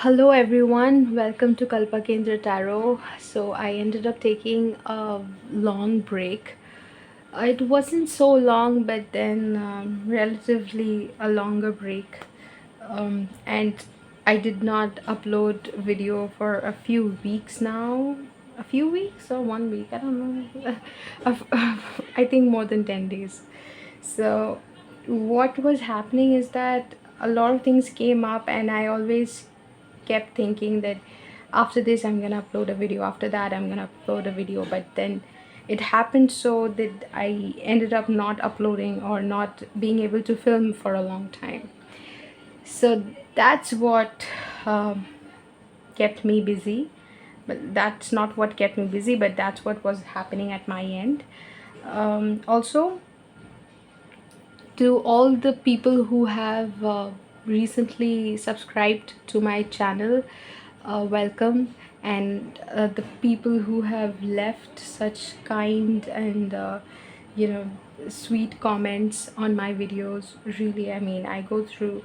Hello everyone, welcome to Kalpa Kendra Tarot. So I ended up taking a long break. It wasn't so long, but then relatively a longer break. And I did not upload video for a few weeks now. A few weeks or 1 week, I don't know. I think more than 10 days. So what was happening is that a lot of things came up, and I always kept thinking that after this I'm gonna upload a video, after that I'm gonna upload a video, but then it happened so that I ended up not uploading or not being able to film for a long time. So that's what kept me busy, but that's not what kept me busy, but that's what was happening at my end. Also, to all the people who have recently subscribed to my channel, welcome. And the people who have left such kind and sweet comments on my videos, really, I mean, I go through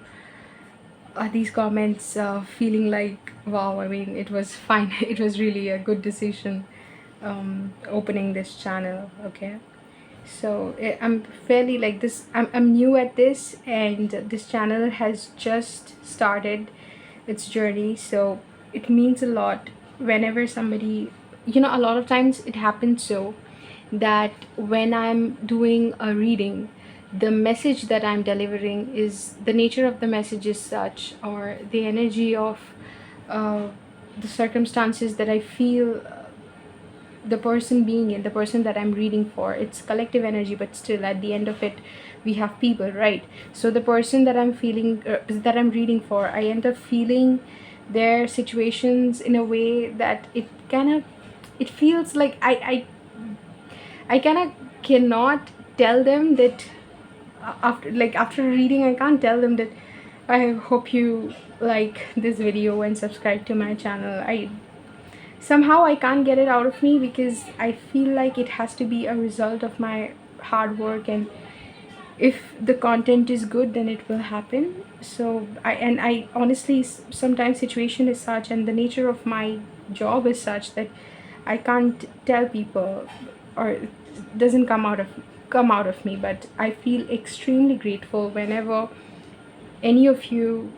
these comments feeling like, wow, I mean, it was fine. It was really a good decision opening this channel. Okay, so I'm fairly like this, I'm new at this, and this channel has just started its journey. So it means a lot whenever somebody, a lot of times it happens so that when I'm doing a reading, the message that I'm delivering is, the nature of the message is such, or the energy of uh, the circumstances that I feel the person being in, the person that I'm reading for, it's collective energy, but still at the end of it we have people, right? So the person that I'm feeling, that I'm reading for, I end up feeling their situations in a way that it kind of, it feels like I kind of cannot tell them that after reading, I can't tell them that I hope you like this video and subscribe to my channel. I somehow I can't get it out of me, because I feel like it has to be a result of my hard work, and if the content is good, then it will happen. So I honestly, sometimes situation is such, and the nature of my job is such, that I can't tell people, or it doesn't come out of me. But I feel extremely grateful whenever any of you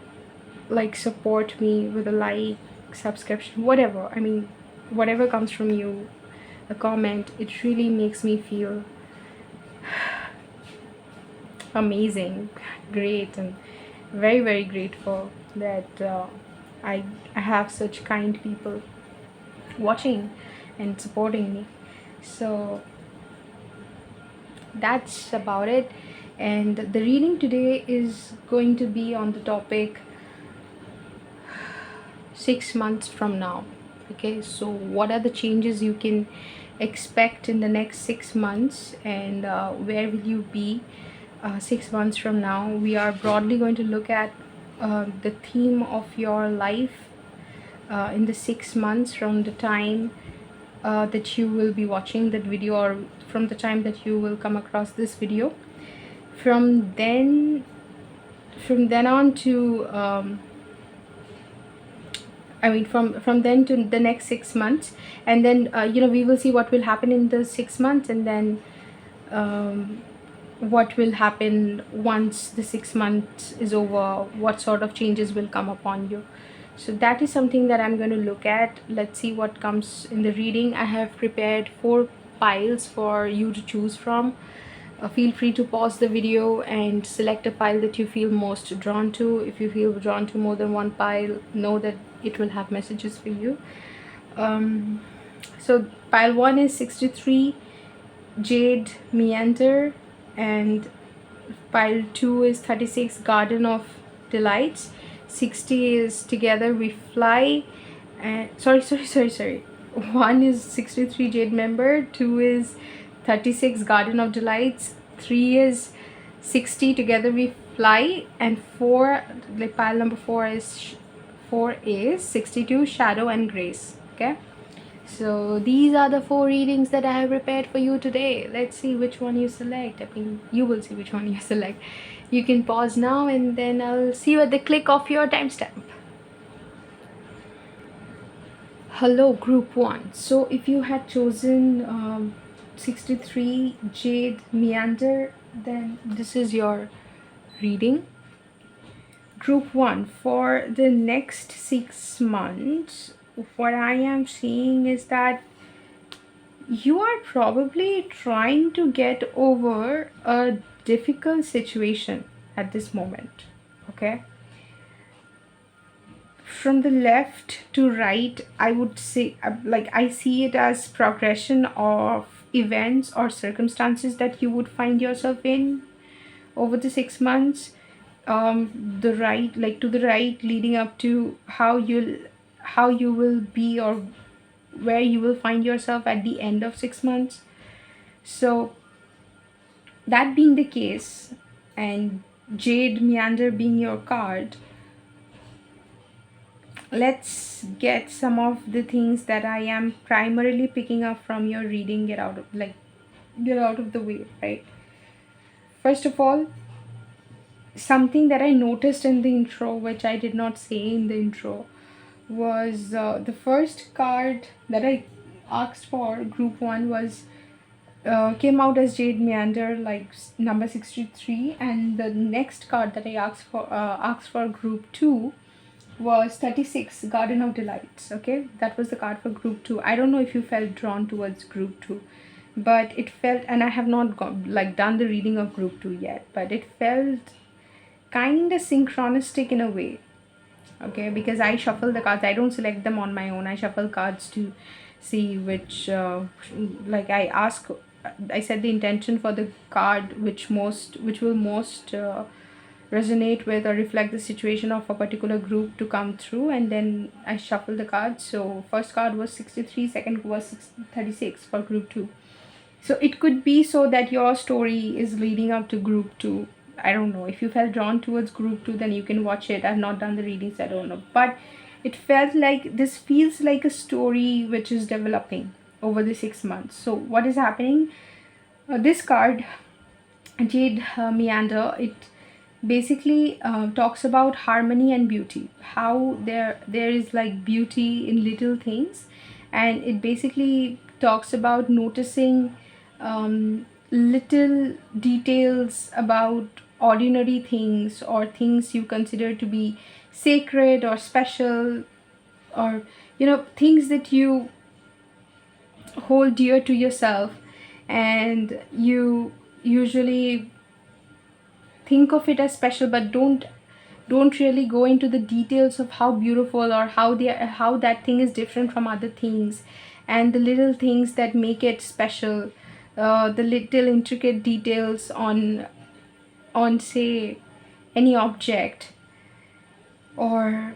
like support me with a like, subscription, whatever. I mean, whatever comes from you, a comment, it really makes me feel amazing, great, and very, very grateful that I have such kind people watching and supporting me. So that's about it. And the reading today is going to be on the topic 6 months from now. Okay, so what are the changes you can expect in the next 6 months, and where will you be 6 months from now? We are broadly going to look at the theme of your life in the 6 months from the time that you will be watching that video, or from the time that you will come across this video. From then on to I mean, from then to the next 6 months, and then we will see what will happen in the 6 months, and then what will happen once the 6 months is over. What sort of changes will come upon you? So that is something that I'm going to look at. Let's see what comes in the reading. I have prepared 4 piles for you to choose from. Feel free to pause the video and select a pile that you feel most drawn to. If you feel drawn to more than one pile, know that it will have messages for you. So pile 1 is 63 Jade, Meander, and pile 2 is 36 Garden of Delights. 60 is Together We Fly, and sorry, 1 is 63 Jade Member, 2 is 36 Garden of Delights, 3 is 60 Together We Fly, and 4, like pile number 4 is 62 Shadow and Grace. Okay, so these are the 4 readings that I have prepared for you today. Let's see which one you select. I mean, you will see which one you select. You can pause now, and then I'll see you at the click of your timestamp. Hello, group 1. So, if you had chosen 63 Jade Meander, then this is your reading. Group 1, for the next 6 months, what I am seeing is that you are probably trying to get over a difficult situation at this moment. Okay, from the left to right, I would say, like, I see it as progression of events or circumstances that you would find yourself in over the 6 months. The right, like to the right, leading up to how you will be, or where you will find yourself at the end of 6 months. So that being the case, and Jade Meander being your card, let's get some of the things that I am primarily picking up from your reading, get out of the way, right? First of all, something that I noticed in the intro, which I did not say in the intro, was the first card that I asked for, group 1, was came out as Jade Meander, like number 63, and the next card that I asked for group 2 was 36, Garden of Delights. Okay, that was the card for group 2. I don't know if you felt drawn towards group 2, but it felt, and I have not done the reading of group 2 yet, but it felt kind of synchronistic in a way. Okay, because I shuffle the cards, I don't select them on my own, I shuffle cards to see which I set the intention for the card which will most resonate with or reflect the situation of a particular group to come through, and then I shuffle the cards. So first card was 63, second was 36 for group 2. So it could be so that your story is leading up to group 2. I don't know. If you felt drawn towards group 2, then you can watch it. I've not done the readings, I don't know. But it felt like this feels like a story which is developing over the 6 months. So what is happening? This card, Jade Meander, it basically talks about harmony and beauty, how there is like beauty in little things, and it basically talks about noticing little details about ordinary things, or things you consider to be sacred or special, or things that you hold dear to yourself, and you usually think of it as special, but don't really go into the details of how beautiful, or how that thing is different from other things, and the little things that make it special, the little intricate details on say any object, or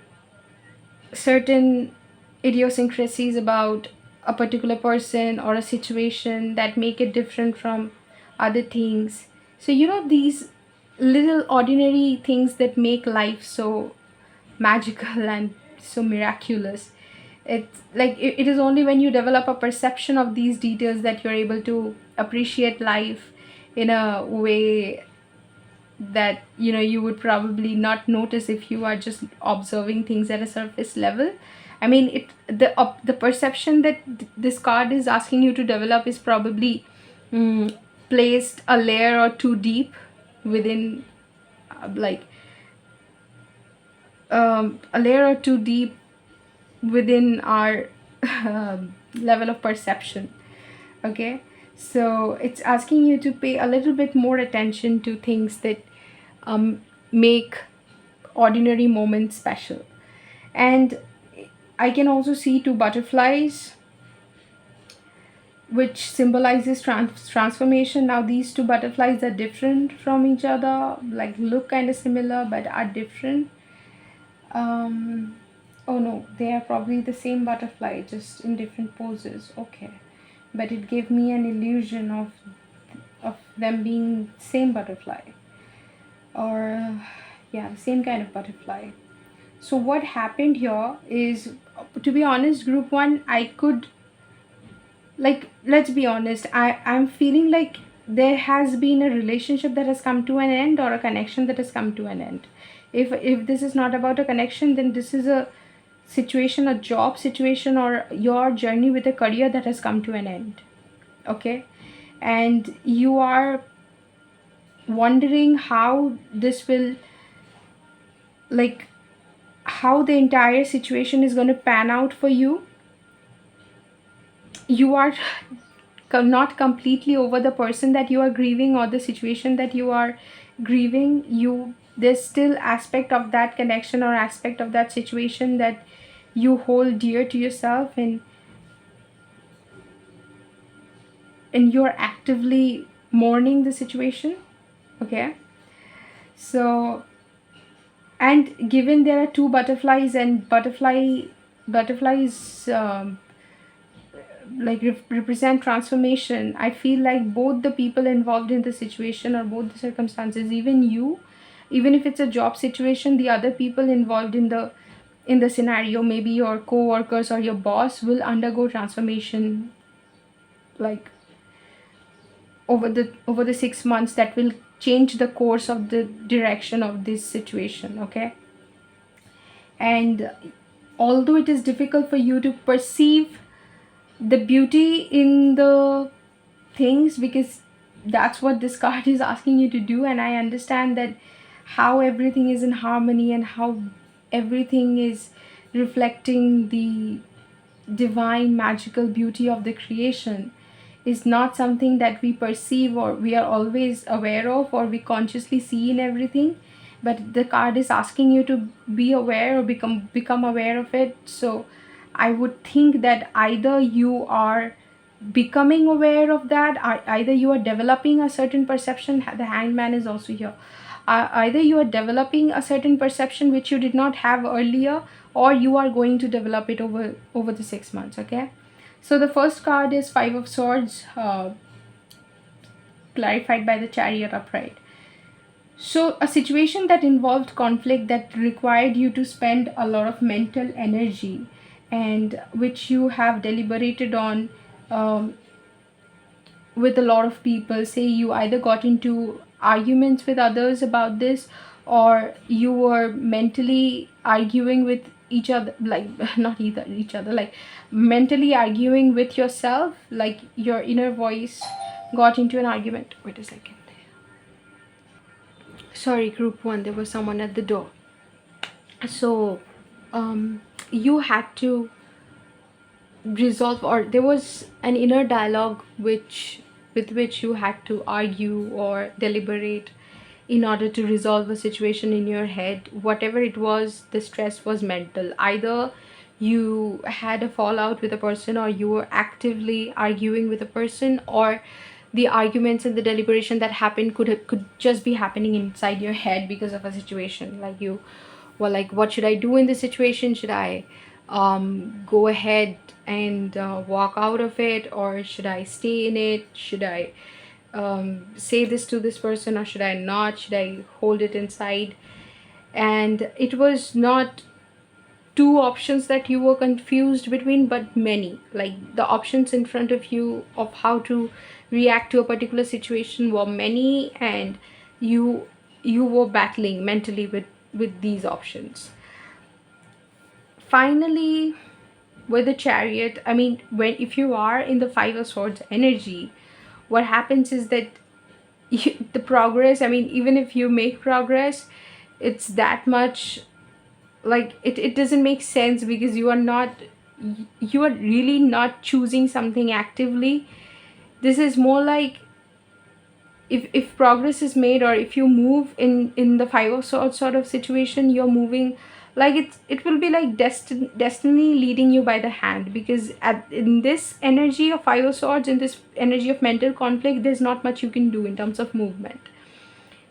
certain idiosyncrasies about a particular person or a situation that make it different from other things. So these little ordinary things that make life so magical and so miraculous. It's like it is only when you develop a perception of these details that you're able to appreciate life in a way that you would probably not notice if you are just observing things at a surface level. I mean, the perception that this card is asking you to develop is probably placed a layer or two deep within, like a layer or two deep within our level of perception. Okay, so it's asking you to pay a little bit more attention to things that make ordinary moments special. And I can also see two butterflies, which symbolizes transformation. Now these two butterflies are different from each other, like look kind of similar but are different. Oh no, they are probably the same butterfly, just in different poses. Okay, but it gave me an illusion of them being same butterfly, or yeah, same kind of butterfly. So what happened here is, to be honest, group 1, I could, like, let's be honest, I'm feeling like there has been a relationship that has come to an end, or a connection that has come to an end. If this is not about a connection, then this is a situation, a job situation, or your journey with a career that has come to an end. Okay, and you are wondering how this will, like, how the entire situation is going to pan out for you. You are not completely over the person that you are grieving or the situation that you are grieving. You, there's still aspect of that connection or aspect of that situation that you hold dear to yourself, and you're actively mourning the situation. Okay, so, and given there are two butterflies, and butterflies like represent transformation. I feel like both the people involved in the situation, or both the circumstances, even you, even if it's a job situation, the other people involved in the scenario, maybe your co-workers or your boss, will undergo transformation, like over the 6 months, that will change the course of the direction of this situation. Okay, and although it is difficult for you to perceive the beauty in the things, because that's what this card is asking you to do, and I understand that how everything is in harmony and how everything is reflecting the divine magical beauty of the creation is not something that we perceive or we are always aware of or we consciously see in everything. But the card is asking you to be aware or become aware of it. So I would think that either you are becoming aware of that, or either you are developing a certain perception. The hangman is also here. Either you are developing a certain perception which you did not have earlier, or you are going to develop it over the 6 months. Okay, so the first card is Five of Swords, clarified by the Chariot upright. So a situation that involved conflict, that required you to spend a lot of mental energy, and which you have deliberated on, um, with a lot of people. Say you either got into arguments with others about this, or you were mentally arguing with each other, like not either each other, like mentally arguing with yourself, like your inner voice got into an argument. Wait a second, sorry, group one, there was someone at the door. So you had to resolve, or there was an inner dialogue with which you had to argue or deliberate in order to resolve a situation in your head. Whatever it was, the stress was mental. Either you had a fallout with a person, or you were actively arguing with a person, or the arguments and the deliberation that happened could just be happening inside your head because of a situation. Like you were like, what should I do in this situation? Should I go ahead and walk out of it, or should I stay in it? Should I say this to this person, or should I not? Should I hold it inside? And it was not two options that you were confused between, but many. Like the options in front of you of how to react to a particular situation were many, and you were battling mentally with these options. Finally, with the Chariot, I mean, when if you are in the Five of Swords energy, what happens is that the progress, I mean, even if you make progress, it's that much, like it doesn't make sense, because you are really not choosing something actively. This is more like, if progress is made, or if you move in the Five of Swords sort of situation, you're moving like it will be like destiny leading you by the hand, because in this energy of Five of Swords, in this energy of mental conflict, there's not much you can do in terms of movement.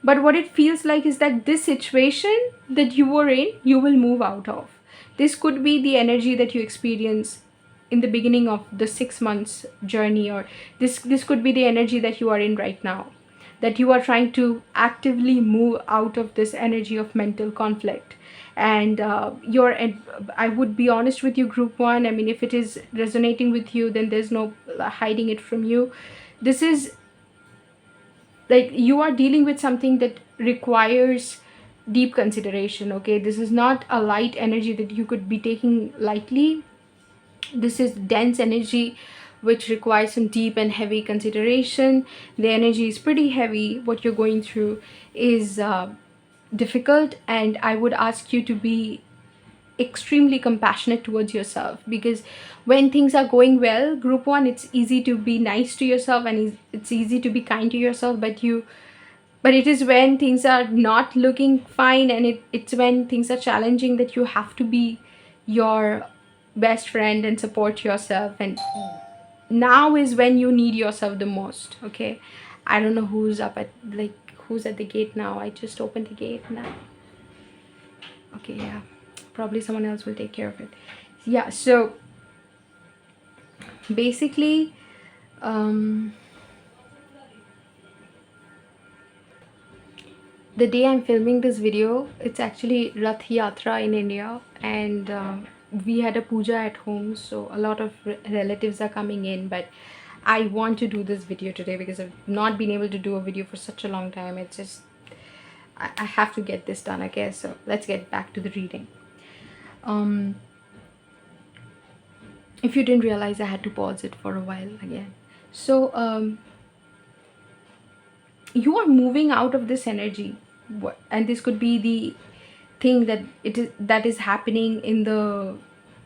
But what it feels like is that this situation that you were in, you will move out of. This could be the energy that you experience in the beginning of the 6 months journey, or this could be the energy that you are in right now, that you are trying to actively move out of this energy of mental conflict. And I would be honest with you, group one, I mean, if it is resonating with you, then there's no hiding it from you. This is like you are dealing with something that requires deep consideration. Okay, this is not a light energy that you could be taking lightly. This is dense energy which requires some deep and heavy consideration. The energy is pretty heavy. What you're going through is difficult, and I would ask you to be extremely compassionate towards yourself, because when things are going well, group one, it's easy to be nice to yourself, and it's easy to be kind to yourself, but it is when things are not looking fine, and it's when things are challenging that you have to be your best friend and support yourself. And now is when you need yourself the most. Okay, I don't know who's up at, like, who's at the gate now. I just opened the gate now. Okay, yeah, probably someone else will take care of it. Yeah, so basically, the day I'm filming this video, it's actually Rath Yatra in India, and we had a puja at home, so a lot of relatives are coming in. But I want to do this video today because I've not been able to do a video for such a long time. It's just, I have to get this done. Okay, so let's get back to the reading. If you didn't realize, I had to pause it for a while again. So you are moving out of this energy, and this could be the thing that is happening in the,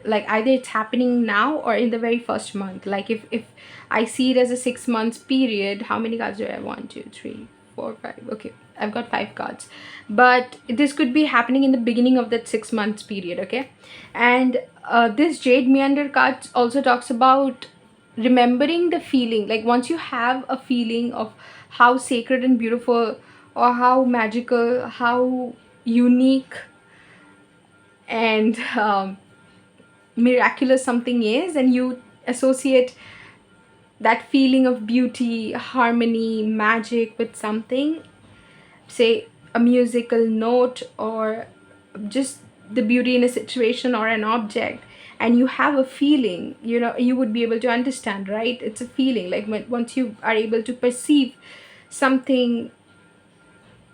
like, either it's happening now or in the very first month. Like, if I see it as a 6 months period, how many cards do I have? 1 2 3 4 5. Okay, I've got 5 cards, but this could be happening in the beginning of that 6 months period. Okay, and this Jade Meander card also talks about remembering the feeling. Like, once you have a feeling of how sacred and beautiful, or how magical, how unique and miraculous something is, and you associate that feeling of beauty, harmony, magic with something, say a musical note, or just the beauty in a situation or an object, and you have a feeling, you would be able to understand, right? It's a feeling. Like, once you are able to perceive something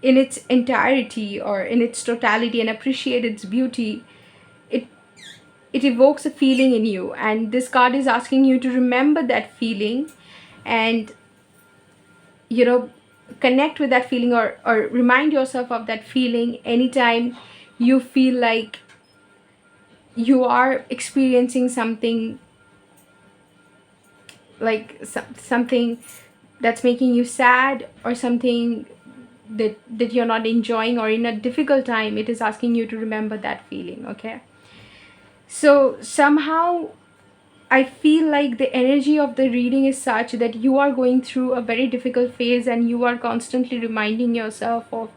in its entirety or in its totality and appreciate its beauty, it it evokes a feeling in you, and this card is asking you to remember that feeling, and connect with that feeling, or remind yourself of that feeling anytime you feel like you are experiencing something, like something that's making you sad, or something that you're not enjoying, or in a difficult time. It is asking you to remember that feeling. Okay, so somehow I feel like the energy of the reading is such that you are going through a very difficult phase, and you are constantly reminding yourself of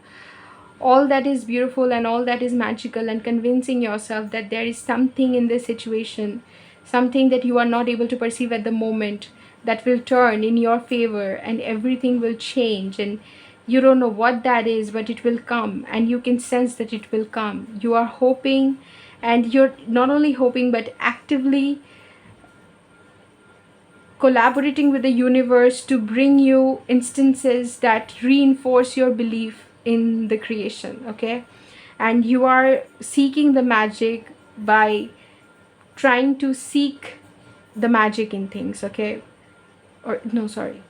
all that is beautiful and all that is magical, and convincing yourself that there is something in this situation, something that you are not able to perceive at the moment, that will turn in your favor, and everything will change, and you don't know what that is, but it will come, and you can sense that it will come. You are hoping, and you're not only hoping but actively collaborating with the universe to bring you instances that reinforce your belief in the creation. Okay, and you are seeking the magic by trying to seek the magic in things. Okay, or no, sorry.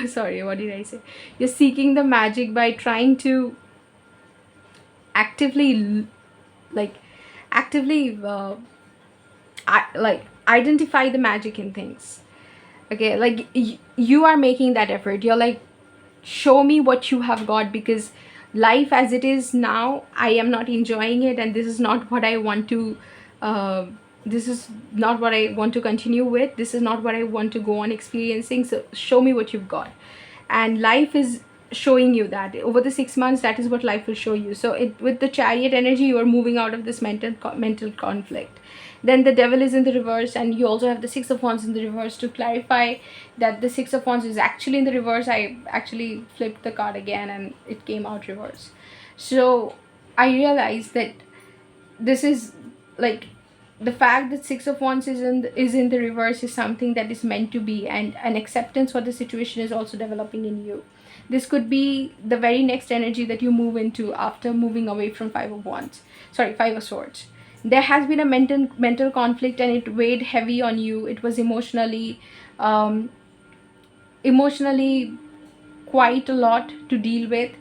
Sorry, what did I say? You're seeking the magic by trying to actively, like, actively like, identify the magic in things. Okay, like, you are making that effort. You're like, show me what you have got, because life as it is now, I am not enjoying it, and this is not what I want to this is not what I want to continue with. This is not what I want to go on experiencing. So show me what you've got. And life is showing you that over the 6 months, that is what life will show you. So with the Chariot energy, you are moving out of this mental conflict. Then the Devil is in the reverse, and you also have the Six of Wands in the reverse. To clarify that the Six of Wands is actually in the reverse, I actually flipped the card again and it came out reverse. So I realized that this is like, the fact that Six of Wands is in the reverse is something that is meant to be, and an acceptance for the situation is also developing in you. This could be the very next energy that you move into after moving away from Five of Swords. There has been a mental conflict, and it weighed heavy on you. It was um, emotionally quite a lot to deal with,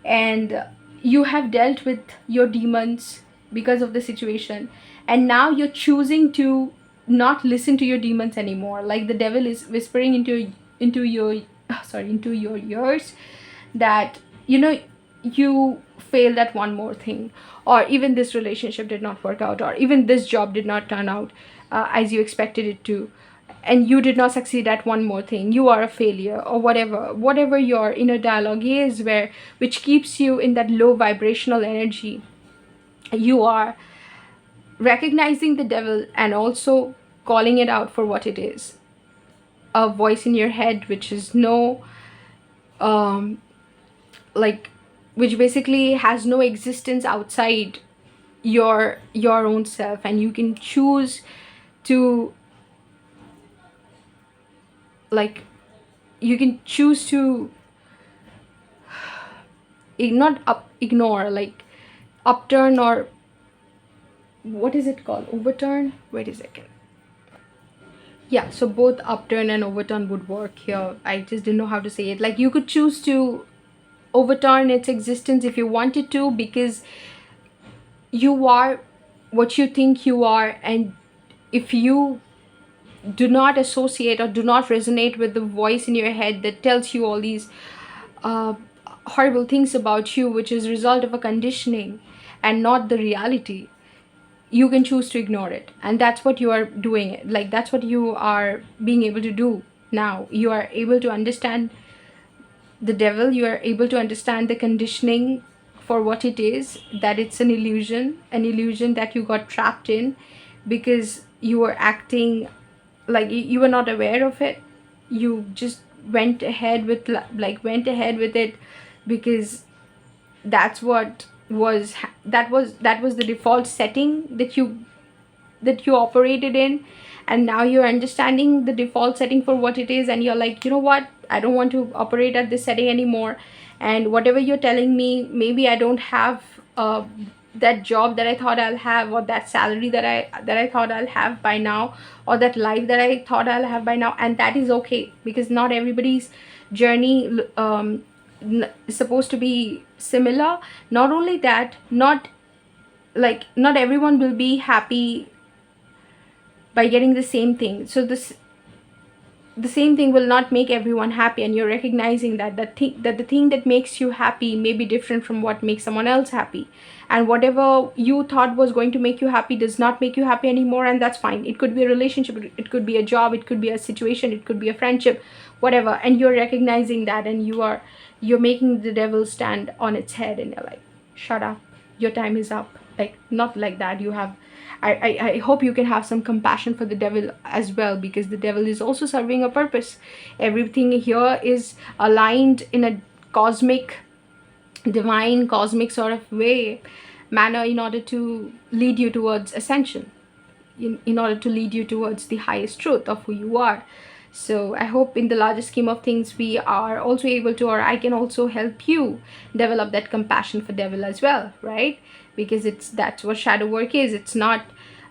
and you have dealt with your demons because of the situation, and now you're choosing to not listen to your demons anymore. Like the devil is whispering into your into your ears that, you failed at one more thing, or even this relationship did not work out, or even this job did not turn out as you expected it to, and you did not succeed at one more thing, you are a failure, or whatever your inner dialogue is, which keeps you in that low vibrational energy. You are recognizing the devil and also calling it out for what it is, a voice in your head which is no um like which basically has no existence outside your own self, and you can choose to, like, you can choose to ignore, like, upturn, or what is it called, overturn, wait a second. Yeah, so both upturn and overturn would work here. I just didn't know how to say it. Like, you could choose to overturn its existence if you wanted to, because you are what you think you are, and if you do not associate or do not resonate with the voice in your head that tells you all these uh, horrible things about you, which is a result of a conditioning and not the reality, you can choose to ignore it. And that's what you are doing. Like, that's what you are being able to do now. You are able to understand the devil, you are able to understand the conditioning for what it is, that it's an illusion that you got trapped in because you were acting like you were not aware of it. You just went ahead with it because that was the default setting that you operated in. And now you're understanding the default setting for what it is, and you're like, you know what, I don't want to operate at this setting anymore. And whatever you're telling me, maybe I don't have that job that I thought I'll have, or that salary that I thought I'll have by now, or that life that I thought I'll have by now. And that is okay, because not everybody's journey is supposed to be similar. Not only that, not everyone will be happy by getting the same thing. So the same thing will not make everyone happy, and you're recognizing that the thing that makes you happy may be different from what makes someone else happy. And whatever you thought was going to make you happy does not make you happy anymore, and that's fine. It could be a relationship, it could be a job, it could be a situation, it could be a friendship, whatever. And you're recognizing that, and you're making the devil stand on its head, and you're like, shut up, your time is up. Like, not like that. You have I hope you can have some compassion for the devil as well, because the devil is also serving a purpose. Everything here is aligned in a divine cosmic sort of manner, in order to lead you towards ascension, in order to lead you towards the highest truth of who you are. So I hope in the larger scheme of things, we are also able to, or I can also help you develop that compassion for devil as well, right? Because that's what shadow work is. It's not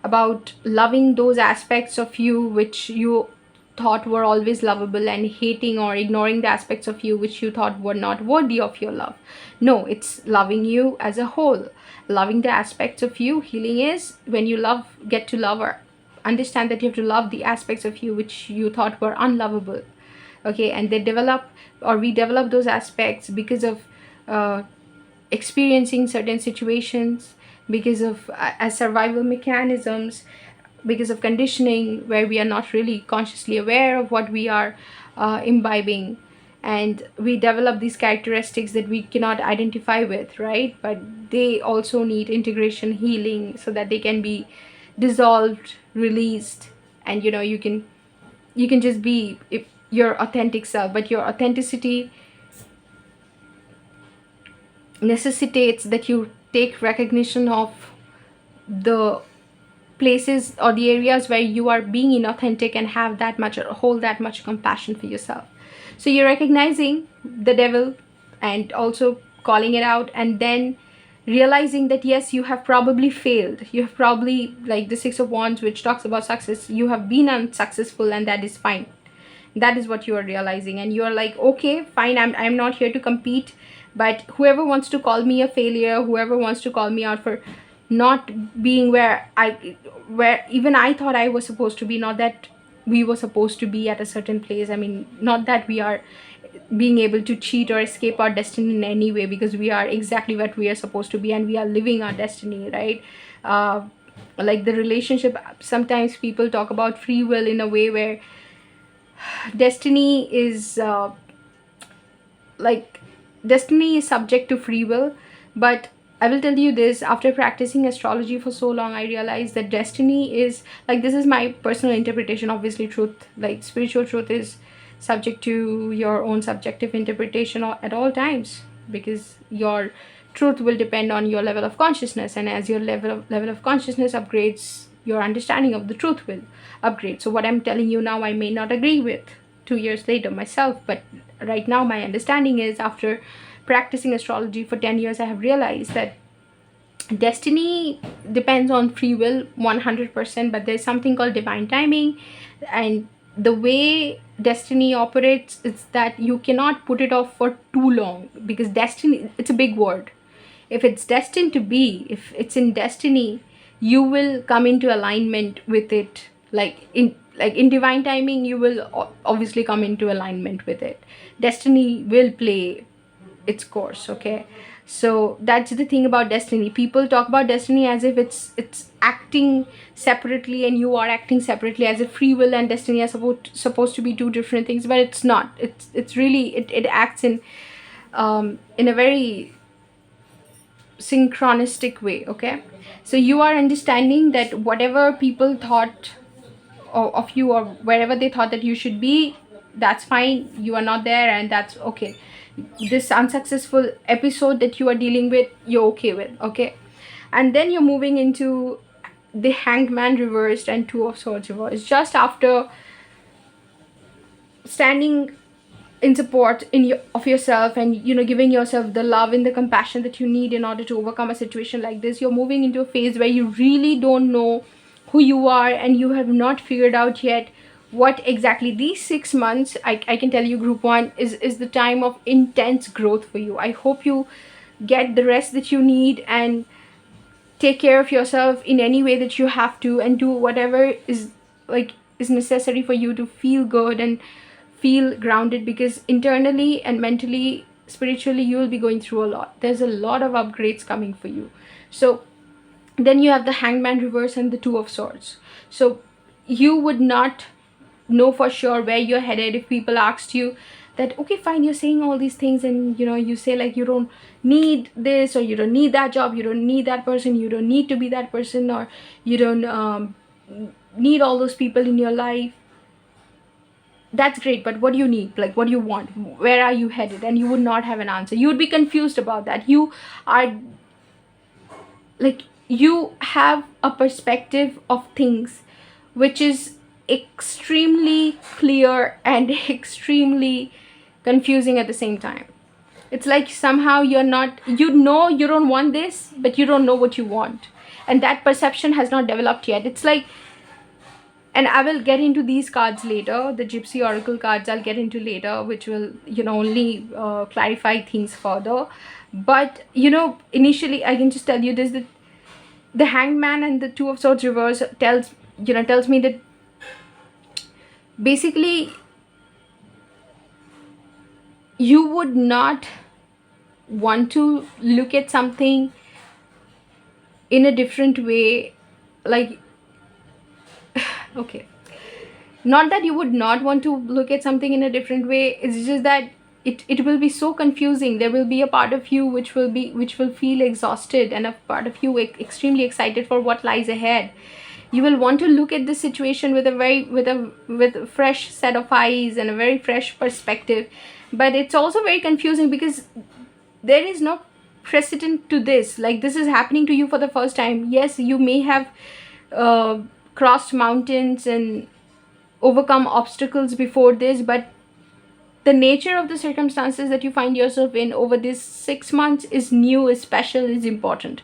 about loving those aspects of you which you thought were always lovable, and hating or ignoring the aspects of you which you thought were not worthy of your love. No, it's loving you as a whole, loving the aspects of you. Healing is when you get to love, or understand that you have to love the aspects of you which you thought were unlovable. Okay, and we develop those aspects because of experiencing certain situations, because of as survival mechanisms, because of conditioning, where we are not really consciously aware of what we are imbibing. And we develop these characteristics that we cannot identify with, right? But they also need integration, healing, so that they can be dissolved, released. And you can just be your authentic self. But your authenticity necessitates that you take recognition of the places or the areas where you are being inauthentic and have that much or hold that much compassion for yourself. So you're recognizing the devil and also calling it out, and then realizing that yes, you have probably failed. You have probably, like the Six of Wands, which talks about success, you have been unsuccessful, and that is fine. That is what you are realizing, and you are like, okay, fine, I'm not here to compete, but whoever wants to call me a failure, whoever wants to call me out for not being where even I thought I was supposed to be, not that we were supposed to be at a certain place. I mean, not that we are being able to cheat or escape our destiny in any way, because we are exactly what we are supposed to be, and we are living our destiny, right? uh, like the relationship, sometimes people talk about free will in a way where destiny is like destiny is subject to free will. But I will tell you this, after practicing astrology for so long, I realized that destiny is, like, this is my personal interpretation. Obviously truth, like spiritual truth, is subject to your own subjective interpretation at all times, because your truth will depend on your level of consciousness, and as your level of consciousness upgrades, your understanding of the truth will upgrade. So what I'm telling you now, I may not agree with 2 years later myself, but right now my understanding is, after practicing astrology for 10 years, I have realized that destiny depends on free will 100%, but there's something called divine timing. And the way destiny operates is that you cannot put it off for too long, because destiny, it's a big word. If it's destined to be, if it's in destiny, you will come into alignment with it. Like in divine timing, you will obviously come into alignment with it. Destiny will play its course, okay? So that's the thing about destiny. People talk about destiny as if it's acting separately, and you are acting separately, as if free will and destiny are supposed to be two different things, but it's not. It's really, it acts in a very synchronistic way, okay? So you are understanding that whatever people thought of you, or wherever they thought that you should be, that's fine, you are not there, and that's okay. This unsuccessful episode that you are dealing with, you're okay with, okay? And then you're moving into the Hanged Man reversed and Two of Swords reversed, just after standing in support of yourself, and giving yourself the love and the compassion that you need in order to overcome a situation like this. You're moving into a phase where you really don't know who you are, and you have not figured out yet what exactly. These 6 months, I can tell you, group one, is the time of intense growth for you. I hope you get the rest that you need, and take care of yourself in any way that you have to, and do whatever is necessary for you to feel good and feel grounded, because internally and mentally, spiritually, you will be going through a lot. There's a lot of upgrades coming for you. So then you have the Hanged Man reverse and the Two of Swords. So you would not know for sure where you're headed if people asked you that, okay, fine, you're saying all these things, and you say like you don't need this, or you don't need that job, you don't need that person, you don't need to be that person, or you don't need all those people in your life. That's great, but what do you need? Like, what do you want? Where are you headed? And you would not have an answer. You would be confused about that. You are like, you have a perspective of things which is extremely clear and extremely confusing at the same time. It's like somehow you don't want this, but you don't know what you want, and that perception has not developed yet. It's like, and I will get into these cards later, the Gypsy Oracle cards I'll get into later, which will only clarify things further. But initially I can just tell you this, that the Hanged Man and the Two of Swords reverse tells me that basically you would not want to look at something in a different way. Like, okay, not that you would not want to look at something in a different way, it's just that it will be so confusing. There will be a part of you which will feel exhausted, and a part of you extremely excited for what lies ahead. You will want to look at this situation with a fresh set of eyes and a very fresh perspective, but it's also very confusing because there is no precedent to this. Like, this is happening to you for the first time. Yes, you may have uh, crossed mountains and overcome obstacles before this, but the nature of the circumstances that you find yourself in over this 6 months is new, is special, is important.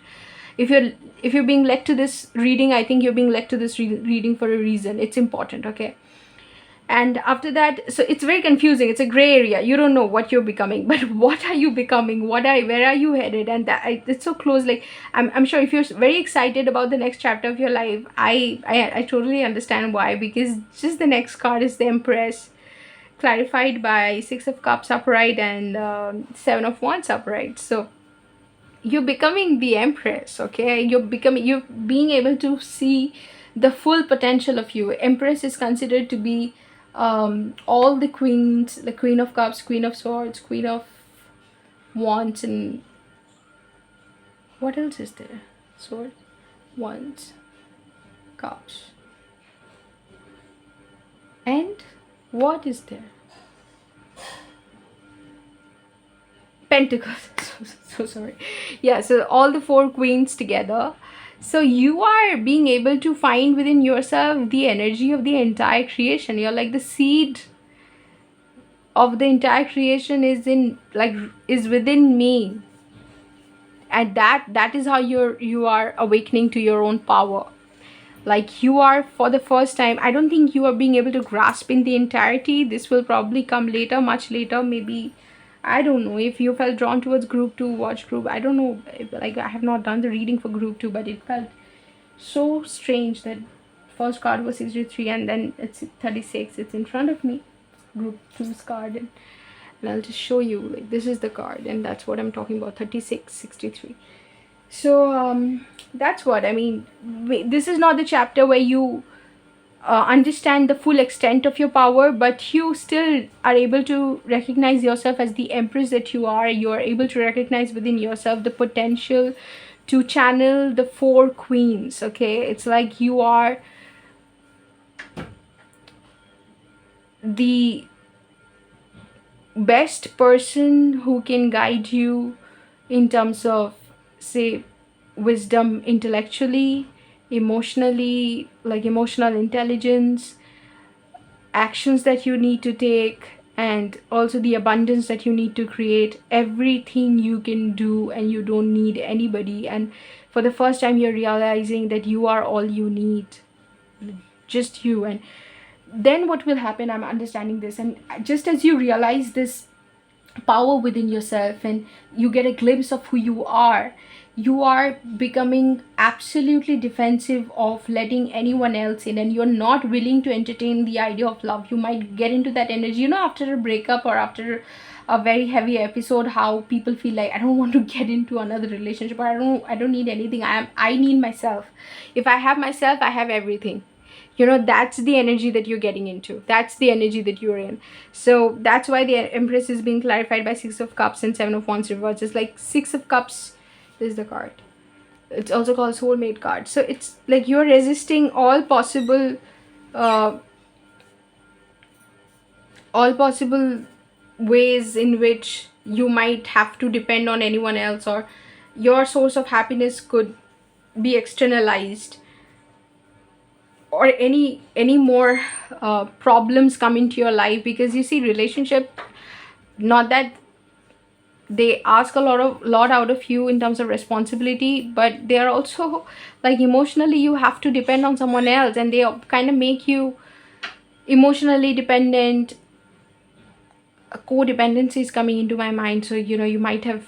If you're being led to this reading, I think you're being led to this reading for a reason. It's important, okay? And after that, so it's very confusing, it's a gray area, you don't know what you're becoming. But what are you becoming, where are you headed? And it's so close. Like, I'm sure if you're very excited about the next chapter of your life, I totally understand why, because just the next card is the Empress, clarified by Six of Cups upright and Seven of Wands upright. So you're becoming the Empress, okay? You're being able to see the full potential of you. Empress is considered to be all the queens, the Queen of Cups, Queen of Swords, Queen of Wands, and what else is there? Sword, Wands, Cups, and what is there? Pentacles. So sorry. Yeah, so all the four queens together. So you are being able to find within yourself the energy of the entire creation. You're like the seed of the entire creation is within me. And that is how you are awakening to your own power. Like, you are, for the first time, I don't think you are being able to grasp in the entirety. This will probably come later, much later, maybe. I don't know if you felt drawn towards group 2, watch group. I don't know, like, I have not done the reading for group 2, but it felt so strange that first card was 63 and then it's 36. It's in front of me, group 2's card, and I'll just show you, like, this is the card, and that's what I'm talking about, 36, 63. So that's what I mean. This is not the chapter where you understand the full extent of your power, but you still are able to recognize yourself as the Empress that you are. You are able to recognize within yourself the potential to channel the four queens, okay? It's like you are the best person who can guide you in terms of, say, wisdom intellectually, emotionally, like emotional intelligence, actions that you need to take, and also the abundance that you need to create. Everything you can do and you don't need anybody. And for the first time, you're realizing that you are all you need, just you. And then what will happen, I'm understanding this, and just as you realize this power within yourself and you get a glimpse of who you are becoming absolutely defensive of letting anyone else in, and you're not willing to entertain the idea of love. You might get into that energy, you know, after a breakup or after a very heavy episode, how people feel like, I don't want to get into another relationship, or I don't need anything. I need myself. If I have myself, I have everything. You know, that's the energy that you're getting into, that's the energy that you're in. So that's why the Empress is being clarified by Six of Cups and Seven of Wands reversed. It's like Six of Cups is the card. It's also called soulmate card. So it's like you're resisting all possible ways in which you might have to depend on anyone else, or your source of happiness could be externalized, or any more problems come into your life. Because you see, relationship, not that they ask a lot out of you in terms of responsibility, but they are also like, emotionally you have to depend on someone else, and they kind of make you emotionally dependent. A codependency is coming into my mind. So, you know, you might have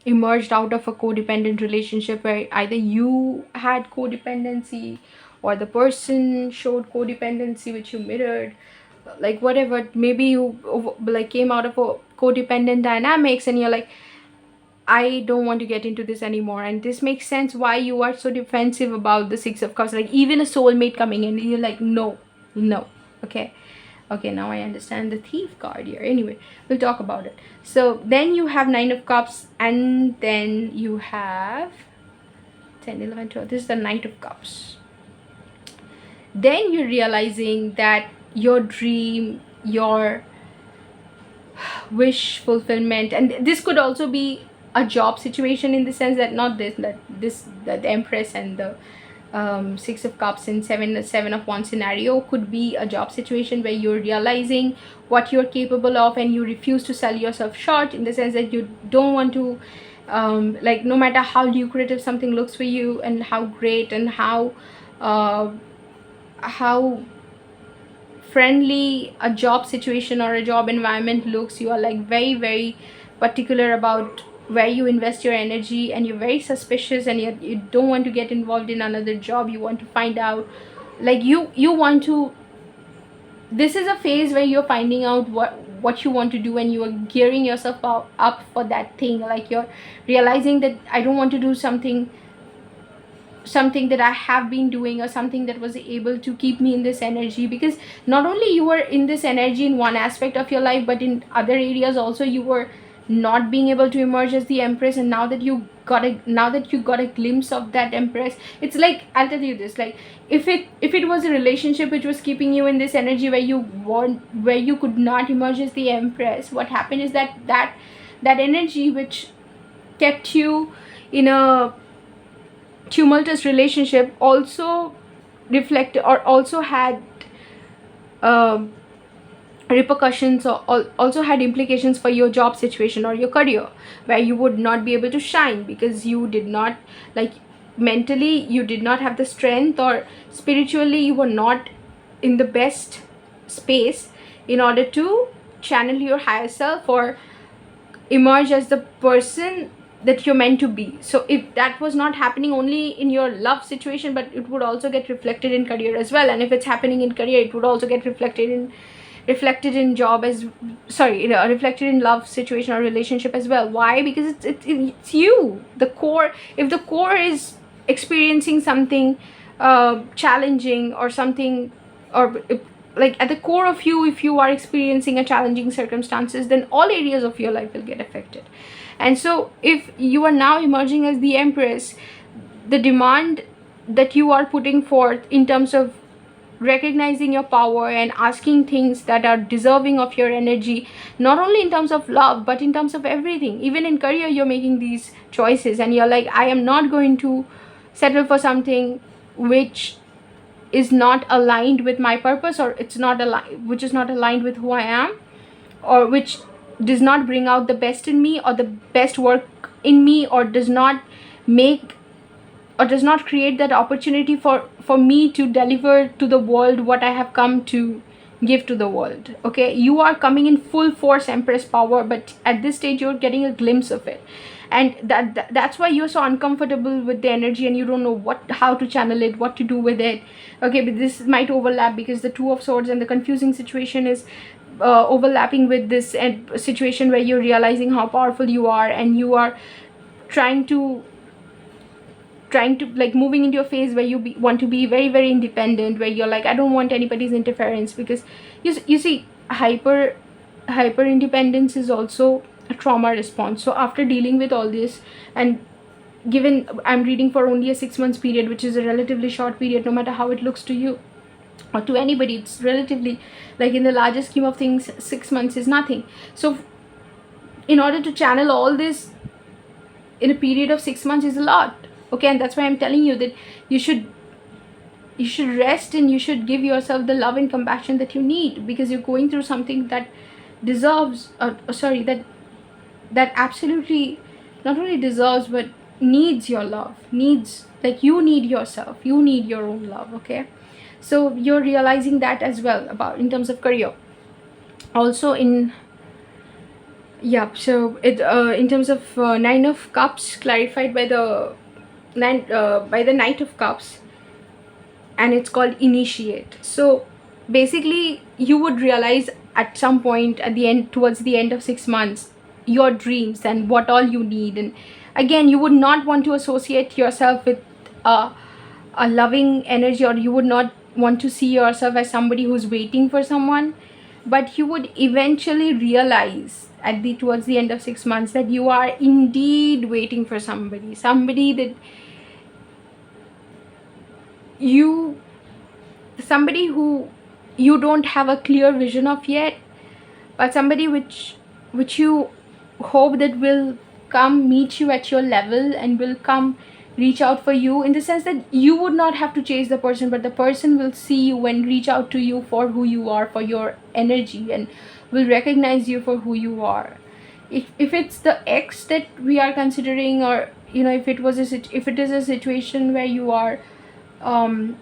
emerged out of a codependent relationship where either you had codependency or the person showed codependency which you mirrored, like whatever. Maybe you like came out of a codependent dynamics and you're like, I don't want to get into this anymore. And this makes sense why you are so defensive about the Six of Cups. Like, even a soulmate coming in, you're like, no. Okay, now I understand the Thief card here. Anyway, we'll talk about it. So then you have Nine of Cups, and then you have 10, 11, 12. This is the Knight of Cups. Then you're realizing that your dream, your wish fulfillment, and this could also be a job situation, in the sense that not this, that the Empress and the Six of Cups and Seven of Wands scenario could be a job situation where you're realizing what you're capable of and you refuse to sell yourself short, in the sense that you don't want to like, no matter how lucrative something looks for you and how great and uh, how friendly a job situation or a job environment looks, you are like very particular about where you invest your energy, and you're very suspicious, and you don't want to get involved in another job. You want to find out, like, you want to, this is a phase where you're finding out what you want to do, and you are gearing yourself up for that thing. Like, you're realizing that I don't want to do something that I have been doing, or something that was able to keep me in this energy, because not only you were in this energy in one aspect of your life, but in other areas also you were not being able to emerge as the Empress. And now that you got a glimpse of that Empress, it's like, I'll tell you this, like, if it was a relationship which was keeping you in this energy where you could not emerge as the Empress, what happened is that energy which kept you in a tumultuous relationship also reflected, or also had um repercussions, or also had implications for your job situation or your career, where you would not be able to shine because you did not, like, mentally you did not have the strength, or spiritually you were not in the best space in order to channel your higher self or emerge as the person that you're meant to be. So if that was not happening only in your love situation, but it would also get reflected in career as well. And if it's happening in career, it would also get reflected in job as, sorry, reflected in love situation or relationship as well. Why? Because it's you, the core. If the core is experiencing something challenging, or something, or like at the core of you, if you are experiencing a challenging circumstances, then all areas of your life will get affected. And so if you are now emerging as the Empress, the demand that you are putting forth in terms of recognizing your power and asking things that are deserving of your energy, not only in terms of love but in terms of everything, even in career, you're making these choices and you're like, I am not going to settle for something which is not aligned with my purpose, or which is not aligned with who I am, or which does not bring out the best in me or the best work in me, or does not make, or does not create that opportunity for me to deliver to the world what I have come to give to the world. Okay, you are coming in full force Empress power, but at this stage you're getting a glimpse of it, and that's why you're so uncomfortable with the energy and you don't know how to channel it, what to do with it. Okay, but this might overlap because the Two of Swords and the confusing situation is overlapping with this situation where you're realizing how powerful you are, and you are trying to like moving into a phase where you want to be very independent, where you're like, I don't want anybody's interference, because you see, hyper independence is also a trauma response. So after dealing with all this, and given I'm reading for only a 6 months period, which is a relatively short period, no matter how it looks to you or to anybody, it's relatively, like, in the larger scheme of things, 6 months is nothing. So in order to channel all this in a period of 6 months is a lot. Okay, and that's why I'm telling you that you should rest, and you should give yourself the love and compassion that you need, because you're going through something that deserves that absolutely not only deserves but needs your love, needs, like, you need yourself, you need your own love. Okay, so you're realizing that as well about in terms of career. Also so it in terms of Nine of Cups clarified by the Knight of Cups, and it's called initiate. So basically you would realize at some point at the end, towards the end of 6 months, your dreams and what all you need. And again, you would not want to associate yourself with a loving energy, or you would not want to see yourself as somebody who's waiting for someone, but you would eventually realize towards the end of 6 months that you are indeed waiting for somebody that somebody who you don't have a clear vision of yet, but somebody which you hope that will come meet you at your level and will come reach out for you, in the sense that you would not have to chase the person, but the person will see you and reach out to you for who you are, for your energy, and will recognize you for who you are. If it's the ex that we are considering, or if it was if it is a situation where um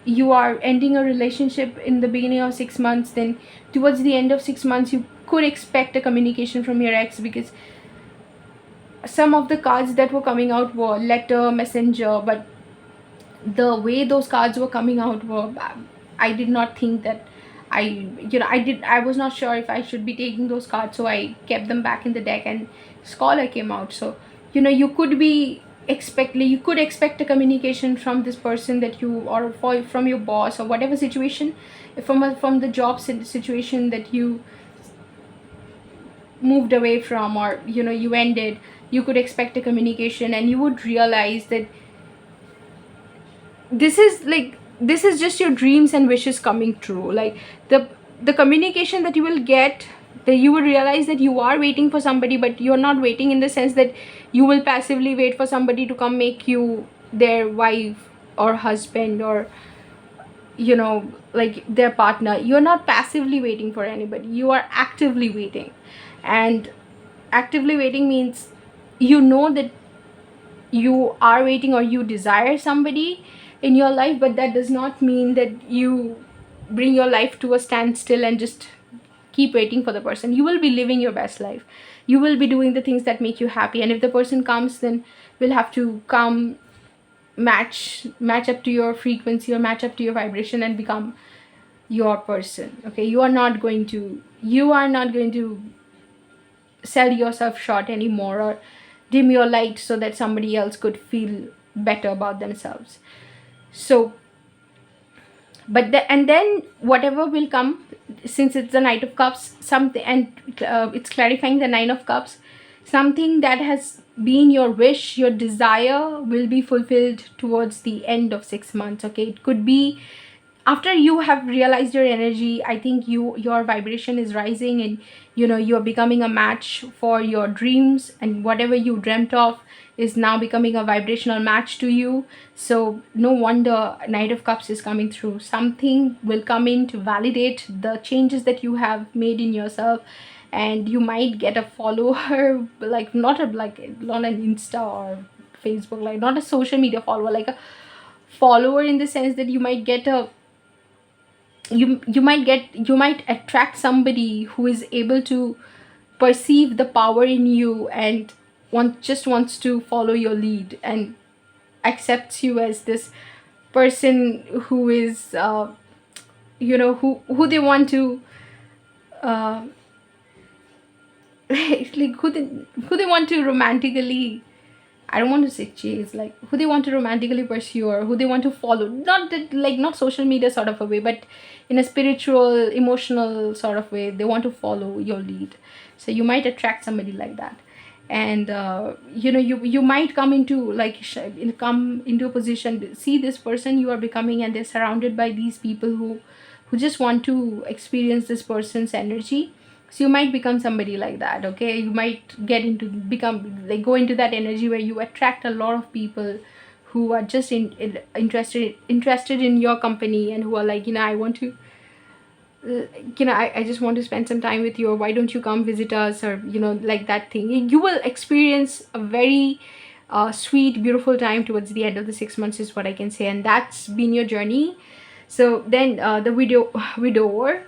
you are ending a relationship in the beginning of 6 months, then towards the end of 6 months you could expect a communication from your ex, because some of the cards that were coming out were letter, messenger, but the way those cards were coming out were, I did not think that I was not sure if I should be taking those cards, so I kept them back in the deck, and scholar came out. So you could be you could expect a communication from this person that you, or from your boss, or whatever situation, from the job situation that you moved away from, or you ended. You could expect a communication, and you would realize that this is just your dreams and wishes coming true. Like the communication that you will get, that you will realize that you are waiting for somebody, but you're not waiting in the sense that you will passively wait for somebody to come make you their wife or husband, or like their partner. You're not passively waiting for anybody, you are actively waiting. And actively waiting means that you are waiting, or you desire somebody in your life, but that does not mean that you bring your life to a standstill and just keep waiting for the person. You will be living your best life, you will be doing the things that make you happy, and if the person comes, then will have to come match up to your frequency, or match up to your vibration, and become your person. Okay, you are not going to sell yourself short anymore, or dim your light so that somebody else could feel better about themselves. So and then whatever will come, since it's the Knight of Cups, something, and it's clarifying the Nine of Cups, something that has been your wish, your desire, will be fulfilled towards the end of 6 months. Okay, it could be after you have realized your energy. I think your vibration is rising, and you're becoming a match for your dreams, and whatever you dreamt of is now becoming a vibrational match to you. So no wonder Knight of Cups is coming through. Something will come in to validate the changes that you have made in yourself, and you might get a follower, like not an Insta or Facebook, like not a social media follower, like a follower, in the sense that you might get a you might attract somebody who is able to perceive the power in you, and wants to follow your lead, and accepts you as this person who is who they want to uh, like who they want to romantically, I don't want to say chase, like who they want to romantically pursue, or who they want to follow. Not that, like, not social media sort of a way, but in a spiritual, emotional sort of way. They want to follow your lead. So you might attract somebody like that. And you might come into come into a position, see this person you are becoming, and they're surrounded by these people who just want to experience this person's energy. So you might become somebody like that. Okay, you might go into that energy where you attract a lot of people who are just interested in your company, and who are like, I want to I just want to spend some time with you, or why don't you come visit us, or like that thing. You will experience a very sweet, beautiful time towards the end of the 6 months, is what I can say. And that's been your journey. So then the widower.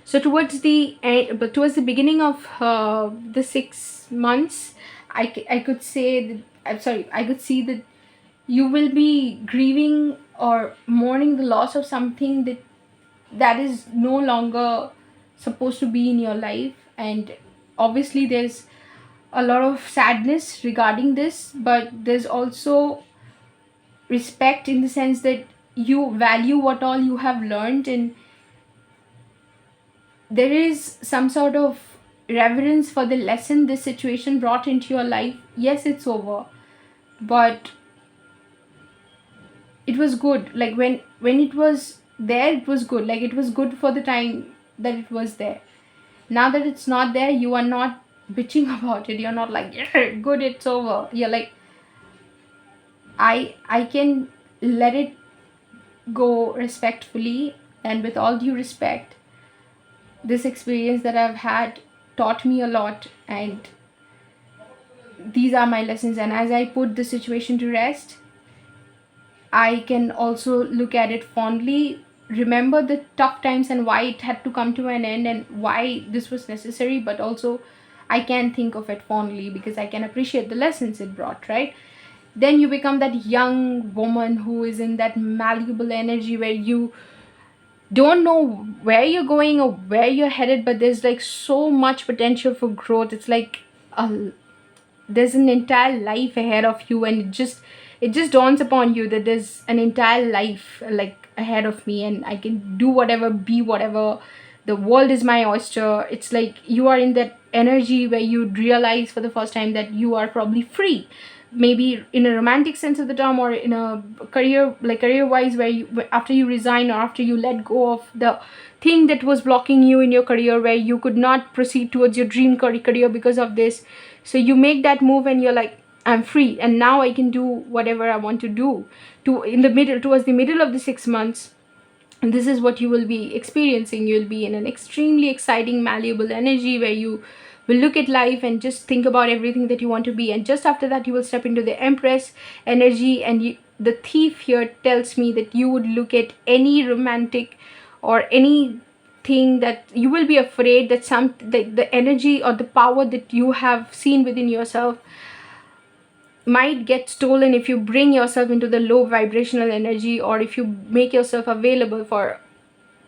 So towards the end, but towards the beginning of the 6 months, I could say that, I could see that you will be grieving or mourning the loss of something that is no longer supposed to be in your life. And obviously there's a lot of sadness regarding this, but there's also respect, in the sense that you value what all you have learned, and there is some sort of reverence for the lesson this situation brought into your life. Yes, it's over, but it was good. Like when it was there, it was good. Like it was good for the time that it was there. Now that it's not there, you are not bitching about it. You're not like, yeah, good, it's over. You're like, I can let it go respectfully, and with all due respect, this experience that I've had taught me a lot, and these are my lessons. And as I put the situation to rest, I can also look at it fondly, remember the tough times and why it had to come to an end and why this was necessary, but also I can think of it fondly because I can appreciate the lessons it brought, right? Then you become that young woman who is in that malleable energy where you don't know where you're going or where you're headed, but there's like so much potential for growth. It's like a there's an entire life ahead of you, and it just dawns upon you that there's an entire life like ahead of me, and I can do whatever, be whatever. The world is my oyster. It's like you are in that energy where you realize for the first time that you are probably free, maybe in a romantic sense of the term, or in a career wise, where you, after you resign or after you let go of the thing that was blocking you in your career, where you could not proceed towards your dream career because of this. So you make that move and you're like, I'm free, and now I can do whatever I want to do. Towards the middle of the 6 months, and this is what you will be experiencing. You'll be in an extremely exciting malleable energy where you will look at life and just think about everything that you want to be. And just after that, you will step into the Empress energy, and the thief here tells me that you would look at any romantic or anything that you will be afraid that the energy or the power that you have seen within yourself might get stolen if you bring yourself into the low vibrational energy, or if you make yourself available for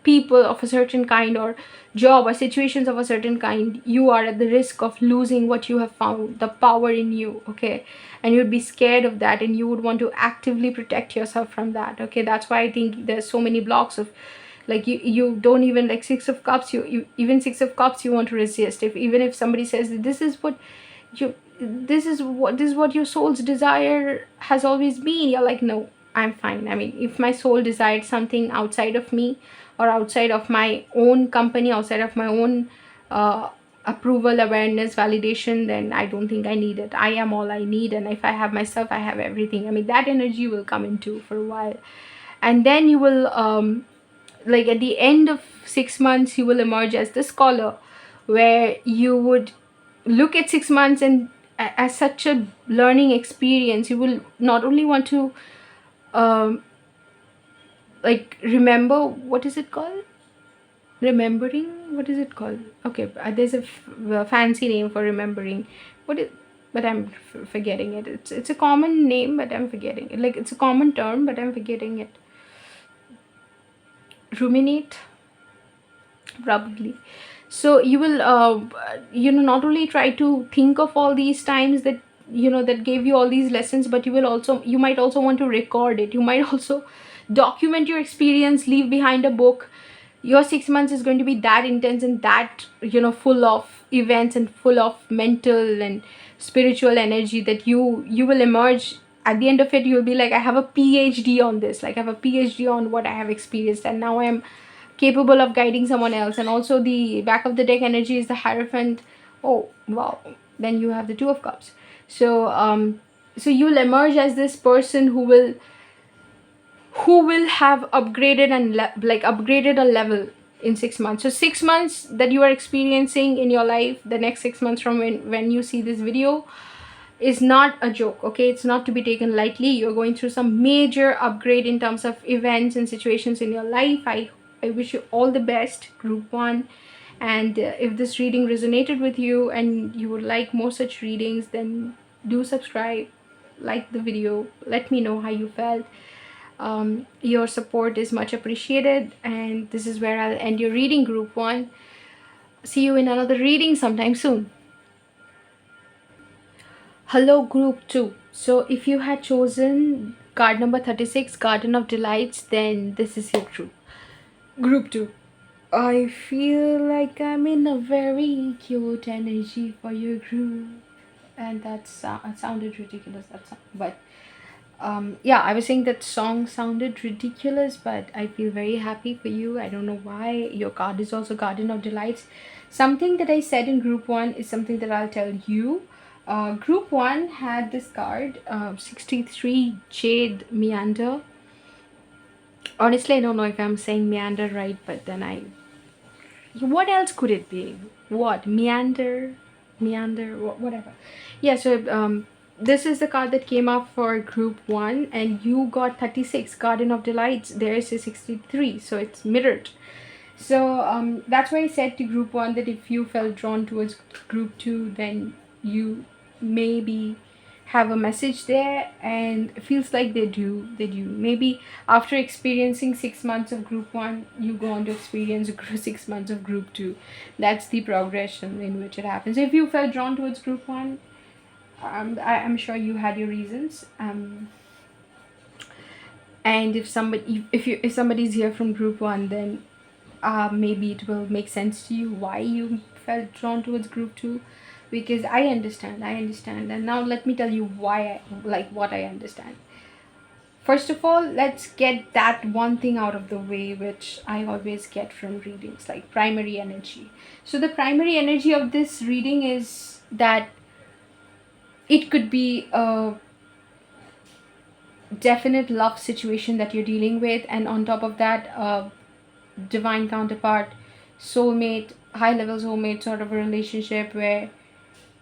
people of a certain kind or job or situations of a certain kind. You are at the risk of losing what you have found, the power in you, okay? And you'd be scared of that, and you would want to actively protect yourself from that, okay? That's why I think there's so many blocks of like you don't even like Six of Cups. You even Six of Cups you want to resist. If even if somebody says that you this is what your soul's desire has always been, you're like, no, I'm fine. I mean, if my soul desired something outside of me, or outside of my own company, outside of my own uh, approval, awareness, validation, then I don't think I need it. I am all I need, and if I have myself, I have everything. I mean, that energy will come into for a while, and then you will like at the end of 6 months, you will emerge as the scholar, where you would look at 6 months and as such a learning experience. You will not only want to um, like remember, what is it called, remembering, what is it called, okay, there's a fancy name for remembering, what is, but I'm forgetting it. It's a common name, but I'm forgetting it. Like, it's a common term, but I'm forgetting it. Ruminate, probably. So you will not only try to think of all these times that that gave you all these lessons, but you might also want to record it. You might also document your experience, leave behind a book. Your 6 months is going to be that intense and that full of events and full of mental and spiritual energy that you will emerge at the end of it. You'll be like, I have a PhD on this, like I have a PhD on what I have experienced, and now I am capable of guiding someone else. And also the back of the deck energy is the Hierophant. Oh wow, then you have the Two of Cups. So you'll emerge as this person who will have upgraded and upgraded a level in 6 months. So 6 months that you are experiencing in your life, the next 6 months from when you see this video, is not a joke, okay? It's not to be taken lightly. You're going through some major upgrade in terms of events and situations in your life. I wish you all the best, Group 1. And if this reading resonated with you and you would like more such readings, then do subscribe, like the video, let me know how you felt. Your support is much appreciated, and this is where I'll end your reading, Group 1. See you in another reading sometime soon. Hello, Group 2. So if you had chosen card number 36, Garden of Delights, then this is your group. Group 2. I feel like I'm in a very cute energy for your group. And that sounded ridiculous, but Yeah, I was saying that song sounded ridiculous, but I feel very happy for you. I don't know why. Your card is also Garden of Delights. Something that I said in group one is something that I'll tell you. Group one had this card, 63 Jade Meander. Honestly, I don't know if I'm saying Meander right, but then I. What else could it be? What? Meander, whatever. Yeah, so this is the card that came up for group one, and you got 36. Garden of Delights, there's a 63, so it's mirrored. So that's why I said to group one that if you felt drawn towards group two, then you maybe have a message there, and it feels like they do. Maybe after experiencing 6 months of group one, you go on to experience 6 months of group two. That's the progression in which it happens. If you felt drawn towards group one, I'm sure you had your reasons. And if somebody's here from group one, then maybe it will make sense to you why you felt drawn towards group two, because I understand. And now let me tell you why what I understand. First of all, let's get that one thing out of the way, which I always get from readings, like primary energy. So the primary energy of this reading is that it could be a definite love situation that you're dealing with, and on top of that, divine counterpart, soulmate, high level soulmate sort of a relationship where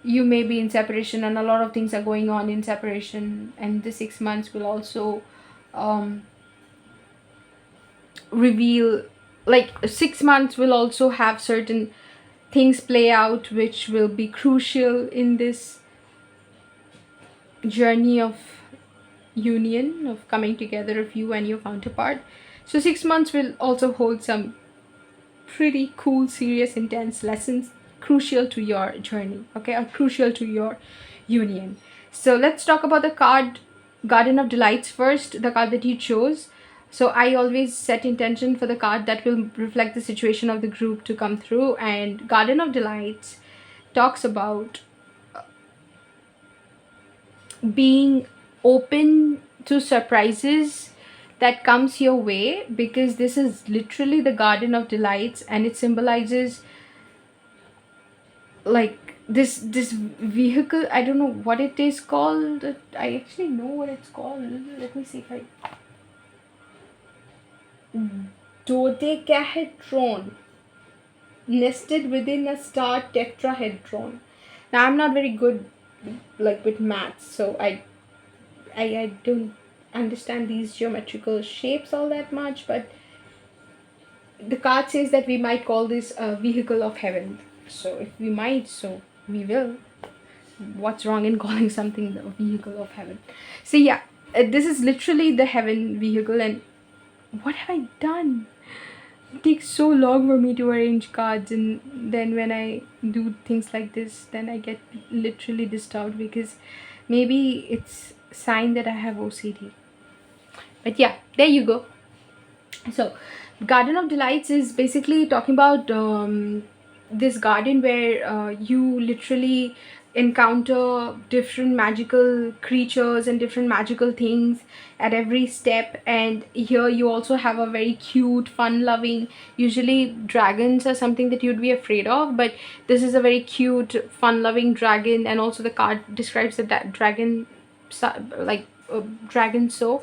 you may be in separation and a lot of things are going on in separation, and the 6 months will also um, reveal, like 6 months will also have certain things play out which will be crucial in this journey of union, of coming together of you and your counterpart. So 6 months will also hold some pretty cool, serious, intense lessons crucial to your journey, okay, or crucial to your union. So let's talk about the card Garden of Delights first, the card that you chose. So I always set intention for the card that will reflect the situation of the group to come through, and Garden of Delights talks about being open to surprises that comes your way, because this is literally the Garden of Delights, and it symbolizes like this vehicle. I don't know what it is called. I actually know what it's called. Let me see if I. Dodecahedron, nested within a star tetrahedron. Now I'm not very good with maths, so I don't understand these geometrical shapes all that much, but the card says that we might call this a vehicle of heaven. So if we might, so we will. What's wrong in calling something the vehicle of heaven? So yeah, this is literally the heaven vehicle. And what have I done? It takes so long for me to arrange cards, and then when I do things like this, then I get literally disturbed, because maybe it's a sign that I have OCD. But yeah, there you go. So Garden of Delights is basically talking about this garden where you literally encounter different magical creatures and different magical things at every step. And here you also have a very cute, fun loving, usually dragons are something that you'd be afraid of, but this is a very cute, fun loving dragon. And also the card describes that dragon like dragon. So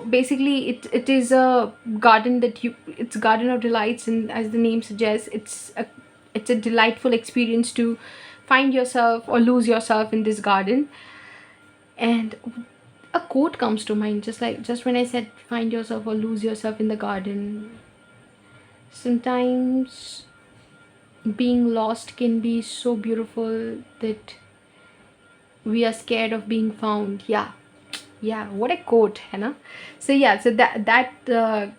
basically it is a garden that you it's Garden of Delights, and as the name suggests, it's a delightful experience to find yourself or lose yourself in this garden. And a quote comes to mind, just when I said find yourself or lose yourself in the garden. Sometimes being lost can be so beautiful that we are scared of being found. Yeah, what a quote, Hannah. So yeah, so that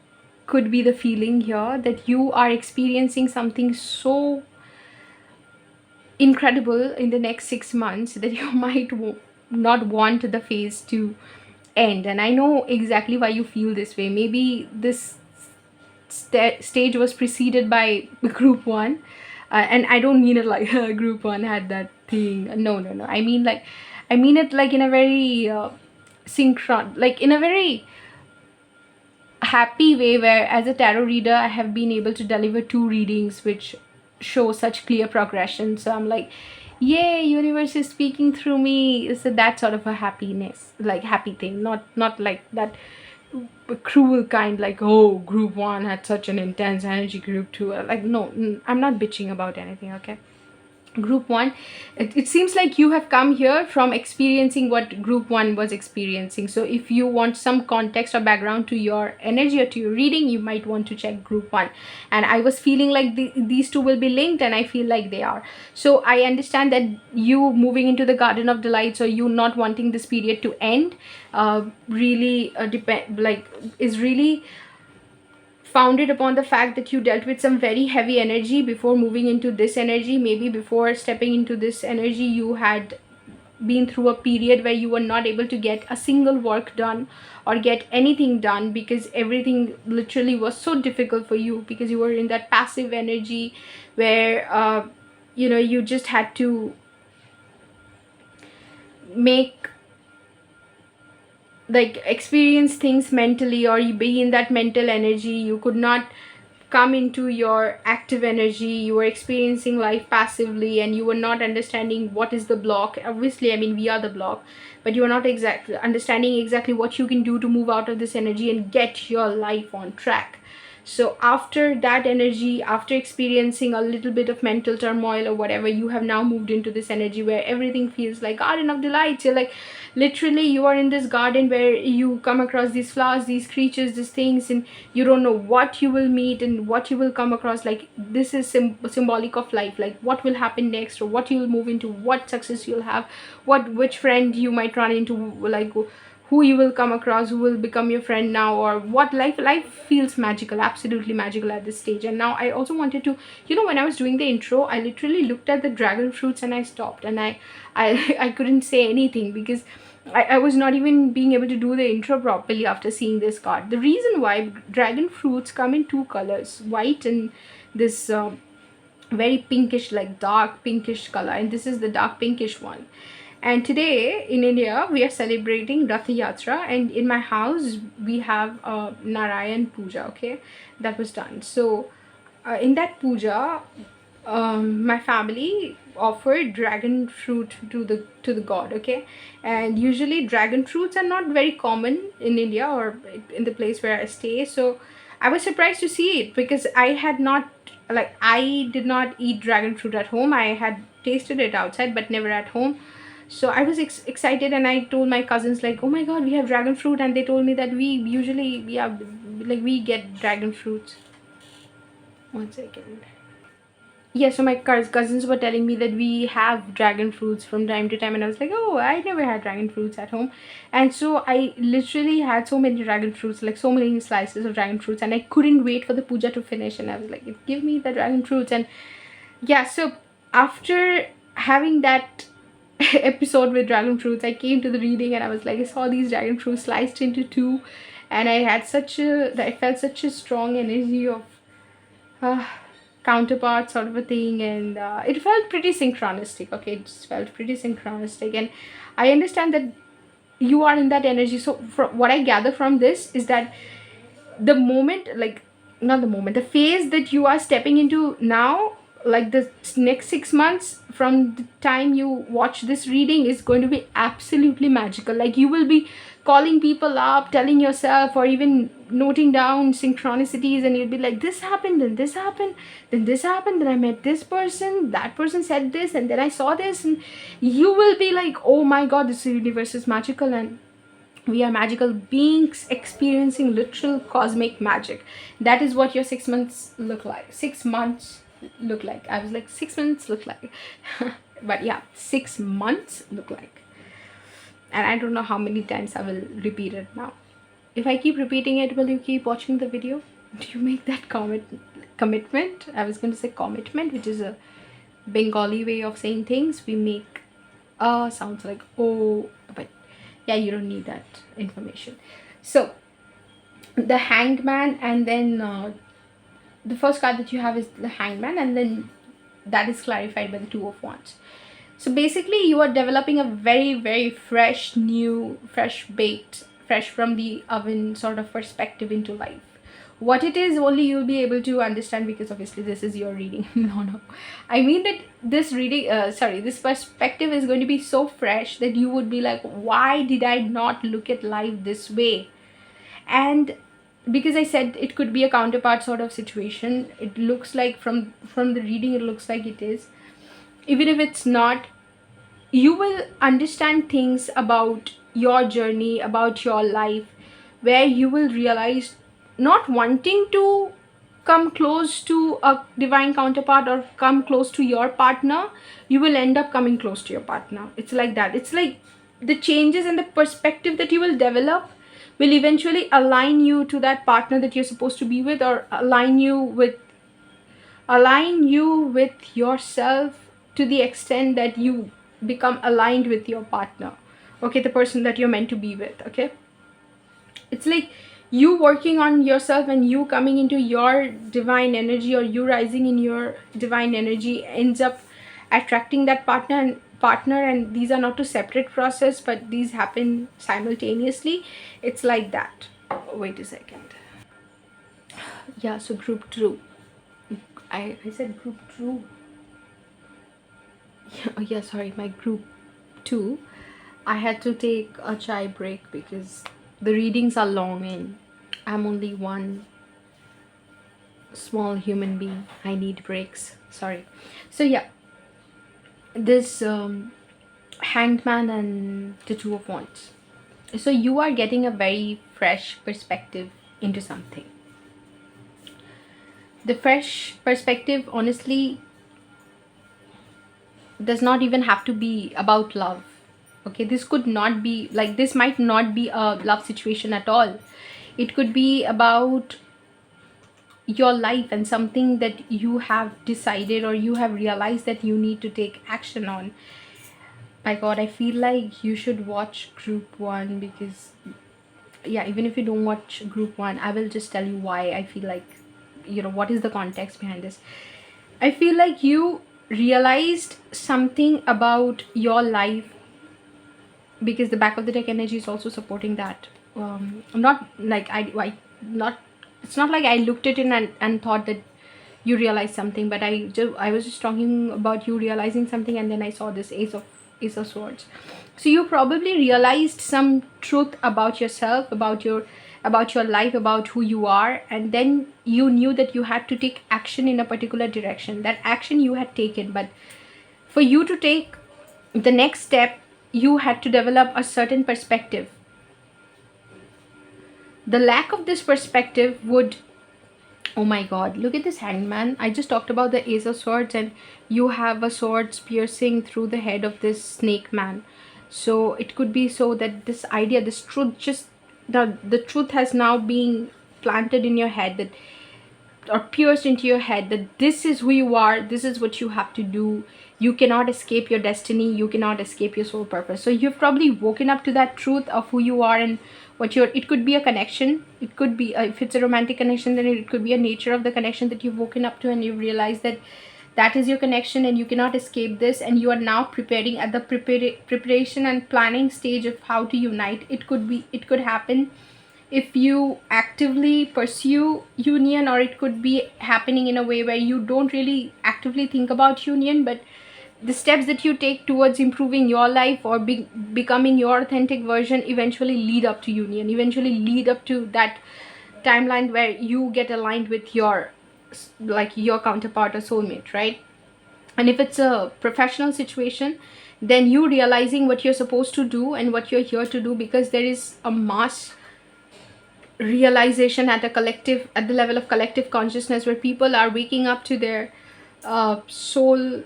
could be the feeling here, that you are experiencing something so incredible in the next 6 months that you might not want the phase to end. And I know exactly why you feel this way. Maybe this stage was preceded by group one, and I don't mean it like group one had that thing. No, I mean it like in a very synchron, like in a very happy way, where as a tarot reader I have been able to deliver 2 readings which show such clear progression. So I'm like, yay, universe is speaking through me. So that sort of a happiness, like happy thing, not like that cruel kind, like, oh, group 1 had such an intense energy, group 2, like, no, I'm not bitching about anything, okay? Group 1, it seems like you have come here from experiencing what group 1 was experiencing. So if you want some context or background to your energy or to your reading, you might want to check group 1. And I was feeling like these two will be linked, and I feel like they are. So I understand that you moving into the garden of delights, or you not wanting this period to end, really depend, like, is really founded upon the fact that you dealt with some very heavy energy before moving into this energy. Maybe before stepping into this energy, you had been through a period where you were not able to get a single work done or get anything done, because everything literally was so difficult for you, because you were in that passive energy where you just had to make, like, experience things mentally, or you be in that mental energy. You could not come into your active energy. You were experiencing life passively, and you were not understanding what is the block. Obviously, I mean, we are the block, but you are not exactly understanding exactly what you can do to move out of this energy and get your life on track. So after that energy, after experiencing a little bit of mental turmoil or whatever, you have now moved into this energy where everything feels like garden of delights. You're like, literally, you are in this garden where you come across these flowers, these creatures, these things, and you don't know what you will meet and what you will come across. Like, this is symbolic of life, like what will happen next, or what you will move into, what success you'll have, which friend you might run into, like who you will come across, who will become your friend now, or what life feels magical, absolutely magical at this stage. And now I also wanted to, when I was doing the intro, I literally looked at the dragon fruits and I stopped, and I couldn't say anything, because I was not even being able to do the intro properly after seeing this card. The reason why dragon fruits come in 2 colors, white and this very pinkish, like dark pinkish color, and this is the dark pinkish one. And today in India we are celebrating Rath Yatra, and in my house we have Narayan Puja, okay, that was done. So in that puja, my family offered dragon fruit to the god, okay. And usually dragon fruits are not very common in India or in the place where I stay. So I was surprised to see it, because I did not eat dragon fruit at home. I had tasted it outside but never at home. So I was excited, and I told my cousins, like, oh my god, we have dragon fruit. And they told me that we usually, yeah, like, we get dragon fruits. 1 second. Yeah, so my cousins were telling me that we have dragon fruits from time to time, and I was like, oh, I never had dragon fruits at home. And so I literally had so many dragon fruits, like so many slices of dragon fruits, and I couldn't wait for the puja to finish. And I was like, give me the dragon fruits. And yeah, so after having that episode with dragon fruits, I came to the reading, and I was like, I saw these dragon fruits sliced into 2, and I felt such a strong energy of counterpart sort of a thing. And it felt pretty synchronistic, okay, it just felt pretty synchronistic. And I understand that you are in that energy. So from what I gather from this is that the moment, like, not the moment, the phase that you are stepping into now, like the next 6 months from the time you watch this reading, is going to be absolutely magical. Like, you will be calling people up, telling yourself, or even noting down synchronicities, and you'll be like, this happened, then this happened, then this happened, then I met this person, that person said this, and then I saw this. And you will be like, oh my god, this universe is magical, and we are magical beings experiencing literal cosmic magic. That is what your 6 months look like. 6 months look like. I was like, 6 months look like. But yeah, 6 months look like. And I don't know how many times I will repeat it now. If I keep repeating it, will you keep watching the video? Do you make that commitment? I was going to say commitment, which is a Bengali way of saying things. We make sounds like oh, but yeah, you don't need that information. So the Hanged Man, and then the first card that you have is the Hanged Man, and then that is clarified by the Two of Wands. So basically you are developing a very, very fresh, new, fresh baked, fresh from the oven sort of perspective into life. What it is, only you'll be able to understand, because obviously this is your reading. No, I mean that this reading, this perspective is going to be so fresh that you would be like, why did I not look at life this way? And because I said it could be a counterpart sort of situation, it looks like from the reading, it looks like it is. Even if it's not, you will understand things about your journey, about your life, where you will realize, not wanting to come close to a divine counterpart or come close to your partner, you will end up coming close to your partner. It's like that. It's like the changes and the perspective that you will develop will eventually align you to that partner that you're supposed to be with, or align you with yourself, to the extent that you become aligned with your partner, okay, the person that you're meant to be with. Okay, it's like you working on yourself and you coming into your divine energy, or you rising in your divine energy, ends up attracting that partner, and these are not two separate process, but these happen simultaneously. It's like that. Wait a second. Yeah, so group two. I said group two. Oh yeah, sorry, my group two. I had to take a chai break because the readings are long and I'm only one small human being. I need breaks. Sorry. So yeah, this Hanged Man and the Two of Wands. So you are getting a very fresh perspective into something. The fresh perspective, honestly, does not even have to be about love. Okay, this could not be like, this might not be a love situation at all. It could be about your life and something that you have decided, or you have realized that you need to take action on. My god, I feel like you should watch group one, because yeah, even if you don't watch group one, I will just tell you why I feel like, what is the context behind this. I feel like you realized something about your life, because the back of the deck energy is also supporting that. I'm not like I not it's not like I looked at it and thought that you realized something, but I was just talking about you realizing something, and then I saw this ace of swords. So you probably realized some truth about yourself, about your life, about who you are, and then you knew that you had to take action in a particular direction. That action you had taken, but for you to take the next step, you had to develop a certain perspective. The lack of this perspective would, oh my god, look at this hangman. I just talked about the ace of swords, and you have a sword piercing through the head of this snake man. So it could be so that this idea, this truth, just the truth has now been planted in your head, that, or pierced into your head, that this is who you are, this is what you have to do. You cannot escape your destiny, you cannot escape your soul purpose. So you've probably woken up to that truth of who you are and what you're. It could be a connection, it could be if it's a romantic connection, then it could be a nature of the connection that you've woken up to, and you've realized that that is your connection and you cannot escape this, and you are now preparing at the preparation and planning stage of how to unite. It could happen if you actively pursue union, or it could be happening in a way where you don't really actively think about union, but the steps that you take towards improving your life, or becoming your authentic version, eventually lead up to union, eventually lead up to that timeline where you get aligned with your counterpart or soulmate, right? And if it's a professional situation, then you realizing what you're supposed to do and what you're here to do, because there is a mass realization at the level of collective consciousness, where people are waking up to their soul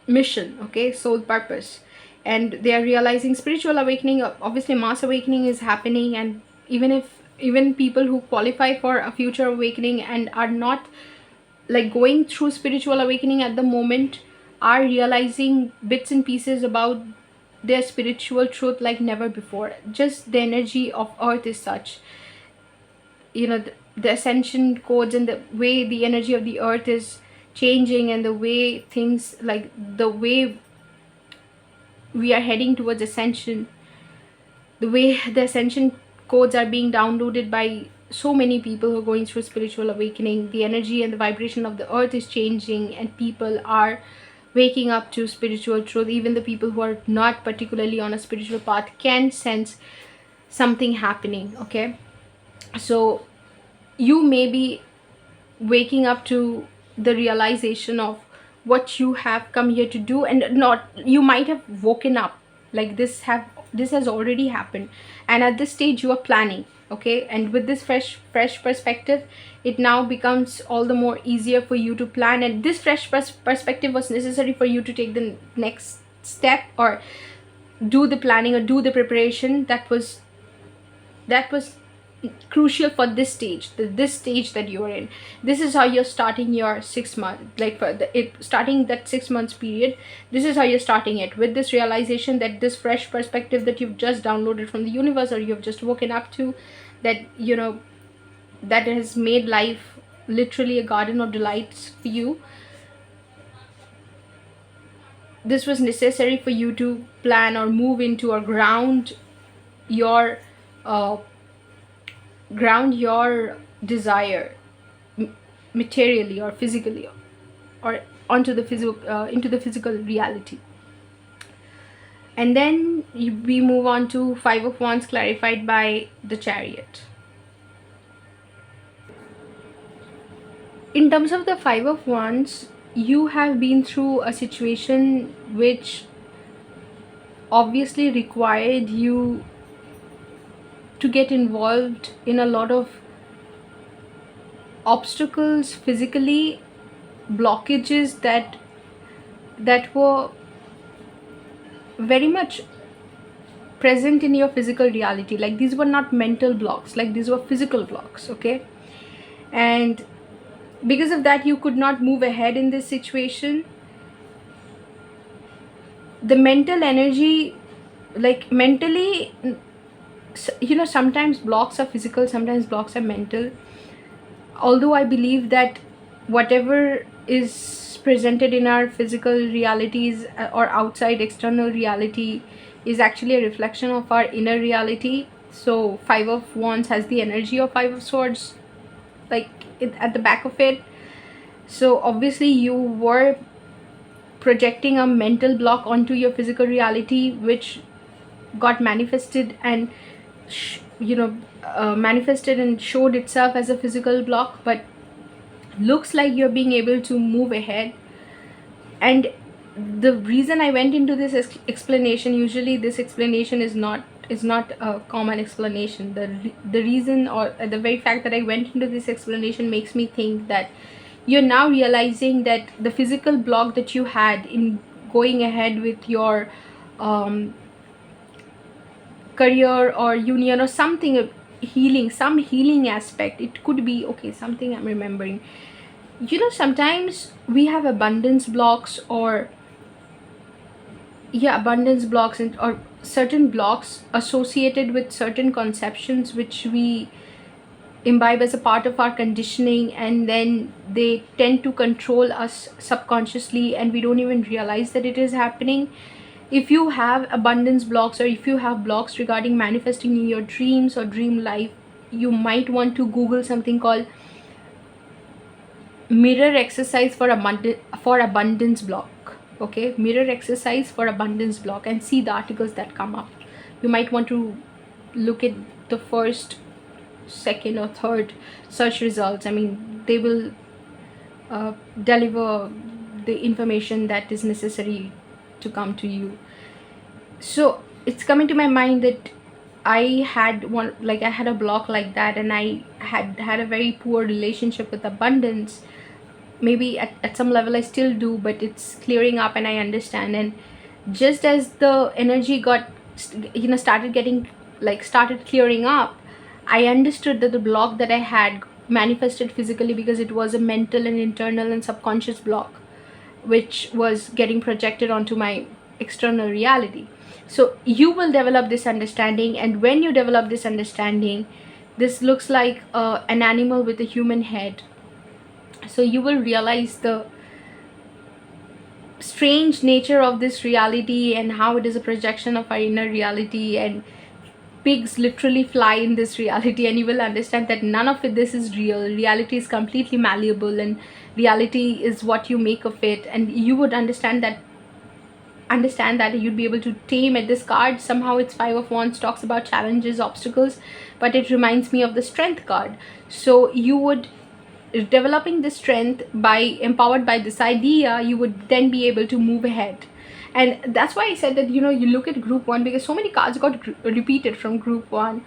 mission, okay, soul purpose, and they are realizing spiritual awakening. Obviously mass awakening is happening, and even people who qualify for a future awakening and are not like going through spiritual awakening at the moment, are realizing bits and pieces about their spiritual truth like never before. Just the energy of earth is such, the ascension codes and the way the energy of the earth is changing, and the way things, like the way we are heading towards ascension, the way the ascension codes are being downloaded by so many people who are going through spiritual awakening, the energy and the vibration of the earth is changing, and people are waking up to spiritual truth. Even the people who are not particularly on a spiritual path can sense something happening. Okay, so you may be waking up to the realization of what you have come here to do, and not, you might have woken up like this has already happened, and at this stage you are planning. Okay, and with this fresh perspective, it now becomes all the more easier for you to plan, and this fresh perspective was necessary for you to take the next step, or do the planning, or do the preparation that was crucial for this stage, this stage that you're in. This is how you're starting your 6 month, like for starting that 6 months period. This is how you're starting it, with this realization that this fresh perspective that you've just downloaded from the universe, or you've just woken up to, that that has made life literally a garden of delights for you. This was necessary for you to plan, or move into, or your uh, ground your desire materially or physically, or onto the physical, into the physical reality. And then we move on to Five of Wands clarified by the Chariot. In terms of the Five of Wands, you have been through a situation which obviously required you to get involved in a lot of obstacles physically, blockages that were very much present in your physical reality. Like, these were not mental blocks, like these were physical blocks. Okay, and because of that you could not move ahead in this situation. The mental energy, like mentally, sometimes blocks are physical, sometimes blocks are mental. Although I believe that whatever is presented in our physical realities, or outside external reality, is actually a reflection of our inner reality. So Five of Wands has the energy of Five of Swords, like at the back of it. So obviously you were projecting a mental block onto your physical reality, which got manifested and manifested and showed itself as a physical block. But looks like you're being able to move ahead. And the reason I went into this explanation, usually this explanation is not a common explanation. The reason, or the very fact that I went into this explanation, makes me think that you're now realizing that the physical block that you had in going ahead with your career or union or something, some healing aspect, it could be, okay, something I'm remembering. Sometimes we have abundance blocks, or abundance blocks, or certain blocks associated with certain conceptions which we imbibe as a part of our conditioning, and then they tend to control us subconsciously, and we don't even realize that it is happening. If you have abundance blocks, or if you have blocks regarding manifesting in your dreams or dream life, you might want to Google something called mirror exercise for abundance block. Okay, mirror exercise for abundance block, and see the articles that come up. You might want to look at the first, second or third search results. I mean, they will deliver the information that is necessary to come to you. So it's coming to my mind that I had a block like that, and I had a very poor relationship with abundance. Maybe at some level I still do, but it's clearing up and I understand. And just as the energy started clearing up, I understood that the block that I had manifested physically because it was a mental and internal and subconscious block, which was getting projected onto my external reality. So you will develop this understanding, and when you develop this understanding, this looks like an animal with a human head. So you will realize the strange nature of this reality and how it is a projection of our inner reality, and pigs literally fly in this reality, and you will understand that none of it, this is real. Reality is completely malleable, and reality is what you make of it. And you would understand that you'd be able to tame at this card. Somehow it's Five of Wands, talks about challenges, obstacles, but it reminds me of the Strength card. So you would, developing the strength by, empowered by this idea, you would then be able to move ahead. And that's why I said that, you know, you look at group 1, because so many cards got repeated from group 1.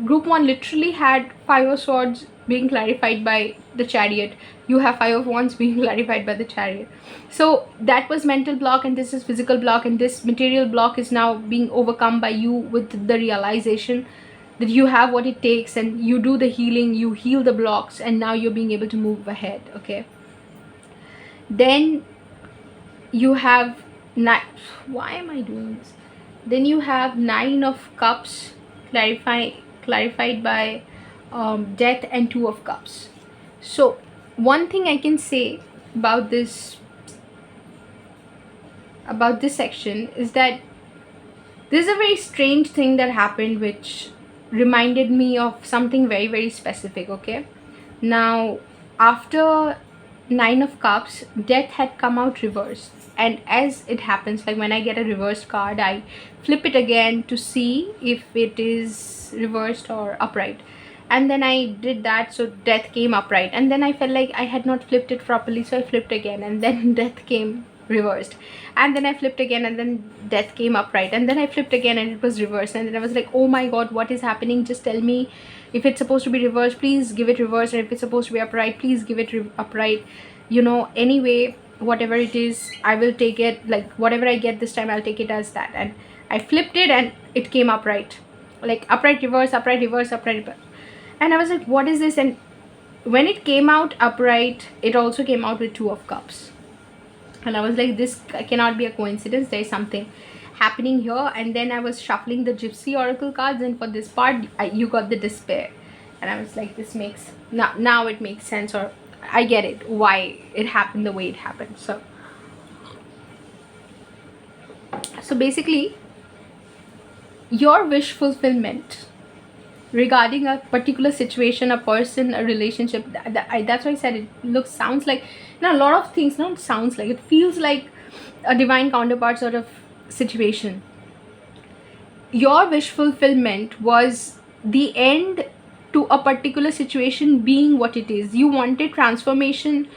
Group 1 literally had Five of Swords being clarified by the Chariot. You have Five of Wands being clarified by the Chariot. So that was mental block, and this is physical block, and this material block is now being overcome by you with the realization that you have what it takes, and you do the healing, you heal the blocks, and now you're being able to move ahead. Okay, then you have why am I doing this? Then you have Nine of Cups clarified by Death, and Two of Cups. So one thing I can say about this section is that this is a very strange thing that happened, which reminded me of something very, very specific. Okay, now after Nine of Cups, Death had come out reversed, and as it happens, like when I get a reversed card, I flip it again to see if it is reversed or upright. And then I did that, so Death came upright, and then I felt like I had not flipped it properly, so I flipped again, and then Death came reversed. And then I flipped again, and then Death came upright, and then I flipped again, and it was reversed. And then I was like, oh my god, what is happening? Just tell me, if it's supposed to be reversed, please give it reversed, and if it's supposed to be upright, please give it upright. You know, anyway, whatever it is, I will take it. Like whatever I get this time, I'll take it as that. And I flipped it, and it came upright, like upright reverse, upright reverse, upright reverse. And I was like, what is this? And when it came out upright, it also came out with Two of Cups. And I was like, this cannot be a coincidence, there is something happening here. And then I was shuffling the Gypsy Oracle cards, and for this part, you got the Despair. And I was like, this makes, now it makes sense, or I get it, why it happened the way it happened. So basically, your wish fulfillment regarding a particular situation, a person, a relationship, that's why I said it sounds like, a lot of things, not sounds like, it feels like a divine counterpart sort of situation. Your wish fulfillment was the end to a particular situation being what it is. You wanted transformation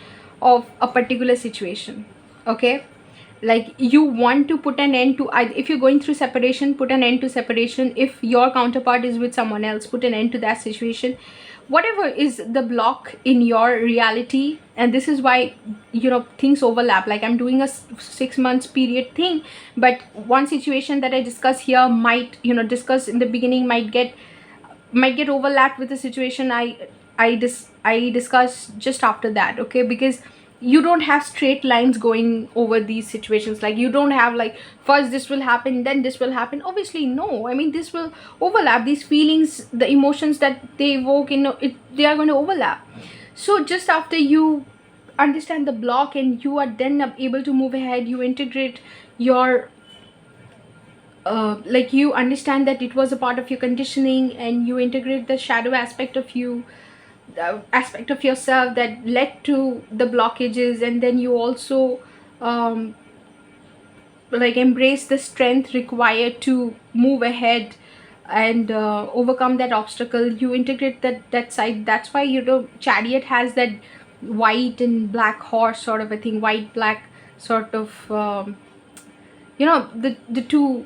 of a particular situation. Okay, like you want to put an end to, if you're going through separation, put an end to separation. If your counterpart is with someone else, put an end to that situation. Whatever is the block in your reality, and this is why, you know, things overlap. Like I'm doing a 6 months period thing, but one situation that I discuss here might, you know, discuss in the beginning might get overlapped with the situation I discuss just after that. Okay, because you don't have straight lines going over these situations. Like you don't have like, first this will happen, then this will happen. Obviously no, I mean, this will overlap. These feelings, the emotions that they evoke, you know, they are going to overlap. So just after you understand the block, and you are then able to move ahead, you integrate your like you understand that it was a part of your conditioning, and you integrate the shadow aspect of you, the aspect of yourself that led to the blockages. And then you also like embrace the strength required to move ahead and overcome that obstacle. You integrate that side. That's why, you know, Chariot has that white and black horse sort of a thing, white black sort of you know, the two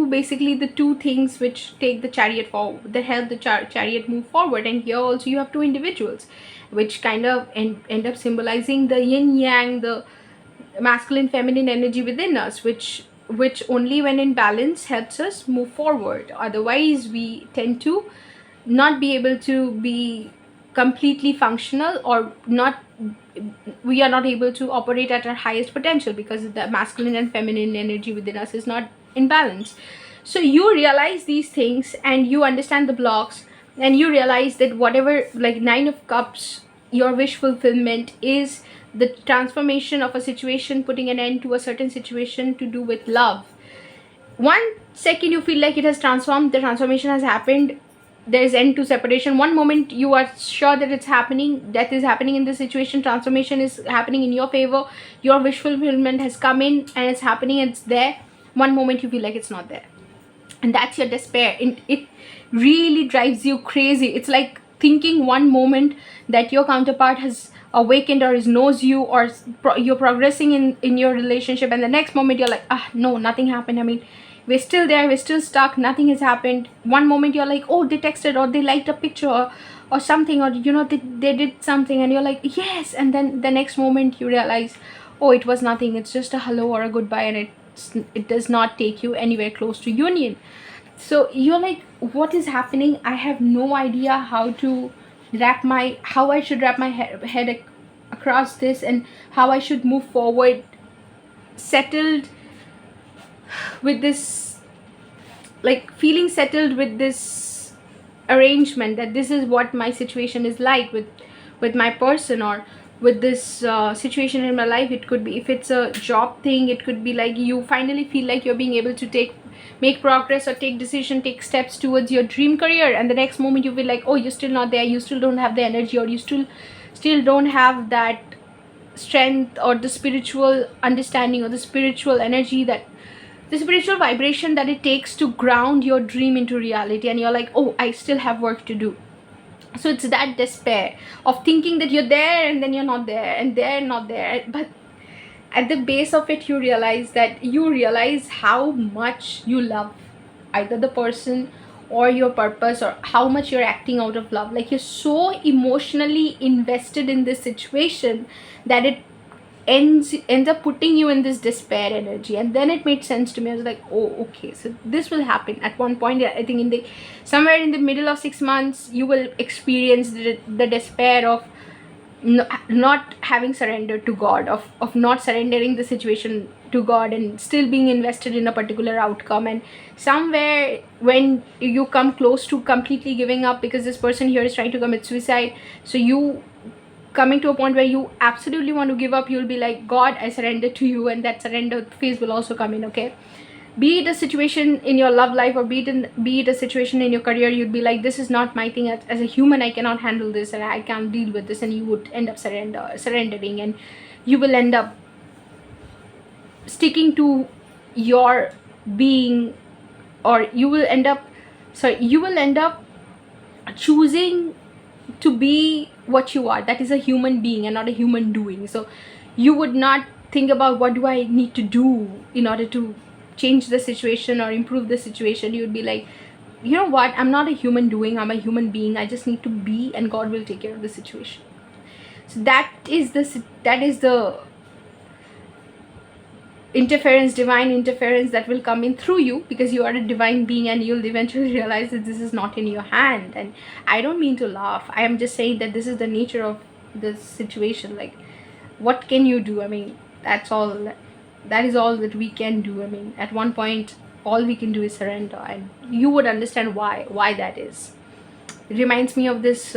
basically the two things which take the chariot forward, that help the chariot move forward. And here also you have two individuals, which kind of end up symbolizing the yin yang, the masculine feminine energy within us, which only when in balance helps us move forward. Otherwise we tend to not be able to be completely functional, or we are not able to operate at our highest potential, because the masculine and feminine energy within us is not in balance. So you realize these things, and you understand the blocks, and you realize that whatever, like Nine of Cups, your wish fulfillment is the transformation of a situation, putting an end to a certain situation to do with love. 1 second you feel like it has transformed, the transformation has happened, there is end to separation. One moment you are sure that it's happening, death is happening in the situation, transformation is happening in your favor, your wish fulfillment has come in and it's happening, it's there. One moment you feel like it's not there, and that's your despair. It really drives you crazy. It's like thinking one moment that your counterpart has awakened or is knows you, or you're progressing in your relationship, and the next moment you're like, no, nothing happened. I mean, we're still there, we're still stuck, nothing has happened. One moment you're like, oh, they texted, or they liked a picture, or something, or they did something, and you're like, yes. And then the next moment you realize, oh, it was nothing, it's just a hello or a goodbye, and it does not take you anywhere close to union. So you're like, what is happening? I have no idea how I should wrap my head across this, and how I should move forward, settled with this, like feeling settled with this arrangement, that this is what my situation is like with my person, or with this situation in my life. It could be, if it's a job thing, it could be like you finally feel like you're being able to make progress, or take steps towards your dream career, and the next moment you feel like, oh, you're still not there, you still don't have the energy, or you still don't have that strength, or the spiritual understanding, or the spiritual energy, that the spiritual vibration that it takes to ground your dream into reality, and you're like, oh, I still have work to do. So it's that despair of thinking that you're there, and then you're not there, and they're not there. But at the base of it, you realize how much you love either the person or your purpose, or how much you're acting out of love. Like, you're so emotionally invested in this situation that it ends up putting you in this despair energy. And then it made sense to me. I was like, oh, okay, so this will happen at one point. I think somewhere in the middle of 6 months, you will experience the despair of not having surrendered to God, of not surrendering the situation to God, and still being invested in a particular outcome. And somewhere when you come close to completely giving up, because this person here is trying to commit suicide, so you coming to a point where you absolutely want to give up, you'll be like, God, I surrender to you. And that surrender phase will also come in. Okay, be it a situation in your love life, or be it a situation in your career, you'd be like, this is not my thing. As a human, I cannot handle this, and I can't deal with this. And you would end up surrendering, and you will end up sticking to your being, or you will end up choosing to be what you are. That is a human being and not a human doing. So you would not think about, what do I need to do in order to change the situation or improve the situation. You would be like, you know what, I'm not a human doing, I'm a human being. I just need to be, and God will take care of the situation. So that is the interference, divine interference, that will come in through you, because you are a divine being, and you'll eventually realize that this is not in your hand. And I don't mean to laugh, I am just saying that this is the nature of this situation. Like, what can you do? I mean, that is all that we can do. I mean, at one point, all we can do is surrender, and you would understand why that is. It reminds me of this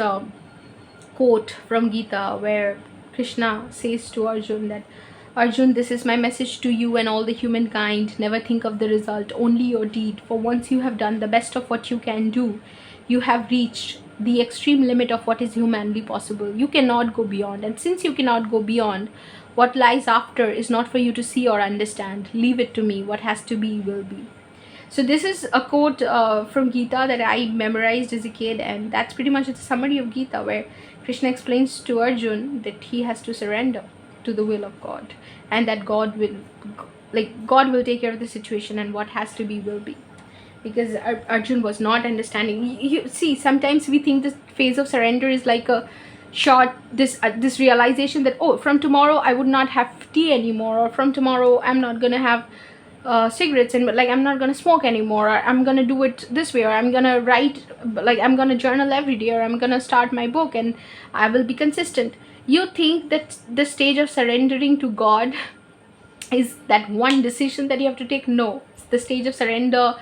quote from Gita, where Krishna says to Arjun that, Arjun, this is my message to you and all the humankind. Never think of the result, only your deed. For once you have done the best of what you can do, you have reached the extreme limit of what is humanly possible. You cannot go beyond. And since you cannot go beyond, what lies after is not for you to see or understand. Leave it to me. What has to be, will be. So this is a quote from Gita that I memorized as a kid, and that's pretty much the summary of Gita, where Krishna explains to Arjun that he has to surrender to the will of God, and that God will take care of the situation, and what has to be will be. Because Arjun was not understanding. You see, sometimes we think this phase of surrender is like a short, this realization that, oh, from tomorrow I would not have tea anymore, or from tomorrow I'm not gonna have cigarettes, and like I'm not gonna smoke anymore, or I'm gonna do it this way, or I'm gonna write, like I'm gonna journal every day, or I'm gonna start my book and I will be consistent. You think that the stage of surrendering to God is that one decision that you have to take? No, the stage of surrender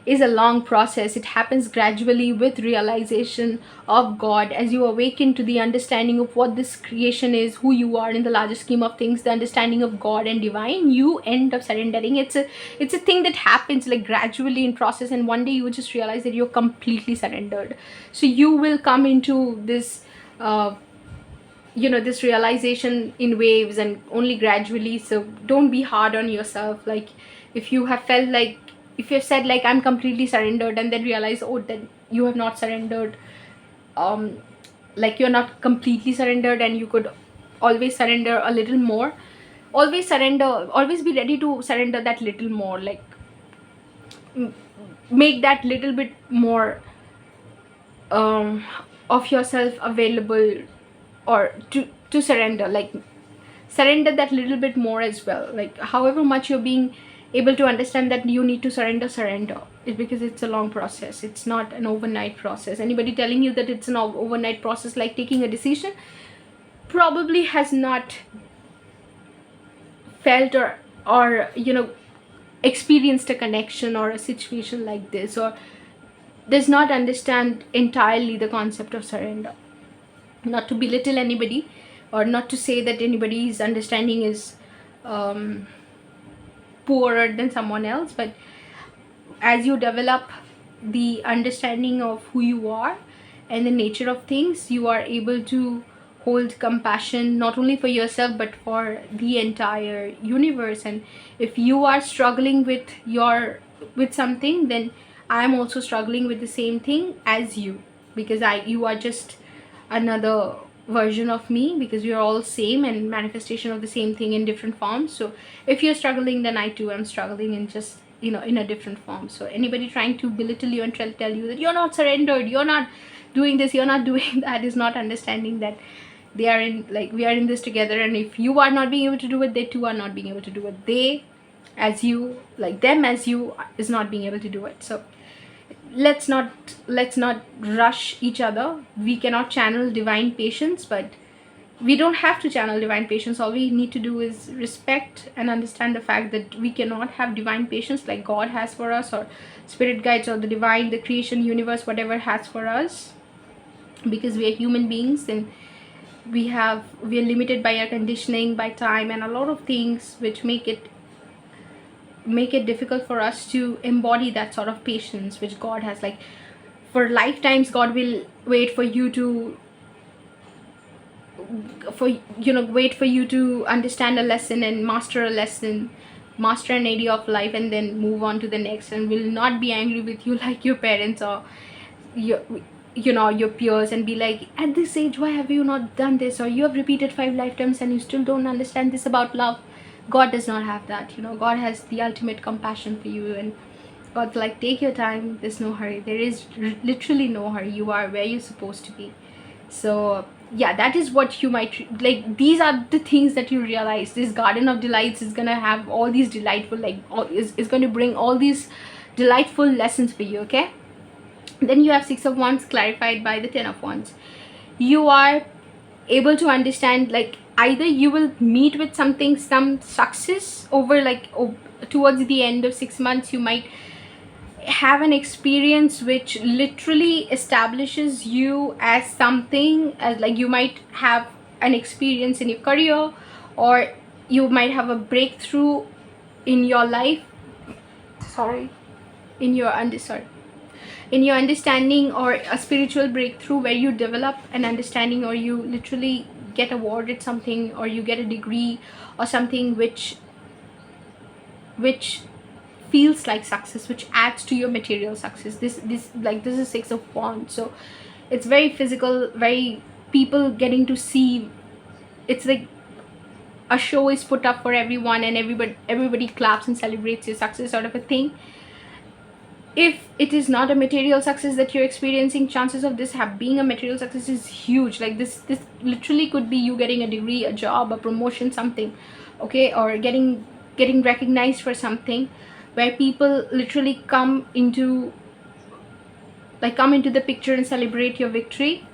is a long process. It happens gradually with realization of God. As you awaken to the understanding of what this creation is, who you are in the larger scheme of things, the understanding of God and divine, you end up surrendering. It's a thing that happens like gradually in process, and one day you will just realize that you're completely surrendered. So you will come into this this realization in waves and only gradually. So don't be hard on yourself. Like if you have felt like, if you've said like I'm completely surrendered, and then realize, oh, then you have not surrendered, like you're not completely surrendered, and you could always surrender a little more. Always surrender, always be ready to surrender that little more. Like make that little bit more of yourself available, or to surrender. Like surrender that little bit more as well. Like however much you're being able to understand that you need to surrender is because it's a long process. It's not an overnight process. Anybody telling you that it's an overnight process like taking a decision probably has not felt or experienced a connection or a situation like this, or does not understand entirely the concept of surrender. Not to belittle anybody, or not to say that anybody's understanding is poorer than someone else, but as you develop the understanding of who you are and the nature of things, you are able to hold compassion not only for yourself but for the entire universe. And if you are struggling with something, then I'm also struggling with the same thing as you, because you are just another version of me, because we are all same and manifestation of the same thing in different forms. So if you're struggling, then I too am struggling in just in a different form. So anybody trying to belittle you and tell you that you're not surrendered, you're not doing this, you're not doing that, is not understanding that we are in this together. And if you are not being able to do it, they too are not being able to do it. They as you, like them as you, is not being able to do it. So let's not rush each other. We cannot channel divine patience, but we don't have to channel divine patience. All we need to do is respect and understand the fact that we cannot have divine patience like God has for us, or spirit guides, or the divine, the creation, universe, whatever has for us, because we are human beings, and we are limited by our conditioning, by time, and a lot of things which make it difficult for us to embody that sort of patience which God has. Like for lifetimes, God will wait for you to understand a lesson and master a lesson, master an area of life, and then move on to the next, and will not be angry with you like your parents or your peers, and be like, at this age why have you not done this, or you have repeated 5 lifetimes and you still don't understand this about love. God does not have that. God has the ultimate compassion for you, and God's like, take your time, there's no hurry. There is literally no hurry. You are where you're supposed to be. So yeah, that is what you might like. These are the things that you realize. This garden of delights is gonna have all these delightful, is going to bring all these delightful lessons for you. Okay, then you have 6 of Wands clarified by the 10 of Wands. You are able to understand, like either you will meet with some success over towards the end of 6 months. You might have an experience which literally establishes you as something, as like you might have an experience in your career, or you might have a breakthrough in your life, in your understanding, or a spiritual breakthrough where you develop an understanding, or you literally get awarded something, or you get a degree or something which feels like success, which adds to your material success. This is 6 of Wands. So it's very physical, very people getting to see. It's like a show is put up for everyone, and everybody claps and celebrates your success, sort of a thing. If it is not a material success that you're experiencing, chances of this being a material success is huge. Like this literally could be you getting a degree, a job, a promotion, something, okay, or getting recognized for something, where people literally come into the picture and celebrate your victory.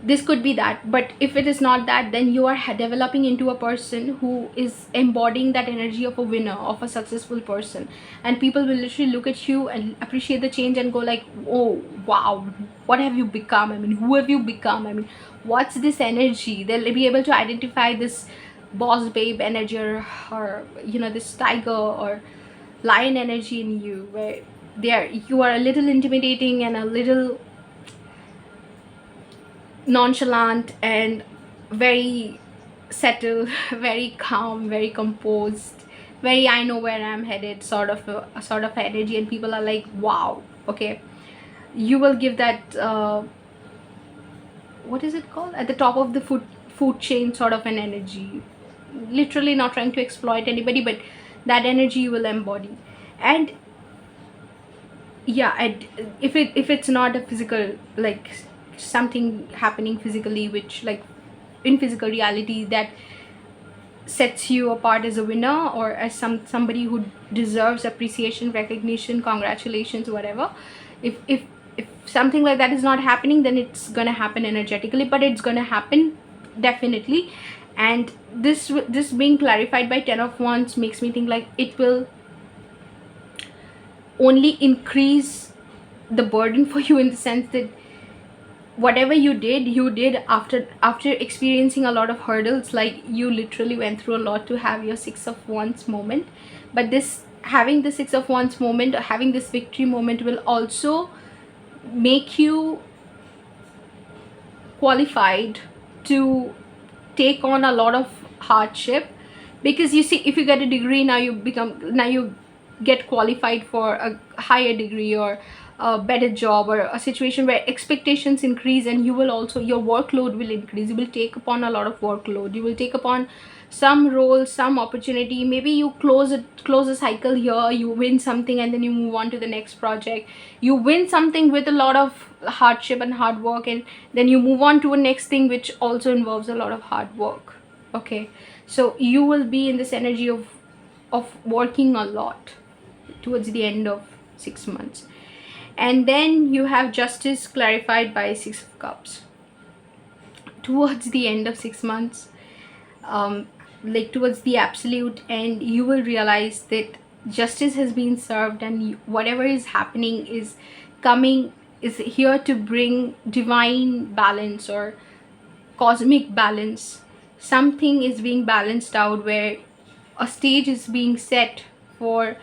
This could be that. But if it is not that, then you are developing into a person who is embodying that energy of a winner, of a successful person, and people will literally look at you and appreciate the change and go like, oh wow, what have you become? I mean, who have you become? I mean, what's this energy? They'll be able to identify this boss babe energy, or you know, this tiger or lion energy in you, where you are a little intimidating and a little nonchalant and very settled, very calm, very composed, very I know where I'm headed sort of a sort of energy, and people are like, wow, okay. You will give that what is it called, at the top of the food chain sort of an energy, literally not trying to exploit anybody, but that energy you will embody. And yeah, if it's not a physical, like something happening physically, which like in physical reality, that sets you apart as a winner or as somebody who deserves appreciation, recognition, congratulations, whatever. If something like that is not happening, then it's gonna happen energetically, but it's gonna happen definitely. And this being clarified by 10 of Wands makes me think like it will only increase the burden for you, in the sense that whatever you did after experiencing a lot of hurdles. Like you literally went through a lot to have your Six of Wands moment, but this having the Six of Wands moment, having this victory moment, will also make you qualified to take on a lot of hardship. Because you see, if you get a degree, now you get qualified for a higher degree or a better job, or a situation where expectations increase, and you will also, your workload will increase. You will take upon a lot of workload, you will take upon some role, some opportunity. Maybe you close a cycle here, you win something, and then you move on to the next project. You win something with a lot of hardship and hard work, and then you move on to a next thing which also involves a lot of hard work. Okay, so you will be in this energy of working a lot towards the end of 6 months. And then you have Justice clarified by Six of Cups. Towards the end of 6 months, like towards the absolute end, you will realize that justice has been served, and whatever is happening is coming, is here to bring divine balance or cosmic balance. Something is being balanced out, where a stage is being set for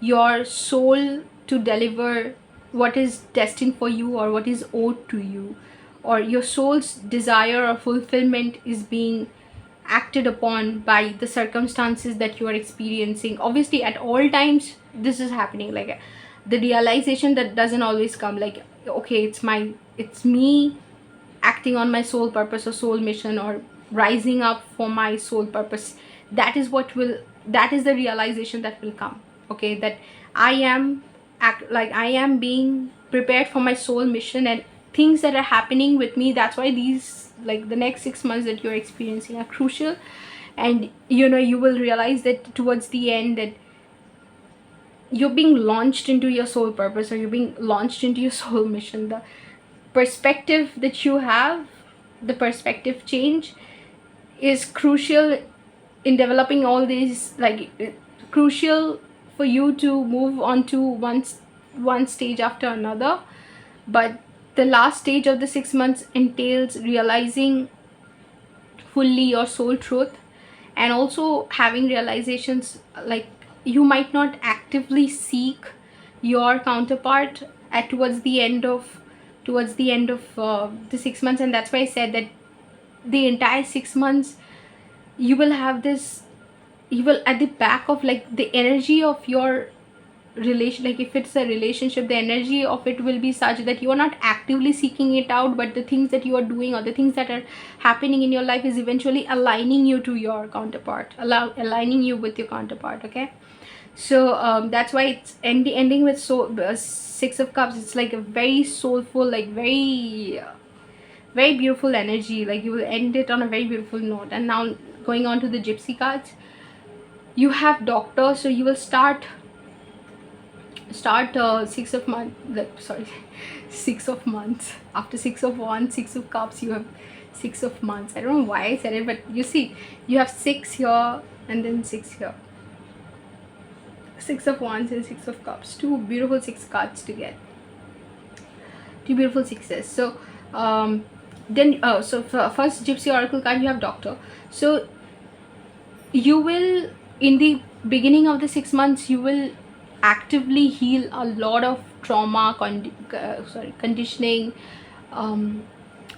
your soul to deliver what is destined for you, or what is owed to you, or your soul's desire or fulfillment is being acted upon by the circumstances that you are experiencing. Obviously at all times this is happening, like the realization that doesn't always come like, okay, it's me acting on my soul purpose or soul mission, or rising up for my soul purpose. That is the realization that will come. Okay, that I am I am being prepared for my soul mission, and things that are happening with me, that's why these, like the next 6 months that you're experiencing, are crucial. And you will realize that towards the end, that you're being launched into your soul purpose, or you're being launched into your soul mission. The perspective that you have, the perspective change, is crucial in developing all these, like crucial for you to move on to one stage after another. But the last stage of the 6 months entails realizing fully your soul truth, and also having realizations, like you might not actively seek your counterpart at towards the end of the 6 months. And that's why I said that the entire 6 months, you will have this, you will, at the back of, like, the energy of your relation, like if it's a relationship, the energy of it will be such that you are not actively seeking it out, but the things that you are doing, or the things that are happening in your life, is eventually aligning you to your counterpart, aligning you with your counterpart. Okay, so that's why it's ending with Six of Cups. It's like a very soulful, like very beautiful energy. Like you will end it on a very beautiful note. And now going on to the Gypsy cards, you have Doctor. So you will start start 6 of month, like sorry, 6 of months. After 6 of wands, 6 of cups, you have 6 of months. I don't know why I said it, but you see, you have 6 here and then 6 here. 6 of wands and 6 of cups, two beautiful 6 cards to get, two beautiful sixes. So then first gypsy oracle card, you have doctor. So you will, in the beginning of the 6 months, you will actively heal a lot of trauma, conditioning, and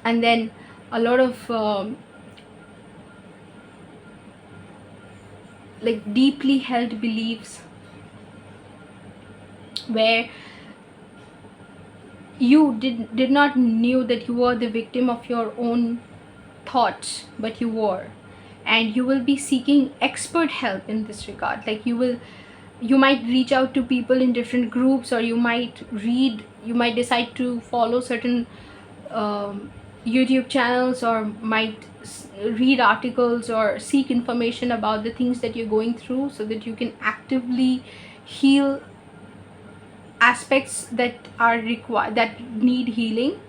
then a lot of like deeply held beliefs, where you did not knew that you were the victim of your own thoughts, but you were. And you will be seeking expert help in this regard. Like you might reach out to people in different groups, or you might decide to follow certain YouTube channels, or might read articles or seek information about the things that you're going through, so that you can actively heal aspects that are required, that need healing.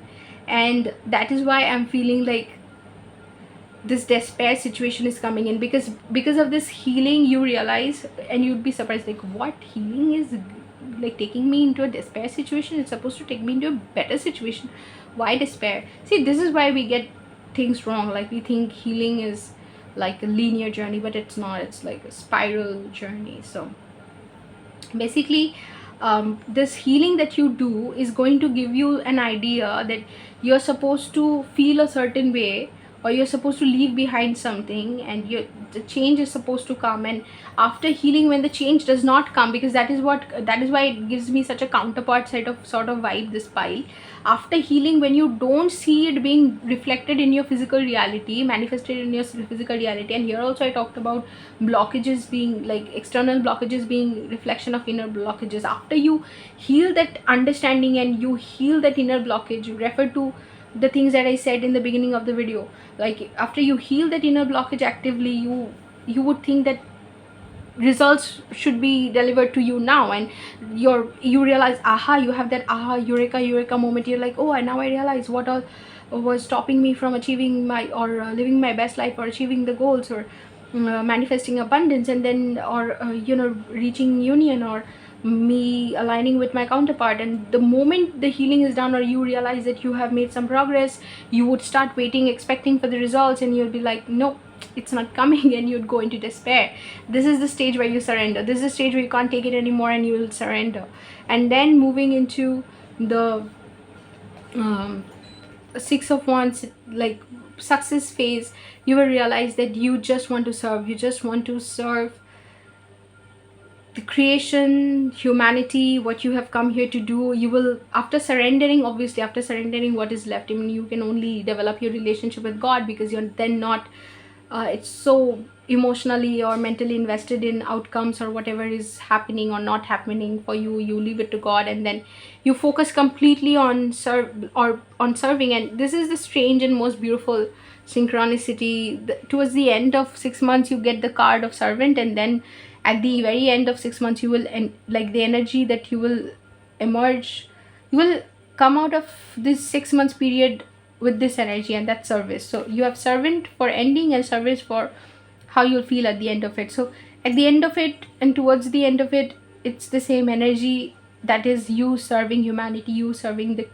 And that is why I'm feeling like this despair situation is coming in, because of this healing, you realize, and you'd be surprised, like, what, healing is like taking me into a despair situation? It's supposed to take me into a better situation. Why despair? See, this is why we get things wrong. Like, we think healing is like a linear journey, but it's not. It's like a spiral journey. So basically, this healing that you do is going to give you an idea that you're supposed to feel a certain way, or you're supposed to leave behind something, and the change is supposed to come. And after healing, when the change does not come, because that is why it gives me such a counterpart sort of vibe, this pile. After healing, when you don't see it being reflected in your physical reality, manifested in your physical reality, and here also I talked about blockages being like external blockages being reflection of inner blockages. After you heal that understanding and you heal that inner blockage, you refer to the things that I said in the beginning of the video. Like, after you heal that inner blockage actively, you would think that results should be delivered to you now, and you realize, aha, you have that aha, eureka moment. You're like, oh, and now I realize what all was stopping me from achieving my, or living my best life, or achieving the goals, or manifesting abundance, and then, or reaching union, or me aligning with my counterpart. And the moment the healing is done, or you realize that you have made some progress, you would start waiting, expecting for the results, and you'll be like, no, it's not coming, and you'd go into despair. This is the stage where you surrender. This is the stage where you can't take it anymore, and you will surrender. And then moving into the 6 of wands, like success phase, you will realize that you just want to serve. You just want to serve the creation, humanity, what you have come here to do. You will, after surrendering, obviously after surrendering, what is left? I mean, you can only develop your relationship with God, because you're then not it's so emotionally or mentally invested in outcomes, or whatever is happening or not happening for you. You leave it to God, and then you focus completely on serving. And this is the strange and most beautiful synchronicity. Towards the end of 6 months, you get the card of servant, and then at the very end of 6 months, you will, and like the energy that you will emerge, you will come out of this 6 months period with this energy, and that's service. So you have servant for ending, and service for how you'll feel at the end of it. So at the end of it, and towards the end of it, it's the same energy, that is you serving humanity, you serving the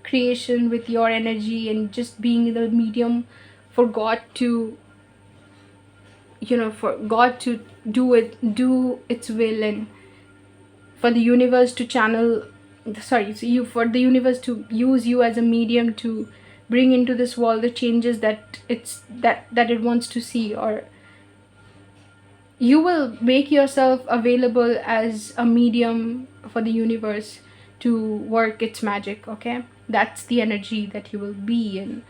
creation with your energy, and just being the medium for God to do its will, and for the universe to channel, sorry, so you, for the universe to use you as a medium to bring into this world the changes that it wants to see. Or you will make yourself available as a medium for the universe to work its magic. Okay, that's the energy that you will be in,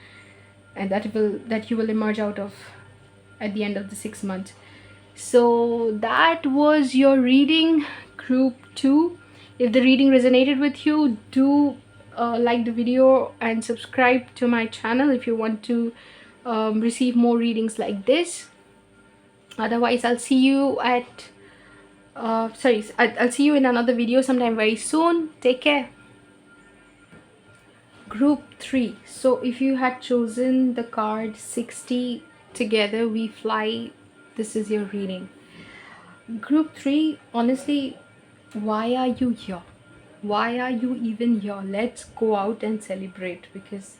and that you will emerge out of at the end of the 6 months. So that was your reading, group 2. If the reading resonated with you, do like the video and subscribe to my channel if you want to receive more readings like this. Otherwise, I'll see you at Sorry, I'll see you in another video sometime very soon. Take care. Group 3. So if you had chosen the card 60, together we fly, this is your reading. Group 3, honestly, why are you here? Why are you even here? Let's go out and celebrate, because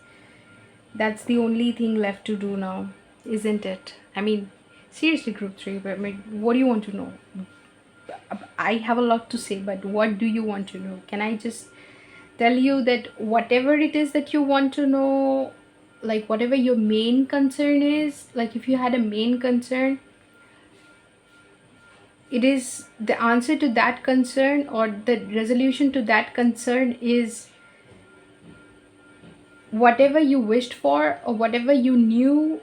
that's the only thing left to do now, isn't it? I mean, seriously, group 3, but I mean, what do you want to know? I have a lot to say, but what do you want to know? Can I just tell you that whatever it is that you want to know, like whatever your main concern is, like if you had a main concern, it is the answer to that concern, or the resolution to that concern is whatever you wished for, or whatever you knew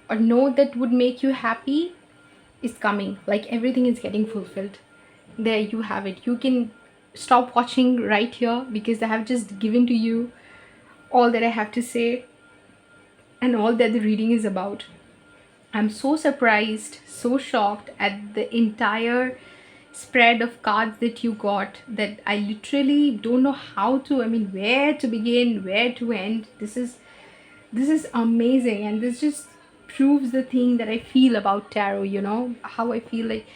or know that would make you happy is coming. Like everything is getting fulfilled. There you have it. You can stop watching right here, because I have just given to you all that I have to say and all that the reading is about. I'm so surprised, so shocked at the entire spread of cards that you got, that I literally don't know how to, I mean, where to begin, where to end. This is amazing, and this just proves the thing that I feel about tarot, you know, how I feel like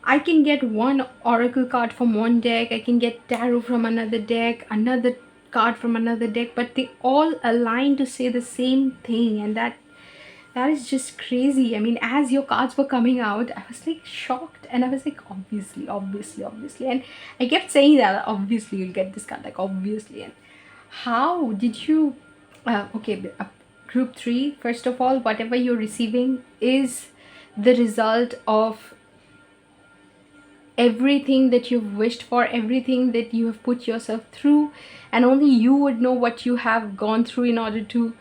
I can get one oracle card from one deck, I can get tarot from another deck, another card from another deck, but they all align to say the same thing, and that is just crazy. I mean, as your cards were coming out, I was like shocked, and I was like, obviously, obviously, obviously. And I kept saying that, obviously, you'll get this card, like, obviously. And how did you, okay, group 3, first of all, whatever you're receiving is the result of everything that you've wished for, everything that you have put yourself through, and only you would know what you have gone through in order to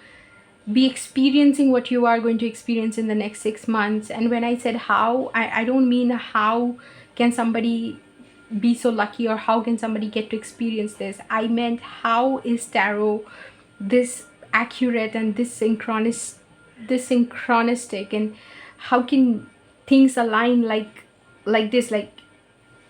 be experiencing what you are going to experience in the next 6 months. And when I said how, I don't mean how can somebody be so lucky, or how can somebody get to experience this. I meant how is tarot this accurate and this synchronistic, and how can things align like this. Like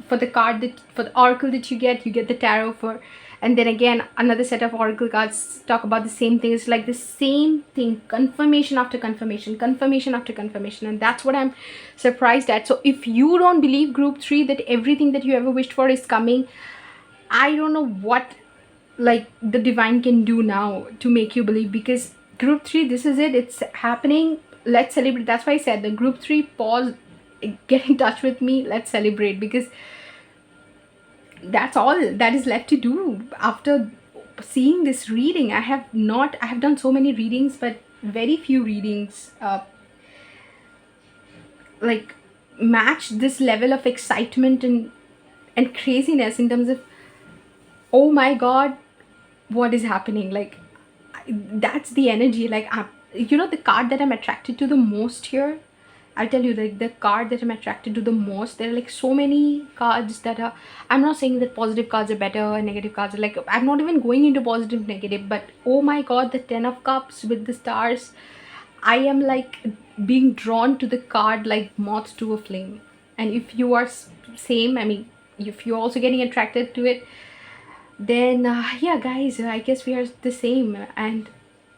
for the card that, for the oracle that you get the tarot for, and then again another set of oracle cards talk about the same thing. It's like the same thing, confirmation after confirmation, confirmation after confirmation, and that's what I'm surprised at. So if you don't believe, group 3, that everything that you ever wished for is coming, I don't know what like the divine can do now to make you believe, because group 3, this is it, it's happening. Let's celebrate. That's why I said the group 3, pause, get in touch with me, let's celebrate, because that's all that is left to do after seeing this reading. I have done so many readings, but very few readings like match this level of excitement and craziness in terms of, oh my god, what is happening. Like that's the energy. Like you know, the card that I'm attracted to the most here, I'll tell you, like the card that I'm attracted to the most, there are like so many cards that are, I'm not saying that positive cards are better and negative cards are, like, I'm not even going into positive negative, but oh my god, the 10 of cups with the stars, I am like being drawn to the card like moth to a flame. And if you are same, I mean, if you're also getting attracted to it, then yeah guys, I guess we are the same. And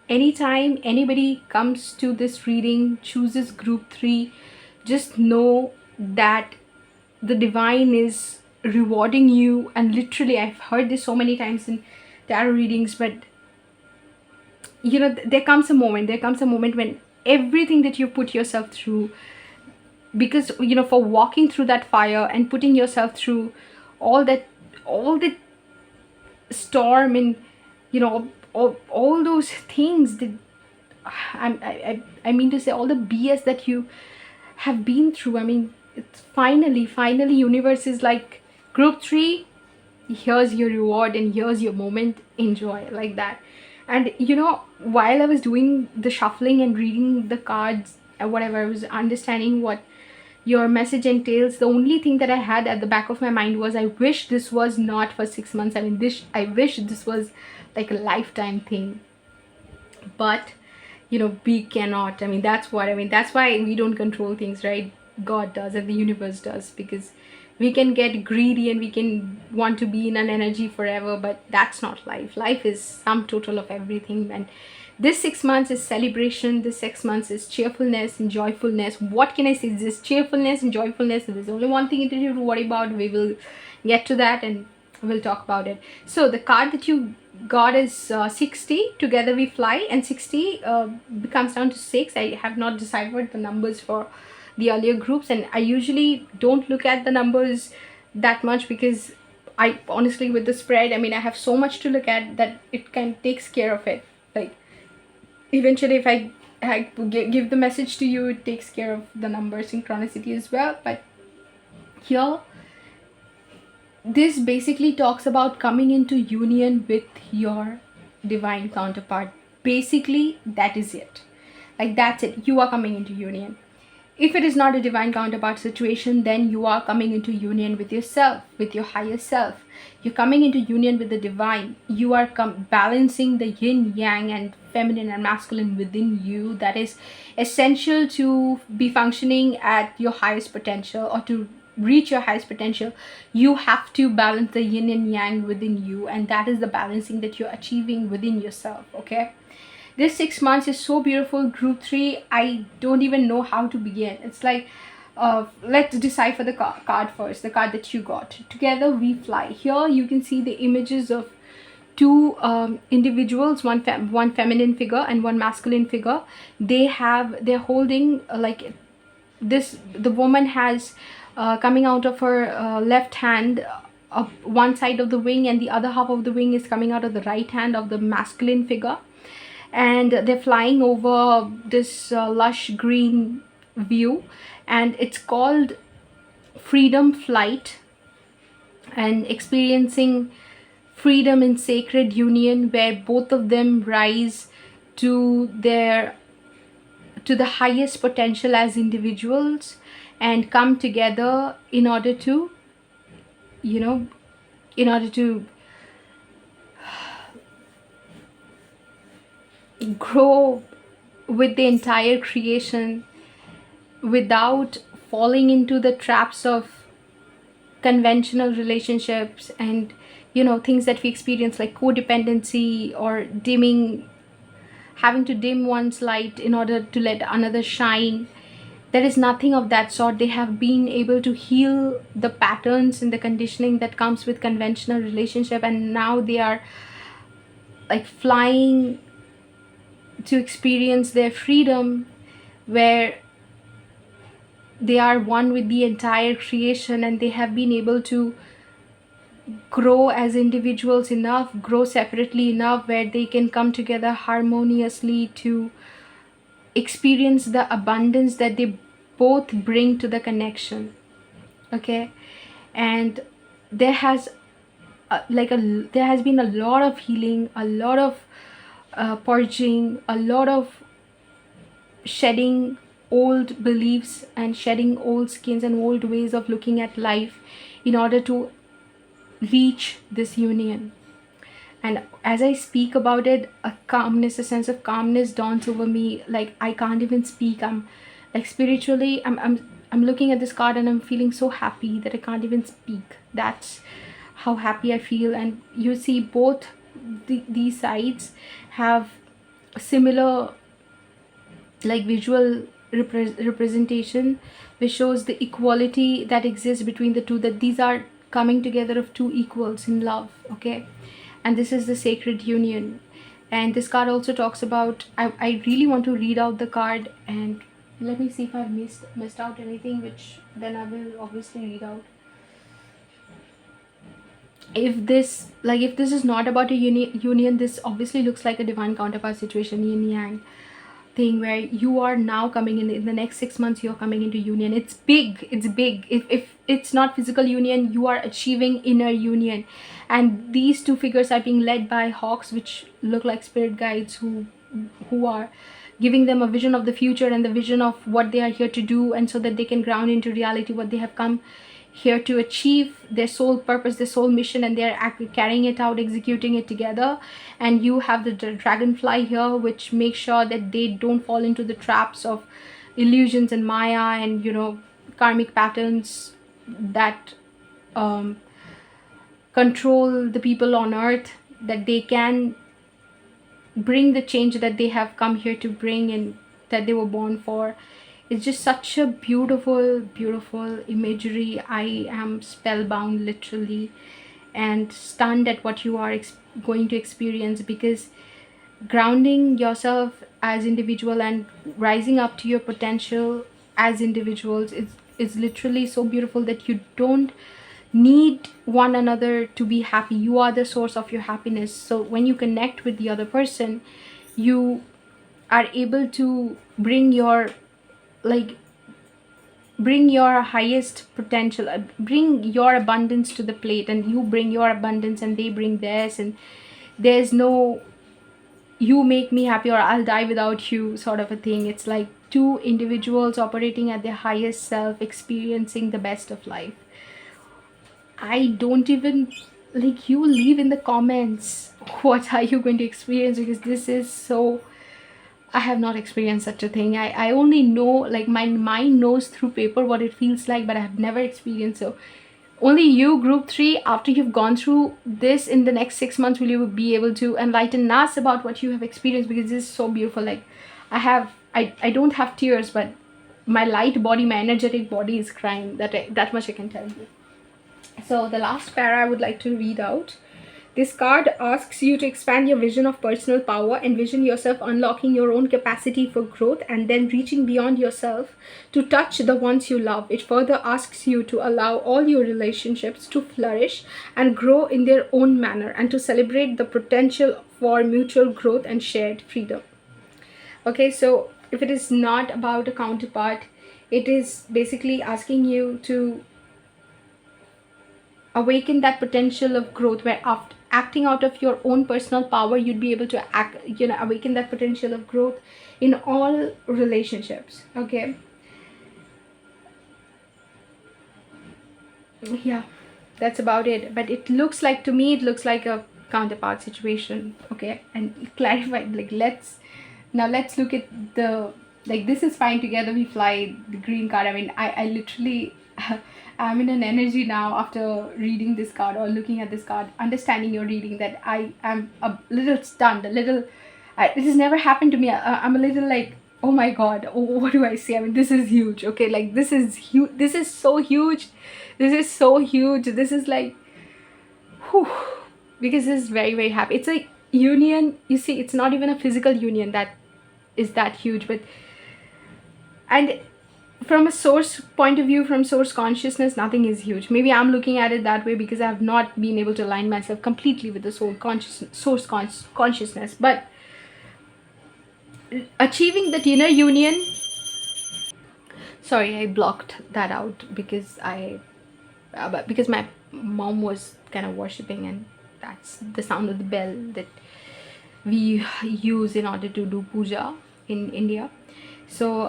anytime anybody comes to this reading, chooses group 3, just know that the divine is rewarding you. And literally, I've heard this so many times in tarot readings, but you know, there comes a moment when everything that you put yourself through, because you know, for walking through that fire and putting yourself through all the storm, and you know, all those things that I mean to say, all the BS that you have been through, I mean, it's finally universe is like, group 3, here's your reward and here's your moment, enjoy, like that. And you know, while I was doing the shuffling and reading the cards and whatever, I was understanding what your message entails. The only thing that I had at the back of my mind was, I wish this was not for 6 months. I mean, I wish this was like a lifetime thing. But you know, we cannot. I mean, that's why we don't control things, right? God does and the universe does, because we can get greedy and we can want to be in an energy forever, but that's not life. Life is sum total of everything. And this 6 months is celebration. This 6 months is cheerfulness and joyfulness. What can I say? This cheerfulness and joyfulness. There's only one thing to do to worry about. We will get to that and we'll talk about it. So the card that you got is 60. Together we fly, and 60 becomes down to 6. I have not deciphered the numbers for the earlier groups, and I usually don't look at the numbers that much, because I honestly, with the spread, I mean, I have so much to look at that it can takes care of it. Like, eventually if I give the message to you, it takes care of the number synchronicity as well. But here, this basically talks about coming into union with your divine counterpart. Basically, that is it. Like, that's it. You are coming into union. If it is not a divine counterpart situation, then you are coming into union with yourself, with your higher self. You're coming into union with the divine. You are balancing the yin, yang, and feminine and masculine within you. That is essential to be functioning at your highest potential, or to reach your highest potential. You have to balance the yin and yang within you, and that is the balancing that you're achieving within yourself. Okay, this 6 months is so beautiful. Group 3, I don't even know how to begin. It's like, let's decipher the card first, the card that you got. Together we fly. Here you can see the images of two individuals, one feminine figure and one masculine figure. They're holding like this. The woman has coming out of her left hand one side of the wing, and the other half of the wing is coming out of the right hand of the masculine figure, and they're flying over this lush green view, and it's called freedom flight, and experiencing freedom in sacred union, where both of them rise to the highest potential as individuals and come together in order to, in order to grow with the entire creation without falling into the traps of conventional relationships and things that we experience, like codependency or having to dim one's light in order to let another shine. There is nothing of that sort. They have been able to heal the patterns and the conditioning that comes with conventional relationship, and now they are like flying to experience their freedom, where they are one with the entire creation, and they have been able to grow as individuals enough, grow separately enough, where they can come together harmoniously to experience the abundance that they both bring to the connection. Okay, and there has there has been a lot of healing, a lot of purging, a lot of shedding old beliefs and shedding old skins and old ways of looking at life in order to reach this union. And as I speak about it, a calmness, a sense of calmness dawns over me. Like, I can't even speak. I'm like, spiritually, I'm looking at this card and I'm feeling so happy that I can't even speak. That's how happy I feel. And you see both these sides have similar like visual representation, which shows the equality that exists between the two, that these are coming together of two equals in love. Okay, and this is the sacred union. And this card also talks about, I really want to read out the card, and let me see if I've missed out anything, which then I will obviously read out. If this is not about a union, this obviously looks like a divine counterpart situation, yin yang thing, where you are now coming in the next 6 months, you're coming into union. It's big. If it's not physical union, you are achieving inner union. And these two figures are being led by hawks, which look like spirit guides, who are giving them a vision of the future and the vision of what they are here to do, and so that they can ground into reality what they have come here to achieve, their soul purpose, their soul mission, and they're carrying it out, executing it together. And you have the dragonfly here, which makes sure that they don't fall into the traps of illusions and maya and karmic patterns that um, control the people on earth, that they can bring the change that they have come here to bring and that they were born for. It's just such a beautiful imagery. I am spellbound literally and stunned at what you are going to experience, because grounding yourself as individual and rising up to your potential as individuals is literally so beautiful that you don't need one another to be happy. You are the source of your happiness. So when you connect with the other person, you are able to bring your, like, bring your highest potential, bring your abundance to the plate, and you bring your abundance and they bring theirs, and there's no you make me happy or I'll die without you sort of a thing. It's like two individuals operating at their highest self, experiencing the best of life. I don't even, like, you leave in the comments what are you going to experience, because this is so, I have not experienced such a thing. I only know, like, my mind knows through paper what it feels like, but I have never experienced. So only you, group 3, after you've gone through this in the next 6 months, will you be able to enlighten us about what you have experienced, because this is so beautiful. Like, I don't have tears, but my light body, my energetic body is crying. That much I can tell you. So the last para I would like to read out. This card asks you to expand your vision of personal power. Envision yourself unlocking your own capacity for growth and then reaching beyond yourself to touch the ones you love. It further asks you to allow all your relationships to flourish and grow in their own manner, and to celebrate the potential for mutual growth and shared freedom. Okay, so if it is not about a counterpart, it is basically asking you to awaken that potential of growth, where after acting out of your own personal power, you'd be able to awaken that potential of growth in all relationships. Okay, yeah, that's about it. But it looks like, to me, it looks like a counterpart situation. Okay, and clarified, like, let's look at the, like, this is fine, together we fly, the green card. I mean, I literally I'm in an energy now after reading this card or looking at this card, understanding your reading, that I am a little stunned, a little, it has never happened to me. I'm a little like, oh my god, what do I say? I mean, this is huge. Okay, like, this is huge, this is so huge, this is so huge, this is like, whew, because this is very happy. It's a union, you see, it's not even a physical union that is that huge, but, and from a source point of view, from source consciousness, nothing is huge. Maybe I'm looking at it that way because I have not been able to align myself completely with the consciousness. But achieving that inner union, sorry, I blocked that out because because my mom was kind of worshipping, and that's the sound of the bell that we use in order to do puja in India. So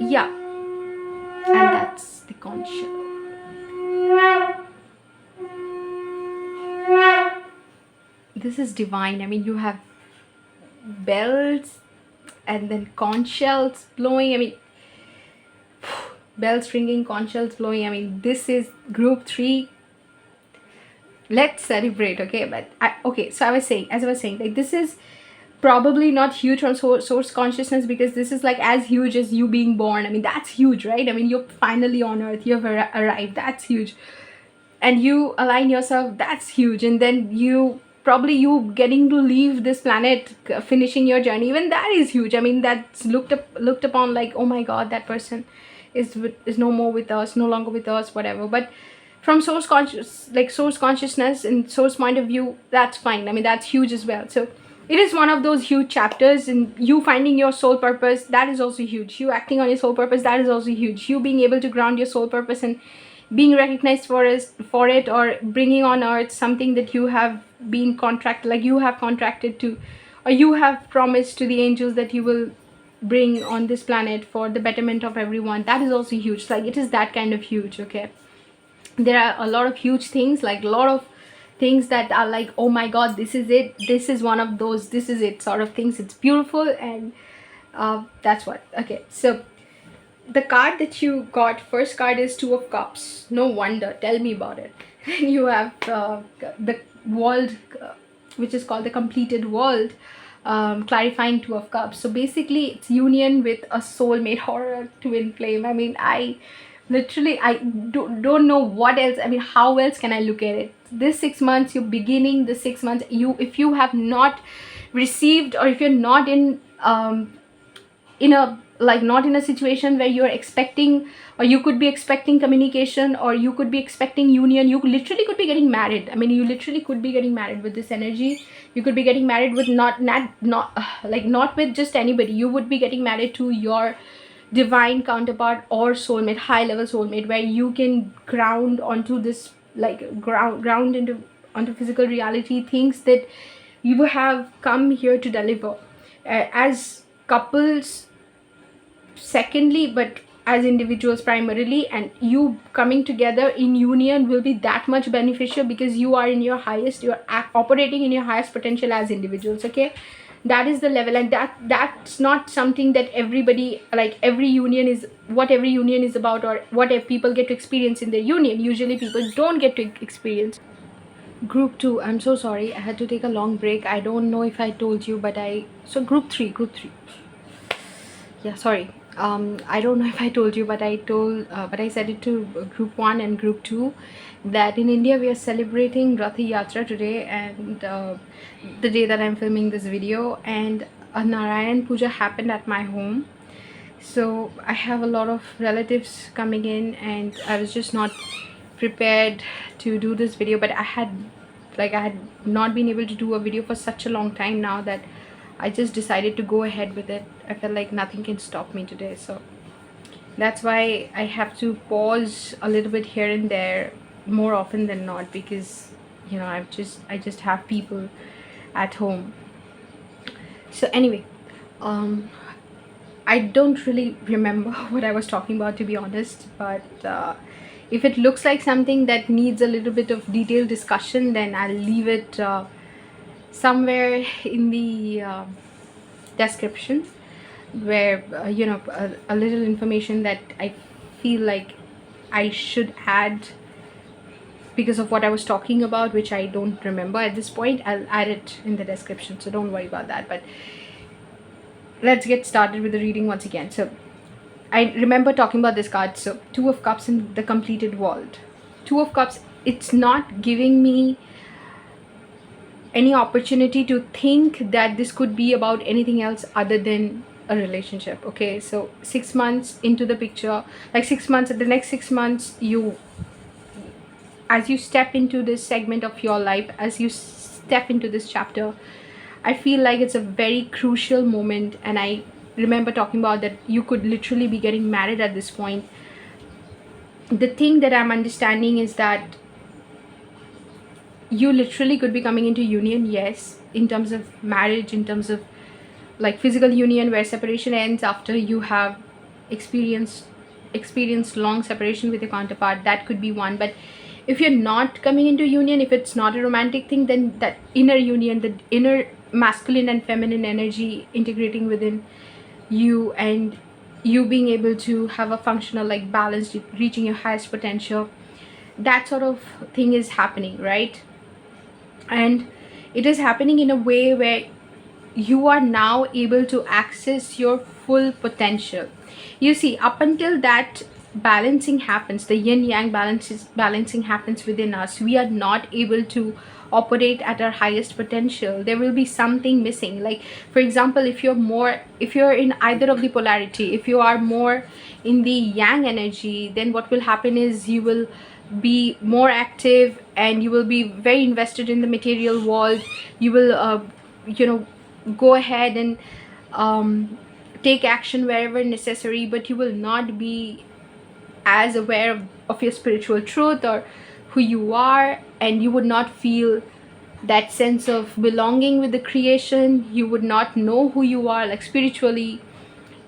yeah, and that's the conch shell. This is divine. I mean, you have bells and then conch shells blowing. I mean, bells ringing, conch shells blowing. I mean, this is group 3. Let's celebrate. Okay, but okay, so as I was saying, like, this is probably not huge from source consciousness, because this is like as huge as you being born. I mean, that's huge, right? I mean, you're finally on earth, you've arrived, that's huge. And you align yourself, that's huge. And then you getting to leave this planet, finishing your journey, even that is huge. I mean, that's looked upon like, oh my god, that person is no more with us, no longer with us, whatever. But from source consciousness and source point of view, that's fine. I mean, that's huge as well. So it is one of those huge chapters. And you finding your soul purpose, that is also huge. You acting on your soul purpose, that is also huge. You being able to ground your soul purpose and being recognized for it, or bringing on earth something that you have been contracted, like you have contracted to, or you have promised to the angels that you will bring on this planet for the betterment of everyone, that is also huge. Like, it is that kind of huge. Okay, there are a lot of huge things, like a lot of things that are like, oh my god, this is it, this is one of those, this is it sort of things. It's beautiful, and that's what. Okay, so the card that you got, first card, is Two of Cups. No wonder. Tell me about it. And you have the world, which is called the completed world, clarifying Two of Cups. So basically, it's union with a soulmate or a twin flame. I mean, I literally, don't know what else. I mean, how else can I look at it? This 6 months, you're beginning the 6 months. If you have not received, or if you're not in a, like, not in a situation where you're expecting, or you could be expecting communication, or you could be expecting union, you literally could be getting married. I mean, you literally could be getting married with this energy. You could be getting married with not with just anybody. You would be getting married to your divine counterpart or soulmate, high level soulmate, where you can ground onto this, like, ground into onto physical reality, things that you have come here to deliver, as couples secondly, but as individuals primarily. And you coming together in union will be that much beneficial, because you are in your highest, you're operating in your highest potential as individuals. Okay, that is the level. And that's not something that everybody, like, every union is what every union is about, or what if people get to experience in their union. Usually people don't get to experience. Group 2, I'm so sorry, I had to take a long break. I don't know if I told you, but so group 3, yeah, sorry. I don't know if I told you, but I said it to group 1 and group 2, that in India we are celebrating Rath Yatra today, and the day that I'm filming this video, and a Narayan Puja happened at my home. So I have a lot of relatives coming in, and I was just not prepared to do this video. But I had not been able to do a video for such a long time now, that I just decided to go ahead with it. I felt like nothing can stop me today, so that's why I have to pause a little bit here and there more often than not, because I just have people at home. So anyway, I don't really remember what I was talking about, to be honest, but if it looks like something that needs a little bit of detailed discussion, then I'll leave it somewhere in the description, where a little information that I feel like I should add because of what I was talking about, which I don't remember at this point. I'll add it in the description, so don't worry about that. But let's get started with the reading once again. So I remember talking about this card. So Two of Cups in the completed world. Two of Cups, it's not giving me any opportunity to think that this could be about anything else other than a relationship. Okay, so 6 months into the picture, like 6 months, the next 6 months, as you step into this segment of your life, as you step into this chapter, I feel like it's a very crucial moment. And I remember talking about that you could literally be getting married at this point. The thing that I'm understanding is that you literally could be coming into union, yes, in terms of marriage, in terms of like physical union, where separation ends after you have experienced long separation with your counterpart. That could be one. But if you're not coming into union, if it's not a romantic thing, then that inner union, the inner masculine and feminine energy integrating within you, and you being able to have a functional, like, balance, reaching your highest potential, that sort of thing is happening, right? And it is happening in a way where you are now able to access your full potential. You see, up until that balancing happens, the yin yang balancing happens within us, we are not able to operate at our highest potential. There will be something missing. Like, for example, if you're in either of the polarity, if you are more in the yang energy, then what will happen is you will be more active, and you will be very invested in the material world. You will go ahead and take action wherever necessary, but you will not be as aware of your spiritual truth or who you are, and you would not feel that sense of belonging with the creation. You would not know who you are, like, spiritually.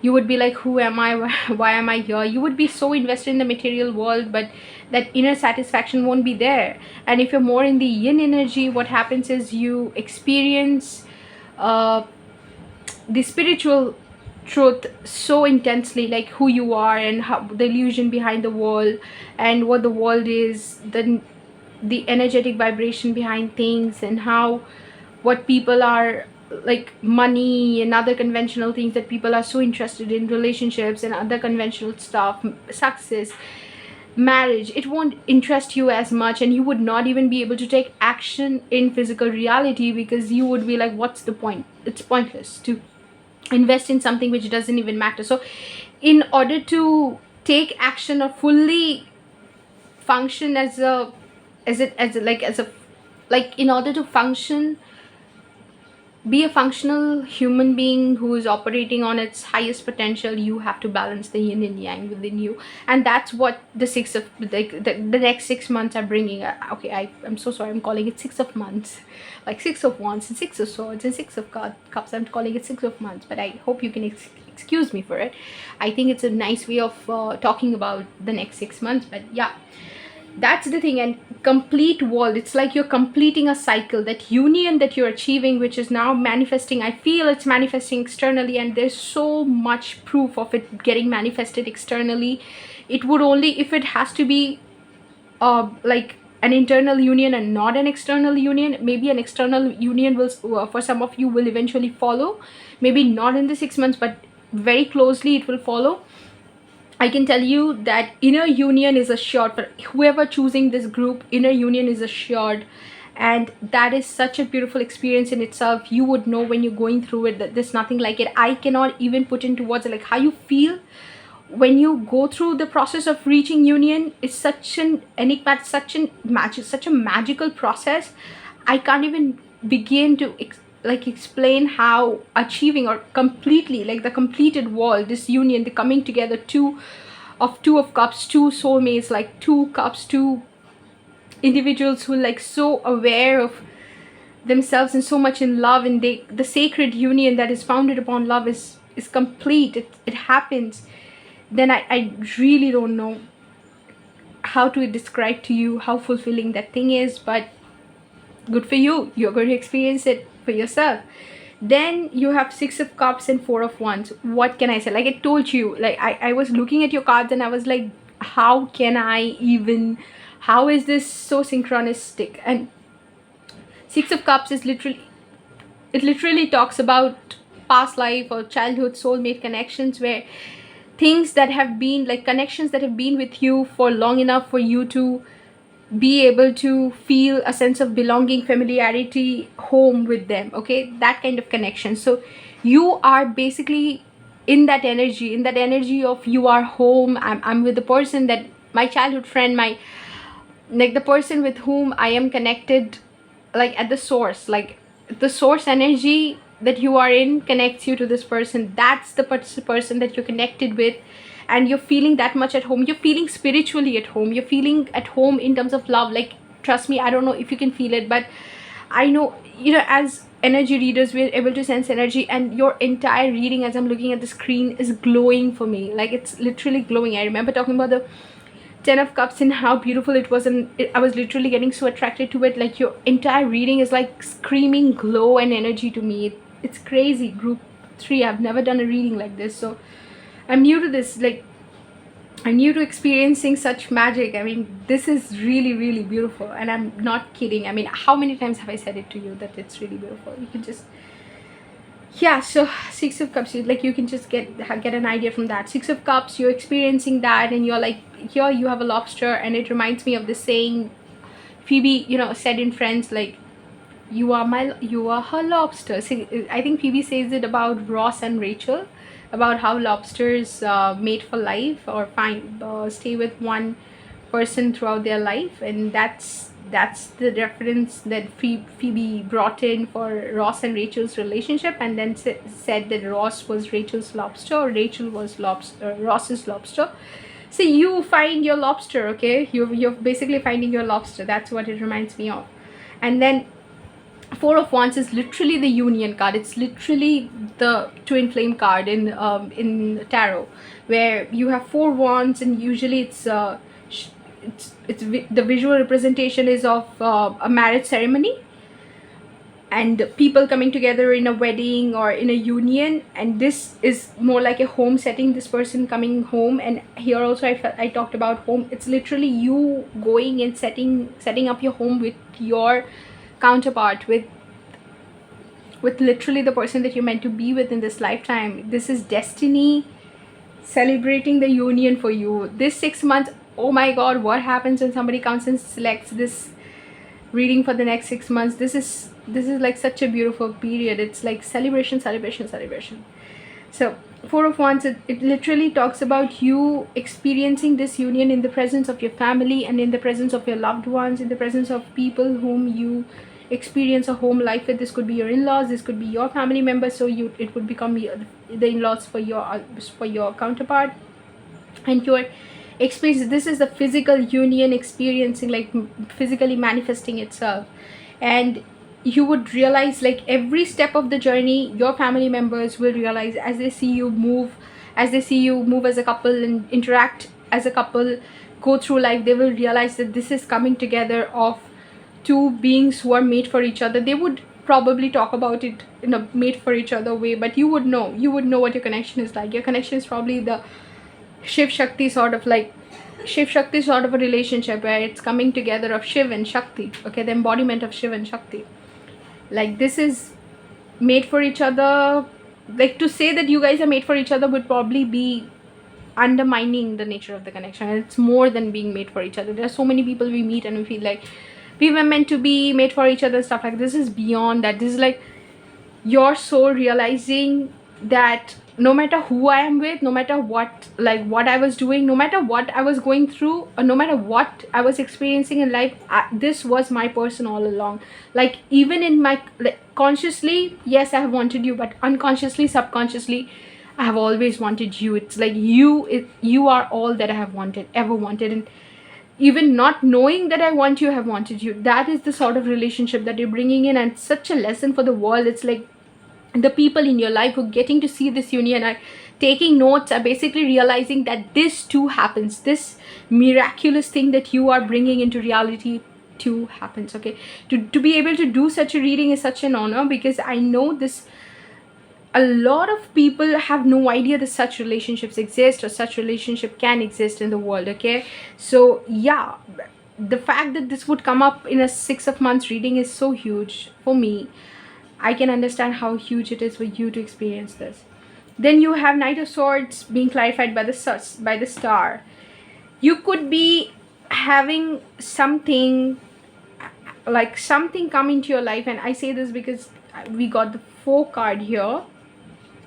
You would be like, who am I? Why am I here? You would be so invested in the material world, but that inner satisfaction won't be there. And if you're more in the yin energy, what happens is you experience the spiritual truth so intensely, like who you are and how the illusion behind the world and what the world is, the energetic vibration behind things, and how what people are like, money and other conventional things that people are so interested in, relationships and other conventional stuff, success, marriage, it won't interest you as much, and you would not even be able to take action in physical reality, because you would be like, what's the point? It's pointless to invest in something which doesn't even matter. So in order to take action or fully function as a like in order to function, be a functional human being who is operating on its highest potential, you have to balance the yin and yang within you. And that's what the six of like the next 6 months are bringing. Okay, I'm so sorry, I'm calling it 6 of months, like 6 of wands and 6 of swords and 6 of cups. I'm calling it 6 of months, but I hope you can excuse me for it. I think it's a nice way of talking about the next 6 months. But yeah, that's the thing. And complete world, it's like you're completing a cycle, that union that you're achieving, which is now manifesting. I feel it's manifesting externally, and there's so much proof of it getting manifested externally. It would only, if it has to be like an internal union and not an external union, maybe an external union will for some of you will eventually follow, maybe not in the 6 months, but very closely it will follow. I can tell you that inner union is assured for whoever choosing this group. Inner union is assured, and that is such a beautiful experience in itself. You would know when you're going through it that there's nothing like it. I cannot even put into words like how you feel when you go through the process of reaching union. It's such an enigma, such a magical process. I can't even begin to explain how achieving or completely, like the completed world, this union, the coming together, two of cups, two soulmates, like 2 cups, two individuals who like so aware of themselves and so much in love, and the sacred union that is founded upon love is complete. It happens. Then I really don't know how to describe to you how fulfilling that thing is, but good for you. You're going to experience it for yourself. Then you have 6 of cups and 4 of wands. What can I say? Like I told you, like I was looking at your cards and I was like, how is this so synchronistic? And 6 of cups is literally talks about past life or childhood soulmate connections, where things that have been like connections that have been with you for long enough for you to be able to feel a sense of belonging, familiarity, home with them. Okay, that kind of connection. So you are basically in that energy of you are home. I'm with the person that my childhood friend, my like the person with whom I am connected, like at the source, like the source energy that you are in connects you to this person. That's the person that you're connected with, and you're feeling that much at home. You're feeling spiritually at home. You're feeling at home in terms of love. Like trust me, I don't know if you can feel it, but I know, as energy readers, we're able to sense energy, and your entire reading, as I'm looking at the screen, is glowing for me. Like it's literally glowing. I remember talking about the 10 of cups and how beautiful it was, and I was literally getting so attracted to it. Like your entire reading is like screaming glow and energy to me. It's crazy. Group 3, I've never done a reading like this, so I'm new to this. Like I'm new to experiencing such magic. I mean, this is really, really beautiful, and I'm not kidding. I mean, how many times have I said it to you that it's really beautiful? You can just, yeah. So 6 of cups, like you can just get an idea from that. 6 of cups, you're experiencing that, and you're like, here you have a lobster, and it reminds me of the saying Phoebe, said in Friends, like, you are her lobster. See, I think Phoebe says it about Ross and Rachel, about how lobsters mate for life, or stay with one person throughout their life, and that's the reference that Phoebe brought in for Ross and Rachel's relationship, and then said that Ross was Rachel's lobster, or Rachel was Ross's lobster. So you find your lobster, okay? You're basically finding your lobster. That's what it reminds me of. And then 4 of wands is literally the union card. It's literally the twin flame card in tarot, where you have 4 wands, and usually it's the visual representation is of a marriage ceremony. and people coming together in a wedding or in a union, and this is more like a home setting, this person coming home. And here also I talked about home. It's literally you going and setting up your home with your counterpart, with literally the person that you're meant to be with in this lifetime. This is destiny celebrating the union for you. This 6 months, oh my god, what happens when somebody comes and selects this reading for the next 6 months? This is like such a beautiful period. It's like celebration, celebration, celebration. So 4 of Wands, it literally talks about you experiencing this union in the presence of your family and in the presence of your loved ones, in the presence of people whom you experience a home life with. This could be your in-laws, this could be your family members, so it would become the in-laws for your counterpart. And your experience, this is the physical union experiencing, like physically manifesting itself. And you would realize, like every step of the journey, your family members will realize, as they see you move, as a couple and interact as a couple, go through life, they will realize that this is coming together of two beings who are made for each other. They would probably talk about it in a made for each other way, but you would know what your connection is like. Your connection is probably the Shiv Shakti sort of a relationship, where it's coming together of Shiv and Shakti, okay, the embodiment of Shiv and Shakti. Like this is made for each other. Like to say that you guys are made for each other would probably be undermining the nature of the connection. It's more than being made for each other. There are so many people we meet and we feel like we were meant to be made for each other and stuff like this. Is beyond that. This is like your soul realizing that no matter who I am with, no matter what I was doing, no matter what I was going through, or no matter what I was experiencing in life, this was my person all along. Like even in my consciously, yes, I have wanted you, but unconsciously, subconsciously, I have always wanted you. It's like you are all that I have ever wanted. And even not knowing that I want you, I have wanted you. That is the sort of relationship that you're bringing in, and such a lesson for the world. It's like the people in your life who are getting to see this union are taking notes, are basically realizing that this too happens. This miraculous thing that you are bringing into reality too happens. Okay, to be able to do such a reading is such an honor, because I know this, a lot of people have no idea that such relationships exist or such relationship can exist in the world. Okay, so yeah, the fact that this would come up in a 6 months reading is so huge for me. I can understand how huge it is for you to experience this. Then you have Knight of Swords being clarified by the star. You could be having something come into your life, and I say this because we got the 4 card here.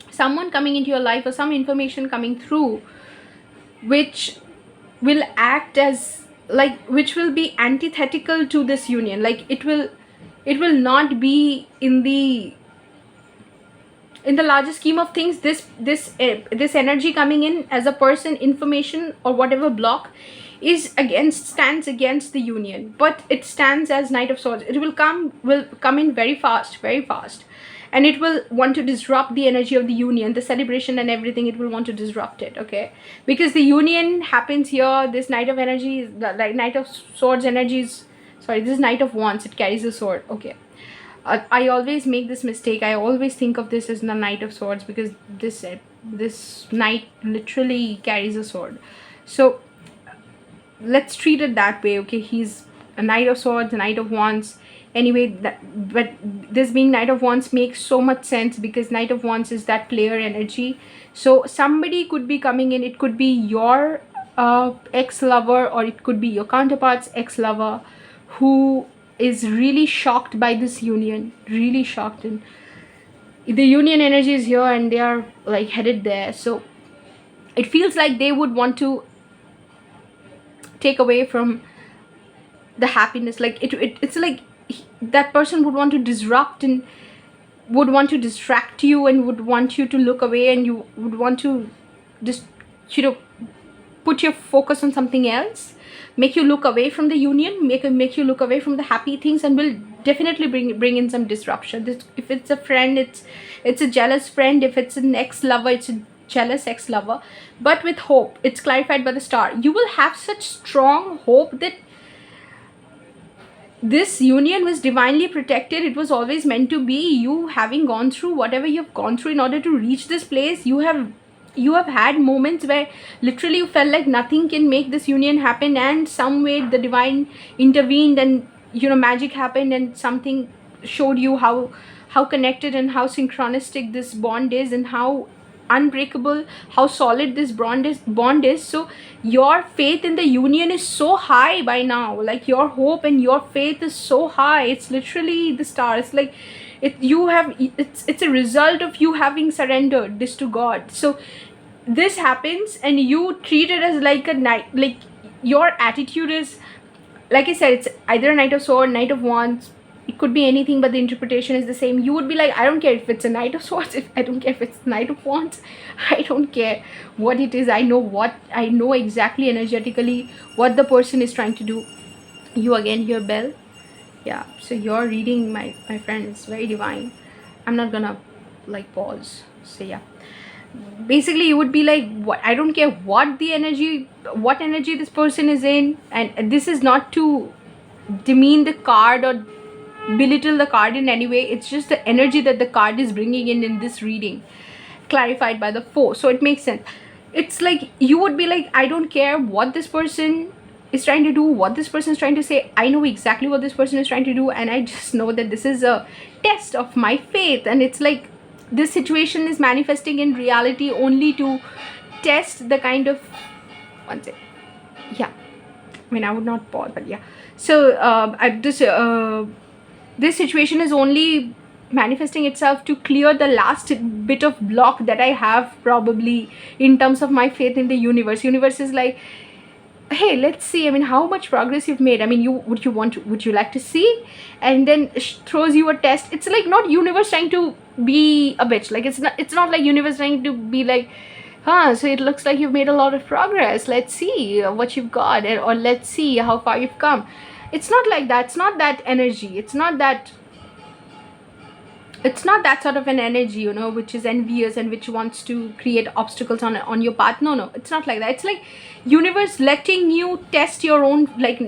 Someone coming into your life, or some information coming through, which will act as which will be antithetical to this union. Like it will not be in the larger scheme of things. This energy coming in as a person, information or whatever block stands against the union, but it stands as Knight of Swords. It will come in very fast, and it will want to disrupt the energy of the union, the celebration and everything. It will want to disrupt it, okay, because the union happens here. This Knight of energy, like Knight of Swords energy is, sorry, this is Knight of Wands. It carries a sword, okay. I always make this mistake. I always think of this as the Knight of Swords, because this knight literally carries a sword. So let's treat it that way, okay. He's a Knight of Swords, a Knight of Wands. Anyway, but this being Knight of Wands makes so much sense, because Knight of Wands is that player energy. So somebody could be coming in. It could be your ex-lover, or it could be your counterpart's ex-lover, who is really shocked by this union, really shocked. And the union energy is here, and they are like headed there. So it feels like they would want to take away from the happiness. Like it's like that person would want to disrupt and would want to distract you, and would want you to look away, and you would want to just put your focus on something else, make you look away from the union, make you look away from the happy things, and will definitely bring in some disruption. If it's a friend, it's a jealous friend. If it's an ex-lover, it's a jealous ex-lover. But with hope, it's clarified by the star. You will have such strong hope that this union was divinely protected. It was always meant to be. You having gone through whatever you've gone through in order to reach this place, you have had moments where literally you felt like nothing can make this union happen, and some way the divine intervened, and magic happened, and something showed you how connected and how synchronistic this bond is, and how unbreakable, how solid this bond is. So your faith in the union is so high by now. Like, your hope and your faith is so high. It's literally the stars. Like, it's a result of you having surrendered this to God. So this happens, and you treat it as like a night. Like, your attitude is, like I said, it's either a Knight of Swords, Knight of Wands. It could be anything, but the interpretation is the same. You would be like, I don't care if it's a Knight of Swords, I don't care if it's Knight of Wands, I don't care what it is. I know exactly energetically what the person is trying to do. You again hear bell. Yeah, so your reading, my friend, is very divine. I'm not gonna like pause. So yeah, basically you would be like, what, I don't care what energy this person is in. And this is not to demean the card or belittle the card in any way. It's just the energy that the card is bringing in this reading, clarified by the 4. So it makes sense. It's like you would be like, I don't care what this person is trying to do, what this person is trying to say. I know exactly what this person is trying to do, and I just know that this is a test of my faith. And it's like this situation is manifesting in reality only to test the kind of, one second, yeah, I mean, I would not pause, but yeah. So this situation is only manifesting itself to clear the last bit of block that I have, probably, in terms of my faith in the universe. Universe is like, hey, let's see, I mean, how much progress you've made. I mean, would you like to see? And then throws you a test. It's like not universe trying to be a bitch. Like, it's not like universe trying to be like, so it looks like you've made a lot of progress, let's see what you've got, or let's see how far you've come. It's not like that. It's not that energy. It's not that sort of an energy, which is envious and which wants to create obstacles on your path. No, it's not like that. It's like universe letting you test your own, like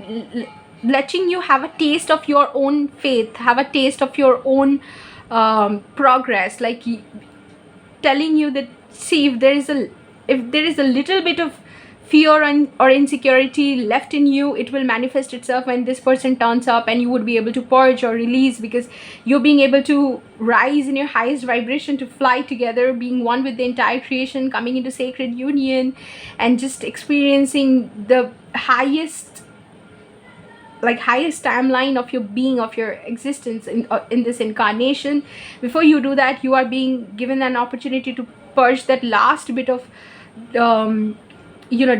letting you have a taste of your own faith, have a taste of your own progress, like telling you that, see, if there is a little bit of fear or insecurity left in you, it will manifest itself when this person turns up, and you would be able to purge or release, because you're being able to rise in your highest vibration, to fly together, being one with the entire creation, coming into sacred union, and just experiencing the highest timeline of your being, of your existence in this incarnation. Before you do that, you are being given an opportunity to purge that last bit of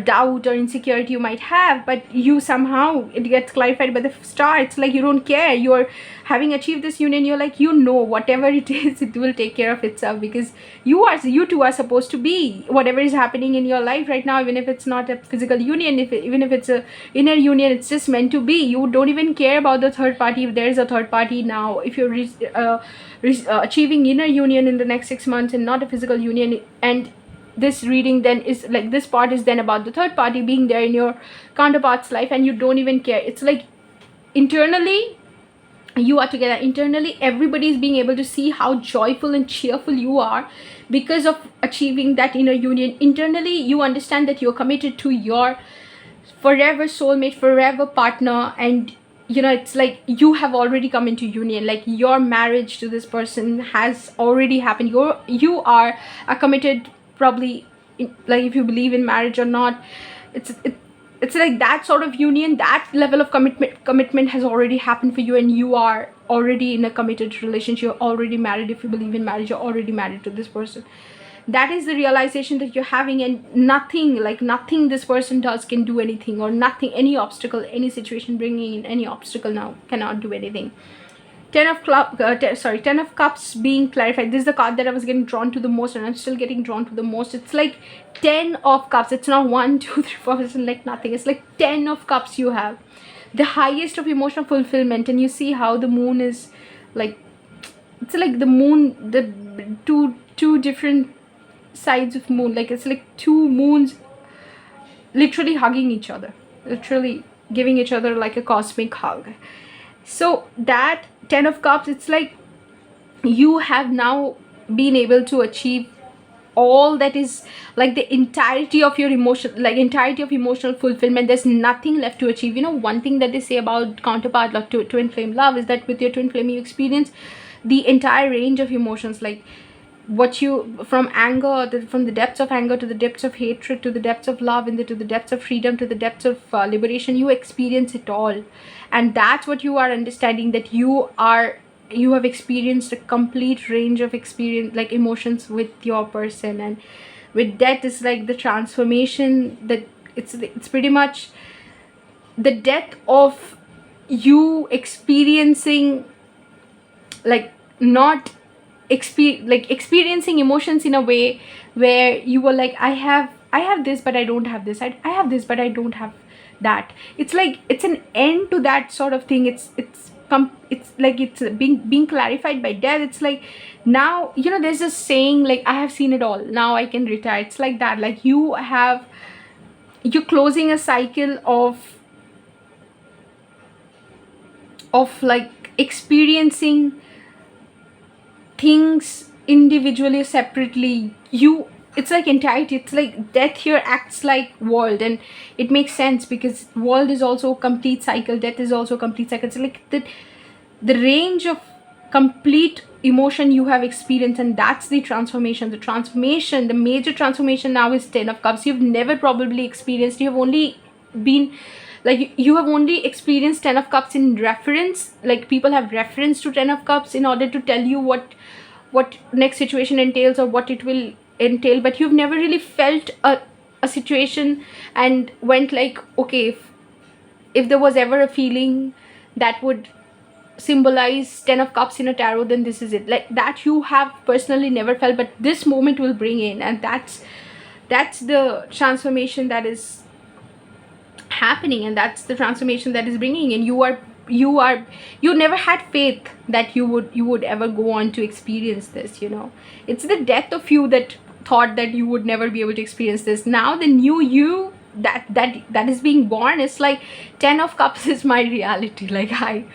doubt or insecurity you might have. But you somehow, it gets clarified by the star. It's like you don't care. You're having achieved this union. You're like, whatever it is, it will take care of itself, because you two are supposed to be whatever is happening in your life right now. Even if it's not a physical union, even if it's a inner union, it's just meant to be. You don't even care about the third party, if there is a third party now. If you're achieving inner union in the next 6 months and not a physical union, and this reading then is like, this part is then about the third party being there in your counterpart's life, and you don't even care. It's like internally you are together. Internally, everybody is being able to see how joyful and cheerful you are because of achieving that inner union. Internally, you understand that you're committed to your forever soulmate, forever partner, and it's like you have already come into union. Like, your marriage to this person has already happened. You are a committed, probably, like, if you believe in marriage or not, it's like that sort of union, that level of commitment has already happened for you, and you are already in a committed relationship. You're already married. If you believe in marriage, you're already married to this person. That is the realization that you're having, and nothing this person does can do anything, or nothing, any obstacle, any situation bringing in any obstacle now cannot do anything. Ten of Cups being clarified. This is the card that I was getting drawn to the most, and I'm still getting drawn to the most. It's like 10 of Cups. It's not 1, 2, 3, 4. It's like nothing. It's like 10 of Cups you have. The highest of emotional fulfillment. And you see how the moon is like, it's like the moon, the two different sides of moon. Like, it's like two moons literally hugging each other. Literally giving each other like a cosmic hug. So that 10 of cups, it's like you have now been able to achieve all that is like the entirety of your emotion, like entirety of emotional fulfillment. There's nothing left to achieve. You know, one thing that they say about counterpart love to twin flame love is that with your twin flame you experience the entire range of emotions, like what you, from anger, from the depths of anger to the depths of hatred to the depths of love, and to the depths of freedom to the depths of liberation. You experience it all, and that's what you are understanding, that you have experienced a complete range of experience, like emotions with your person. And with death is like the transformation, that it's pretty much the death of you experiencing, like not experiencing emotions in a way where you were like, I have this but I don't have this, I have this but I don't have that. It's like it's an end to that sort of thing. It's like it's being clarified by death. It's like now, you know, there's this saying like, I have seen it all, now I can retire. It's like that, like you're closing a cycle of like experiencing things individually, separately. It's like entirety. It's like death here acts like world, and it makes sense because world is also a complete cycle, death is also a complete cycle. It's like the range of complete emotion you have experienced, and that's the transformation. The major transformation now is 10 of cups. You've never probably experienced, you have only been like, you have only experienced 10 of cups in reference, like people have reference to 10 of cups in order to tell you what next situation entails or what it will entail, but you've never really felt a situation and went like, okay, if there was ever a feeling that would symbolize 10 of cups in a tarot, then this is it. Like that you have personally never felt, but this moment will bring in, and that's the transformation that is happening, and that's the transformation that is bringing. And you never had faith that you would ever go on to experience this, you know. It's the death of you that thought that you would never be able to experience this. Now the new you that is being born is like 10 of cups is my reality. Like I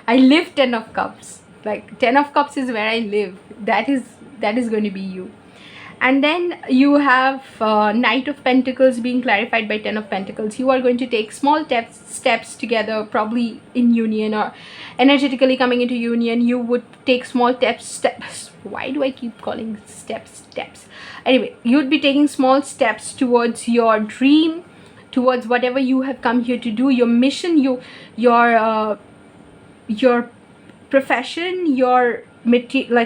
live 10 of cups, like 10 of cups is where I live. That is going to be you. And then you have Knight of Pentacles being clarified by 10 of Pentacles. You are going to take small steps together, probably in union or energetically coming into union. You would take small steps. Why do I keep calling steps? Anyway, you would be taking small steps towards your dream, towards whatever you have come here to do, your mission, your profession, your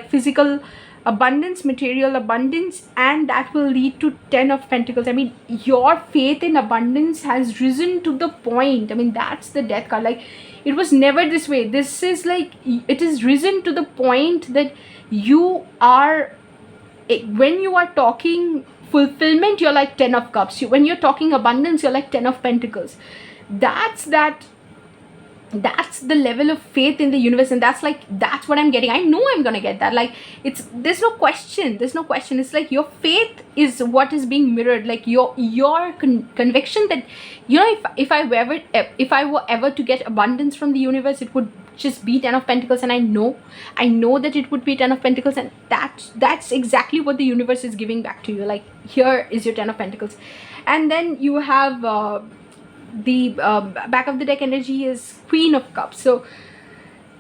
physical abundance, material abundance, and that will lead to 10 of Pentacles. I mean, your faith in abundance has risen to the point. I mean, that's the death card. Like, it was never this way. This is like, it is risen to the point that you are, when you are talking fulfillment, you're like 10 of Cups. When you're talking abundance, you're like 10 of Pentacles. That's the level of faith in the universe, and that's what I'm getting. I know I'm gonna get that. Like, there's no question. It's like your faith is what is being mirrored. Like your conviction that, you know, if I were ever to get abundance from the universe, it would just be 10 of Pentacles. And I know that it would be 10 of Pentacles, and that's exactly what the universe is giving back to you. Like, here is your 10 of Pentacles. And then you have the back of the deck energy is Queen of Cups. So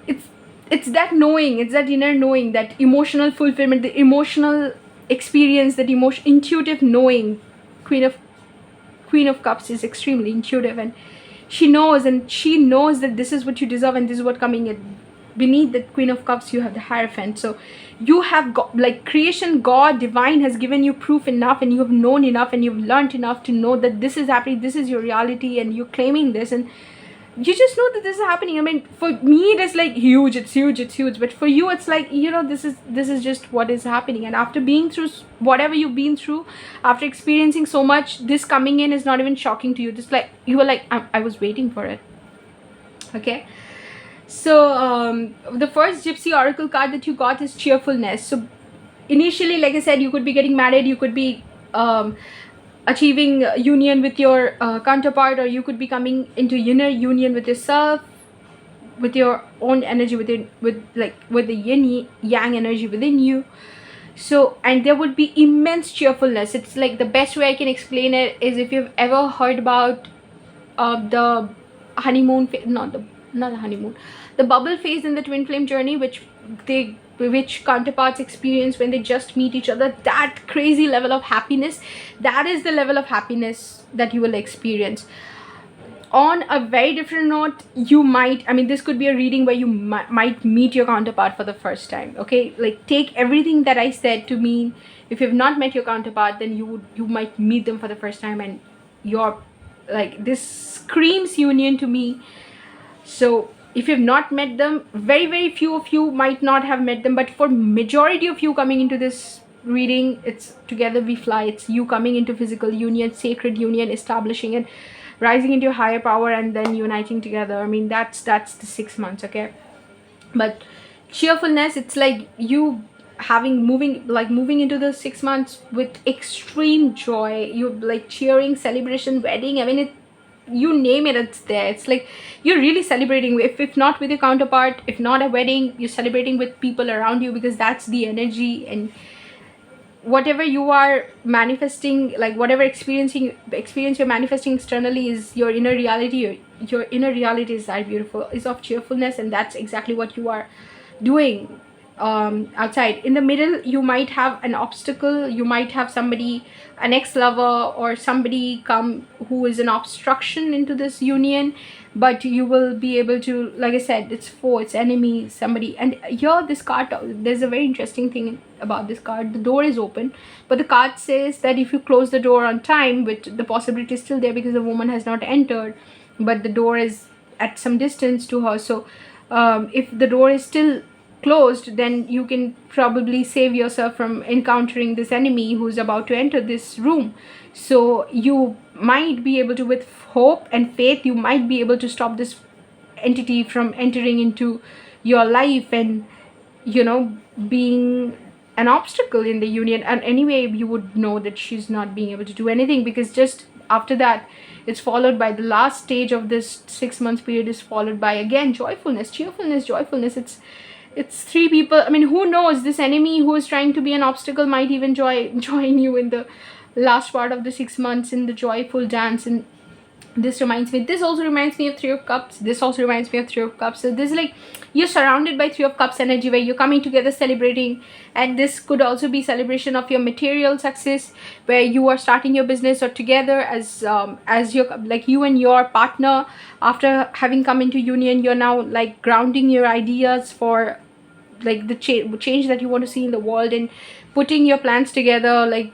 it's that knowing, it's that inner knowing, that emotional fulfillment, the emotional experience, that intuitive knowing. Queen of Cups is extremely intuitive, and she knows that this is what you deserve, and this is what coming in. Beneath the Queen of Cups, you have the Hierophant. So you have got, like, creation, God, divine has given you proof enough, and you have known enough, and you've learned enough to know that this is happening, this is your reality, and you're claiming this, and you just know that this is happening. I mean, for me it is like huge, it's huge, but for you it's like, you know, this is just what is happening. And after being through whatever you've been through, after experiencing so much, this coming in is not even shocking to you. Just like, you were like, I was waiting for it. Okay. So the first Gypsy Oracle card that you got is Cheerfulness. So initially, like I said, you could be getting married, you could be achieving union with your counterpart, or you could be coming into inner union with yourself. with your own energy within, with the yin yang energy within you. So, and there would be immense cheerfulness. It's like, the best way I can explain it is, if you've ever heard about the honeymoon not the honeymoon, the bubble phase in the twin flame journey, which counterparts experience when they just meet each other, that crazy level of happiness, that is the level of happiness that you will experience. On a very different note, you might, I mean, this could be a reading where you might meet your counterpart for the first time. Okay, like, take everything that I said to mean, if you've not met your counterpart, then you might meet them for the first time, and you're like, this screams union to me. So if you've not met them, very, very few of you might not have met them, but for majority of you coming into this reading, it's together we fly. It's you coming into physical union, sacred union, establishing it, rising into your higher power, and then uniting together. I mean, that's the 6 months. Okay, but cheerfulness, it's like you moving into the 6 months with extreme joy. You like cheering, celebration, wedding, I mean, you name it, it's there. It's like you're really celebrating, if not with your counterpart, if not a wedding, you're celebrating with people around you, because that's the energy. And whatever you are manifesting, like whatever experience you're manifesting externally, is your inner reality. Your inner reality is that beautiful, is of cheerfulness, and that's exactly what you are doing outside. In the middle, you might have an obstacle, you might have somebody, an ex-lover, or somebody come who is an obstruction into this union, but you will be able to, like I said, it's enemy, somebody. And here, this card, there's a very interesting thing about this card. The door is open, but the card says that if you close the door on time, which the possibility is still there because the woman has not entered, but the door is at some distance to her. So if the door is still closed, then you can probably save yourself from encountering this enemy who's about to enter this room. So you might be able to, with hope and faith, you might be able to stop this entity from entering into your life and, you know, being an obstacle in the union. And anyway, you would know that she's not being able to do anything, because just after that, it's followed by the last stage of this 6 months period, is followed by, again, joyfulness, cheerfulness, joyfulness. It's 3 people. I mean, who knows, this enemy who is trying to be an obstacle might even join you in the last part of the 6 months in the joyful dance. And this also reminds me of 3 of Cups. This also reminds me of 3 of Cups. So this is like, you're surrounded by 3 of Cups energy, where you're coming together celebrating. And this could also be celebration of your material success, where you are starting your business, or together as your, like, you and your partner, after having come into union, you're now like grounding your ideas for like the change that you want to see in the world, and putting your plans together, like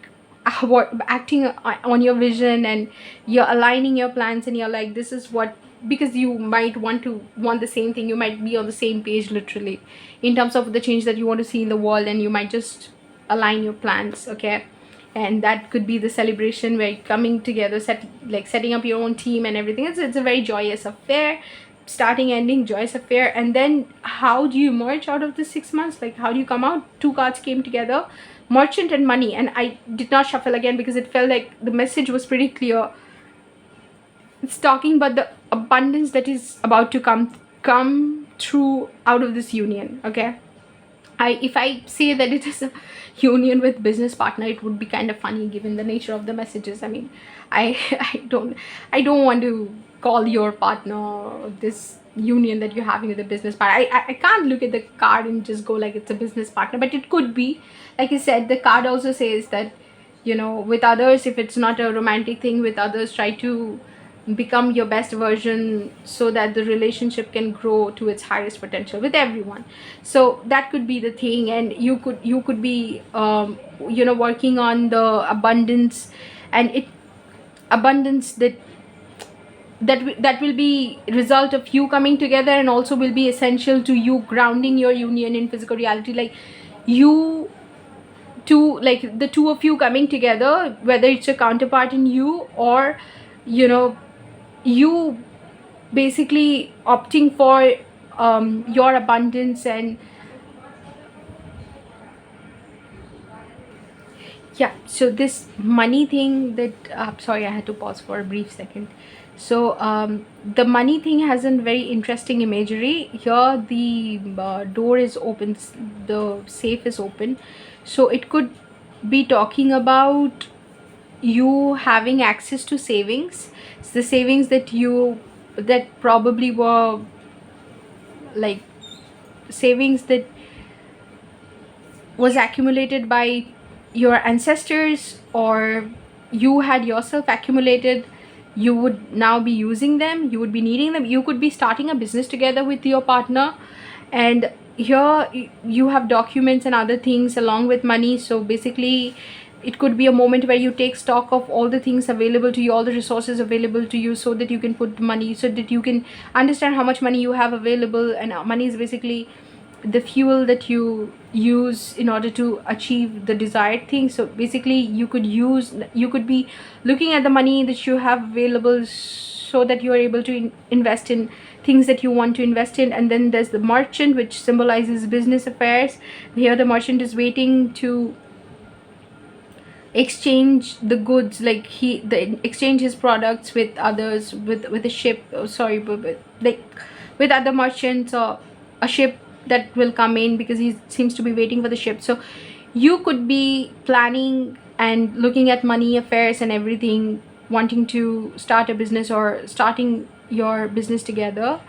acting on your vision, and you're aligning your plans, and you're like, this is what, because you might want the same thing, you might be on the same page literally in terms of the change that you want to see in the world, and you might just align your plans. Okay, and that could be the celebration where you're coming together, setting up your own team and everything. It's a very joyous affair, starting, ending, joyous affair. And then how do you emerge out of the 6 months? Like, how do you come out? 2 cards came together, Merchant and Money. And I did not shuffle again because it felt like the message was pretty clear. It's talking about the abundance that is about to come through out of this union. Okay, if I say that it is a union with business partner, it would be kind of funny given the nature of the messages. I mean, I I don't want to call your partner this union that you're having with a business partner. I can't look at the card and just go like it's a business partner, but it could be. Like I said, the card also says that, you know, with others, if it's not a romantic thing, with others, try to become your best version so that the relationship can grow to its highest potential with everyone. So that could be the thing. And you could be you know, working on the abundance, and abundance that will be result of you coming together, and also will be essential to you grounding your union in physical reality. Like, you two, like the 2 of you coming together, whether it's a counterpart in you, or, you know, you basically opting for your abundance. And yeah, so this money thing that sorry, I had to pause for a brief second. So the money thing has a very interesting imagery here. The door is open, the safe is open, so it could be talking about you having access to savings. It's the savings that probably were like savings that was accumulated by your ancestors, or you had yourself accumulated. You would now be using them, you would be needing them. You could be starting a business together with your partner, and here you have documents and other things along with money. So basically it could be a moment where you take stock of all the things available to you, all the resources available to you, so that you can put money, so that you can understand how much money you have available. And money is basically the fuel that you use in order to achieve the desired thing. So basically you could be looking at the money that you have available, so that you are able to invest in things that you want to invest in. And then there's the merchant, which symbolizes business affairs. Here the merchant is waiting to exchange the goods, like exchange his products with others, with a ship, like with other merchants, or a ship that will come in, because he seems to be waiting for the ship. So you could be planning and looking at money affairs and everything, wanting to start a business or starting your business together.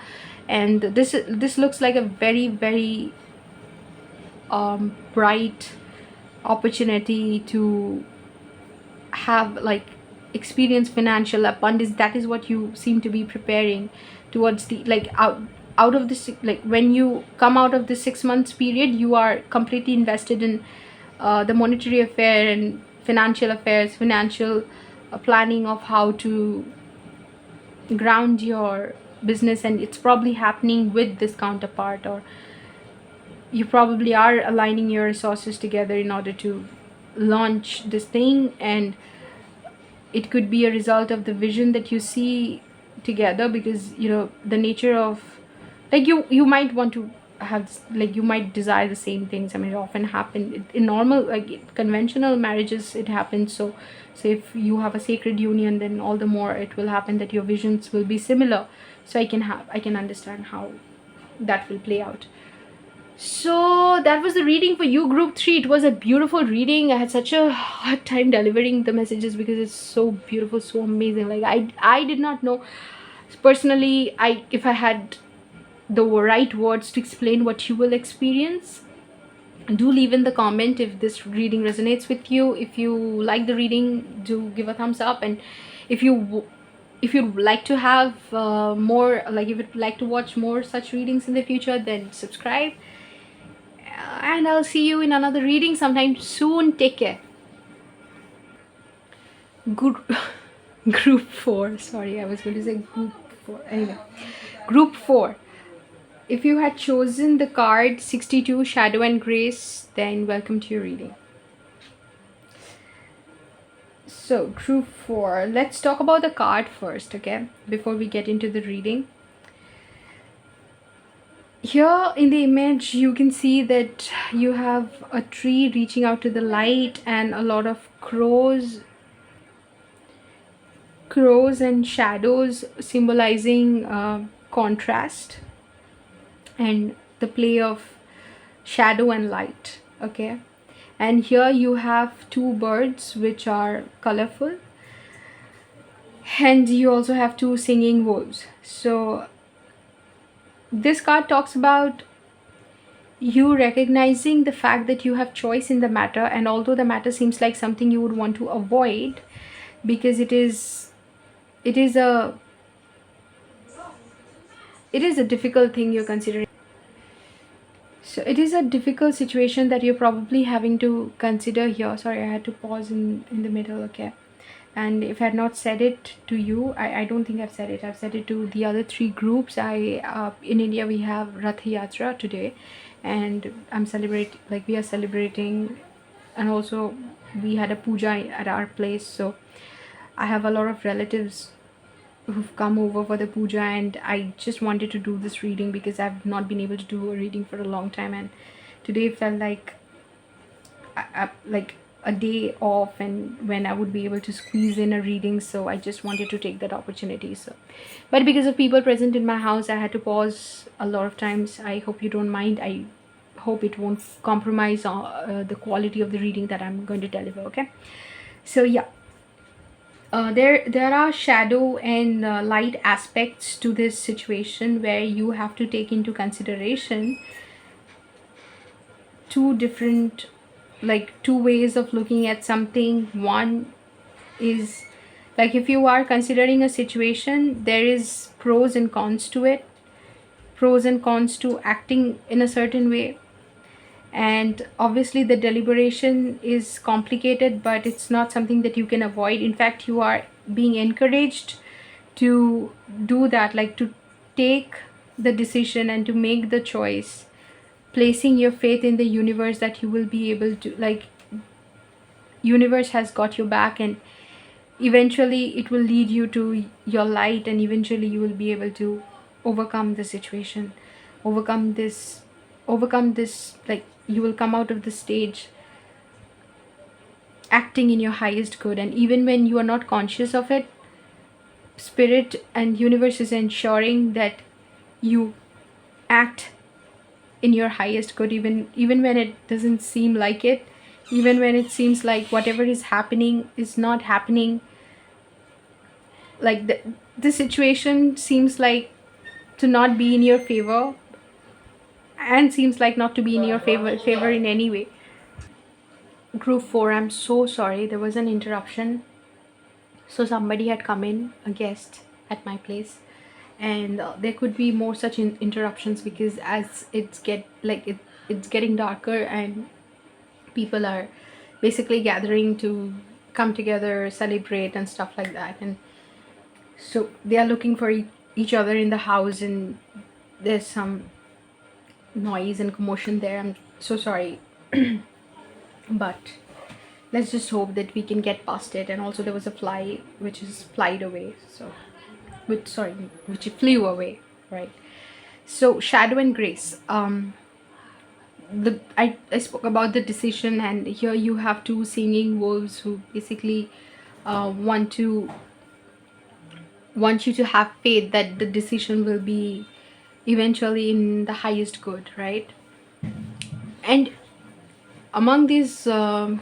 And this looks like a very, very bright opportunity to have like experience financial abundance. That is what you seem to be preparing towards, the like out of this, like when you come out of the 6 months period, you are completely invested in the monetary affair and financial affairs, financial planning of how to ground your business. And it's probably happening with this counterpart, or you probably are aligning your resources together in order to launch this thing. And it could be a result of the vision that you see together, because the nature of, like, you might want to have, like, you might desire the same things. I mean, it often happen in normal, like conventional marriages, it happens. So if you have a sacred union, then all the more it will happen that your visions will be similar. So I can understand how that will play out. So that was the reading for you, group 3. It was a beautiful reading. I had such a hard time delivering the messages because it's so beautiful, so amazing. Like I did not know personally, if I had the right words to explain what you will experience. Do leave in the comment if this reading resonates with you. If you like the reading, do give a thumbs up. And if you'd like to have more, like if you'd like to watch more such readings in the future, then subscribe. And I'll see you in another reading sometime soon. Take care. Group 4. Sorry, I was going to say group 4. Anyway, group 4. If you had chosen the card 62, Shadow and Grace, then welcome to your reading. So, group 4. Let's talk about the card first, okay? Before we get into the reading. Here in the image, you can see that you have a tree reaching out to the light, and a lot of crows and shadows, symbolizing contrast and the play of shadow and light. Okay, and here you have 2 birds which are colorful, and you also have 2 singing wolves. So this card talks about you recognizing the fact that you have choice in the matter, and although the matter seems like something you would want to avoid because it is a difficult thing you're considering. So it is a difficult situation that you're probably having to consider here. Sorry, I had to pause in the middle. Okay, and if I had not said it to you, I don't think I've said it. I've said it to the other 3 groups. In India we have Rath Yatra today, and we are celebrating, and also we had a puja at our place. So I have a lot of relatives who've come over for the puja, and I just wanted to do this reading because I've not been able to do a reading for a long time, and today felt like a day off and when I would be able to squeeze in a reading, so I just wanted to take that opportunity. So, but because of people present in my house, I had to pause a lot of times. I hope you don't mind. I hope it won't compromise the quality of the reading that I'm going to deliver. Okay, so yeah, there are shadow and light aspects to this situation where you have to take into consideration two different, like two ways of looking at something. One is like, if you are considering a situation, there is pros and cons to it, pros and cons to acting in a certain way. And obviously the deliberation is complicated, but it's not something that you can avoid. In fact, you are being encouraged to do that, like to take the decision and to make the choice, placing your faith in the universe that you will be able to, like, universe has got your back, and eventually it will lead you to your light, and eventually you will be able to overcome the situation, overcome this, like you will come out of the stage acting in your highest good. And even when you are not conscious of it, spirit and universe is ensuring that you act in your highest good, even when it doesn't seem like it, even when it seems like whatever is happening is not happening, like the situation seems like to not be in your favor, and seems like not to be in your favor in any way. Group 4, I'm so sorry, there was an interruption. So somebody had come in, a guest at my place, and there could be more such interruptions, because as it's getting darker and people are basically gathering to come together, celebrate and stuff like that. And so they are looking for each other in the house, and there's some noise and commotion there. I'm so sorry. But let's just hope that we can get past it. And also there was a fly which is flied away, so which flew away, right? So shadow and grace. I spoke about the decision, and here you have two singing wolves who basically want you to have faith that the decision will be eventually in the highest good, right? And among these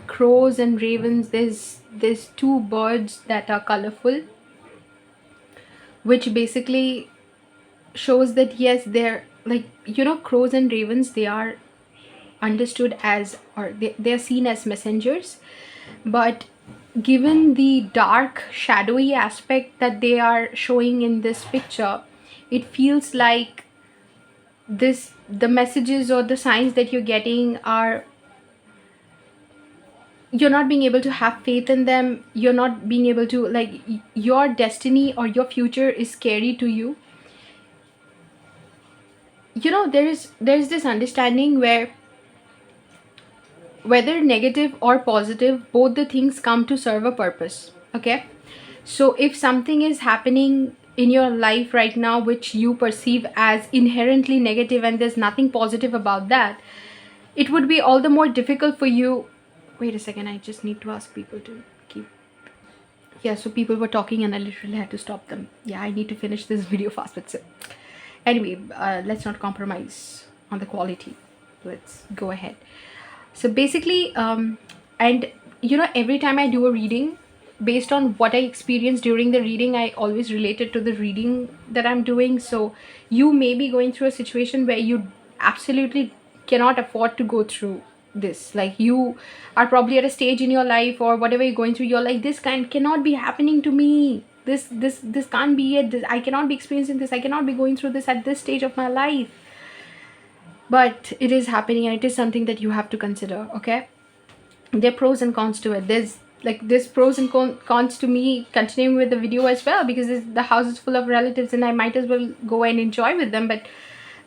crows and ravens, there's two birds that are colorful, which basically shows that yes, they're like, crows and ravens, they are understood as, or they're seen as messengers. But given the dark shadowy aspect that they are showing in this picture, it feels like the messages or the signs that you're getting are, you're not being able to have faith in them, you're not being able to, like, your destiny or your future is scary to you. There's this understanding where whether negative or positive, both the things come to serve a purpose. Okay, so if something is happening in your life right now which you perceive as inherently negative and there's nothing positive about that, it would be all the more difficult for you. Wait a second, I just need to ask people to keep. Yeah, so people were talking and I literally had to stop them. Yeah, I need to finish this video fast. But so anyway, let's not compromise on the quality. Let's go ahead. So basically, and every time I do a reading, based on what I experienced during the reading, I always relate it to the reading that I'm doing. So you may be going through a situation where you absolutely cannot afford to go through this. Like, you are probably at a stage in your life or whatever you're going through, you're like, this cannot be happening to me. This can't be it. I cannot be experiencing this. I cannot be going through this at this stage of my life. But it is happening, and it is something that you have to consider. Okay, there are pros and cons to it. There's pros and cons to me continuing with the video as well, because the house is full of relatives and I might as well go and enjoy with them. But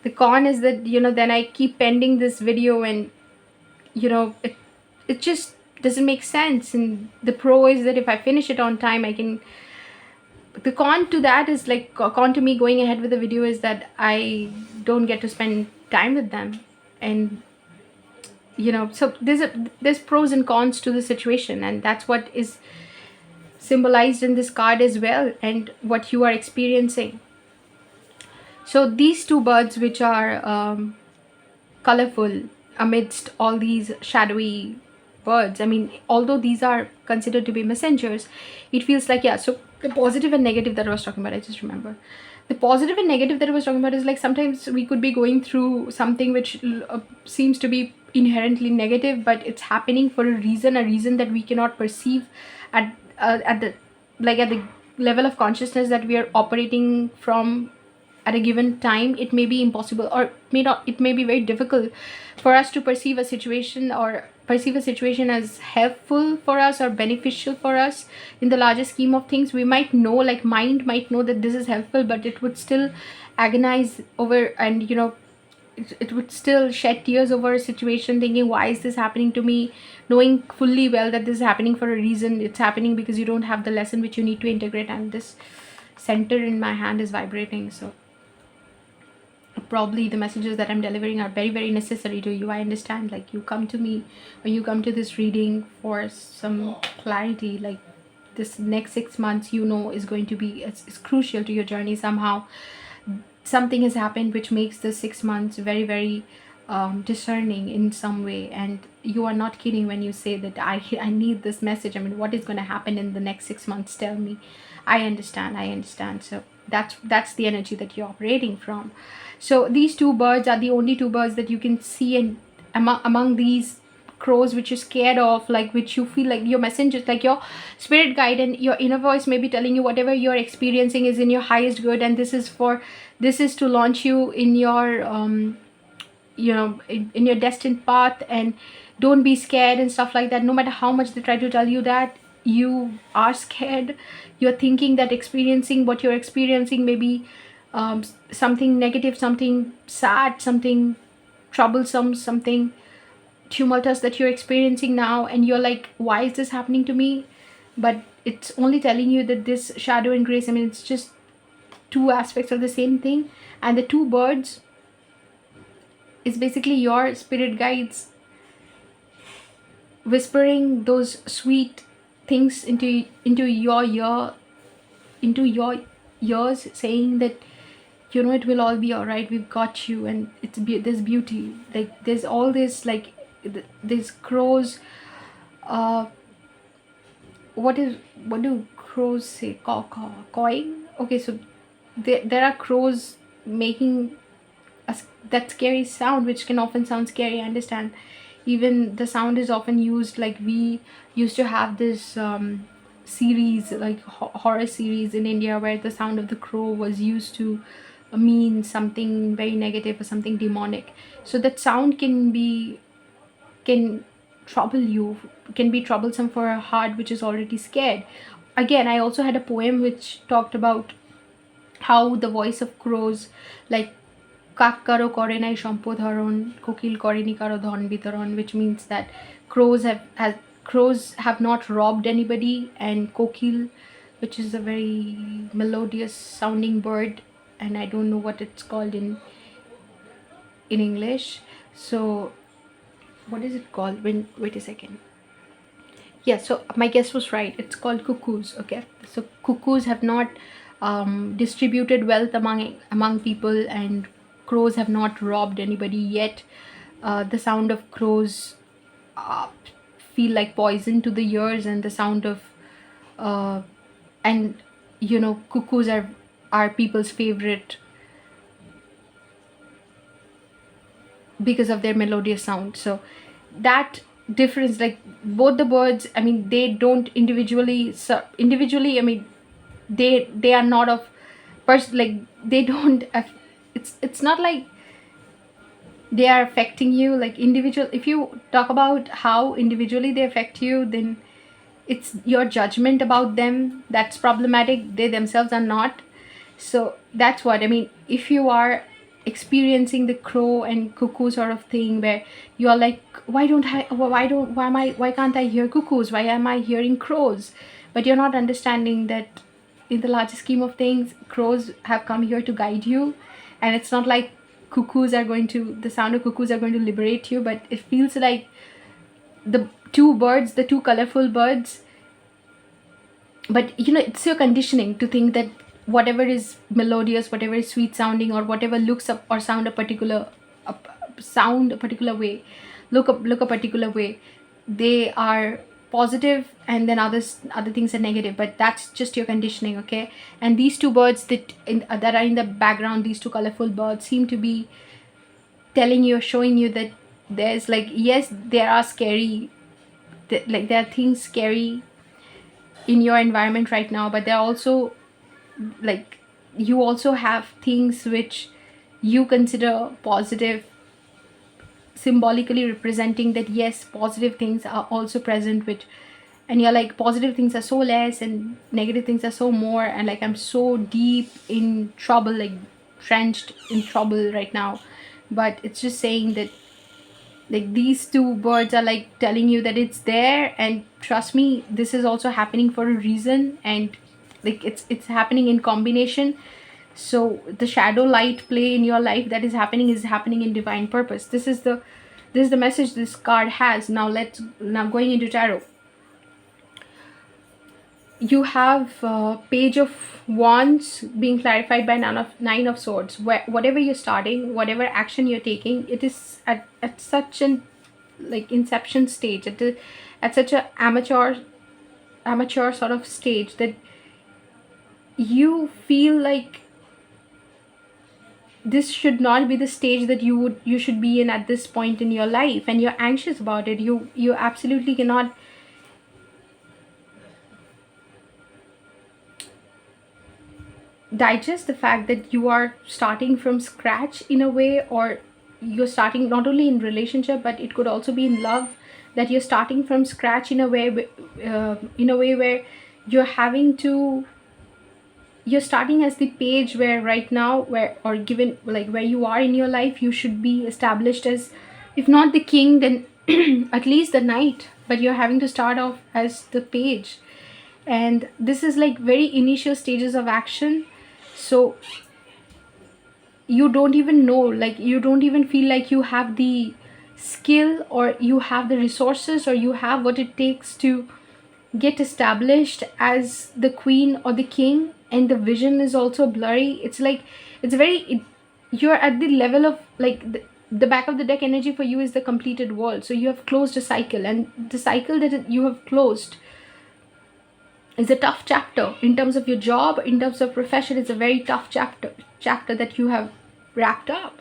the con is that then I keep pending this video, and it just doesn't make sense. And the pro is that if I finish it on time, I can. The con to that is, like, con to me going ahead with the video is that I don't get to spend time with them. And so there's pros and cons to the situation, and that's what is symbolized in this card as well, and what you are experiencing. So these two birds, which are colorful amidst all these shadowy birds, I mean, although these are considered to be messengers, it feels like, yeah. So the positive and negative that I was talking about, I just remember the positive and negative that I was talking about is like sometimes we could be going through something which seems to be inherently negative, but it's happening for a reason that we cannot perceive at the at the level of consciousness that we are operating from at a given time. It may be impossible, or may not, it may be very difficult for us to perceive a situation, or perceive a situation as helpful for us or beneficial for us in the larger scheme of things. We might know, like mind might know that this is helpful, but it would still agonize over, and it would still shed tears over a situation, thinking, why is this happening to me, knowing fully well that this is happening for a reason. It's happening because you don't have the lesson which you need to integrate, and this center in my hand is vibrating. So probably the messages that I'm delivering are very, very necessary to you. I understand, like, you come to me, or you come to this reading for some clarity, like this next 6 months, is going to be, it's crucial to your journey. Somehow something has happened which makes the 6 months very, very discerning in some way, and you are not kidding when you say that I need this message. I mean, what is going to happen in the next 6 months? Tell me. I understand. So that's the energy that you're operating from. So these two birds are the only two birds that you can see, and among these crows which you're scared of, like, which you feel like your messengers, like your spirit guide and your inner voice may be telling you whatever you're experiencing is in your highest good, and this is to launch you in your in your destined path, and don't be scared and stuff like that. No matter how much they try to tell you that you are scared, you're thinking that experiencing what you're experiencing may be something negative, something sad, something troublesome, something tumultuous that you're experiencing now, and you're like, why is this happening to me? But it's only telling you that this shadow and grace, I mean, it's just two aspects of the same thing. And the two birds is basically your spirit guides whispering those sweet things into your ear, into your ears, saying that it will all be all right, we've got you, and there's beauty, like there's all this, like there's crows. uh what do crows say? Cawing. Okay, so there are crows making that scary sound, which can often sound scary. I understand. Even the sound is often used, like we used to have this series, like horror series in India, where the sound of the crow was used to mean something very negative or something demonic. So that sound can trouble you, can be troublesome for a heart which is already scared. Again, I also had a poem which talked about how the voice of crows, like কাক কারো করে নাই সম্পোধরণ কোকিল করেনি কারো ধন বিতরণ, which means that crows have not robbed anybody, and kokil, which is a very melodious sounding bird, and I don't know what it's called in English. So what is it called? Wait a second. Yeah, so my guess was right, it's called cuckoos. Okay, so cuckoos have not distributed wealth among people, and crows have not robbed anybody yet. The sound of crows feel like poison to the ears, and the sound of and cuckoos are people's favorite because of their melodious sound. So that difference, like both the birds, I mean, they don't individually, I mean, they are not of like they don't it's not like they are affecting you like individual. If you talk about how individually they affect you, then it's your judgment about them that's problematic. They themselves are not. So that's what I mean. If you are experiencing the crow and cuckoo sort of thing, where you're like, why can't I hear cuckoos, why am I hearing crows? But you're not understanding that in the larger scheme of things, crows have come here to guide you. And it's not like the sound of cuckoos are going to liberate you, but it feels like the two colorful birds. But it's your conditioning to think that whatever is melodious, whatever is sweet sounding, or whatever looks up or sound a particular a, sound a particular way, look a particular way, they are positive, and then other things are negative. But that's just your conditioning, okay? And these two birds that are in the background, these two colorful birds, seem to be telling you, showing you that there's like, yes, there are scary, like there are things scary in your environment right now, but there are also, like, you also have things which you consider positive, symbolically representing that yes, positive things are also present, which, and you're like, positive things are so less and negative things are so more, and like, I'm so deep in trouble, like trenched in trouble right now. But it's just saying that, like, these two birds are like telling you that it's there, and trust me, this is also happening for a reason, and like, it's happening in combination. So the shadow light play in your life that is happening in divine purpose. This is the message this card has. Now going into tarot, you have Page of Wands being clarified by Nine of Swords. Whatever you're starting, whatever action you're taking, it is at such an, like, inception stage, at such a amateur sort of stage, that you feel like this should not be the stage that you should be in at this point in your life, and you're anxious about it. You absolutely cannot digest the fact that you are starting from scratch in a way, or you're starting not only in relationship, but it could also be in love, that you're starting from scratch in a way where you're starting as the page, where right now, given like where you are in your life, you should be established as, if not the king, then at least the knight, but you're having to start off as the page. And this is like very initial stages of action. So you don't even know, like, you don't even feel like you have the skill, or you have the resources, or you have what it takes to get established as the queen or the king. And the vision is also blurry. It's like, you're at the level of, like, the back of the deck energy for you is the completed world. So you have closed a cycle, and the cycle that you have closed is a tough chapter. In terms of your job, in terms of profession, it's a very tough chapter that you have wrapped up.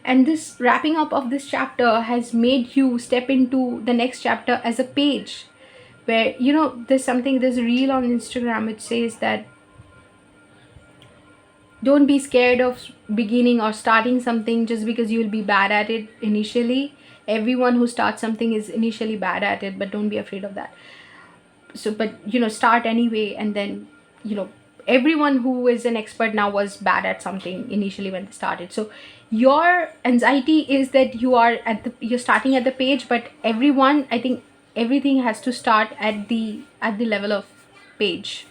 And this wrapping up of this chapter has made you step into the next chapter as a page, where, there's a reel on Instagram which says that don't be scared of beginning or starting something just because you'll be bad at it initially. Everyone who starts something is initially bad at it, but don't be afraid of that. So, but start anyway, and then everyone who is an expert now was bad at something initially when they started. So your anxiety is that you're starting at the page, but I think everything has to start at the level of page.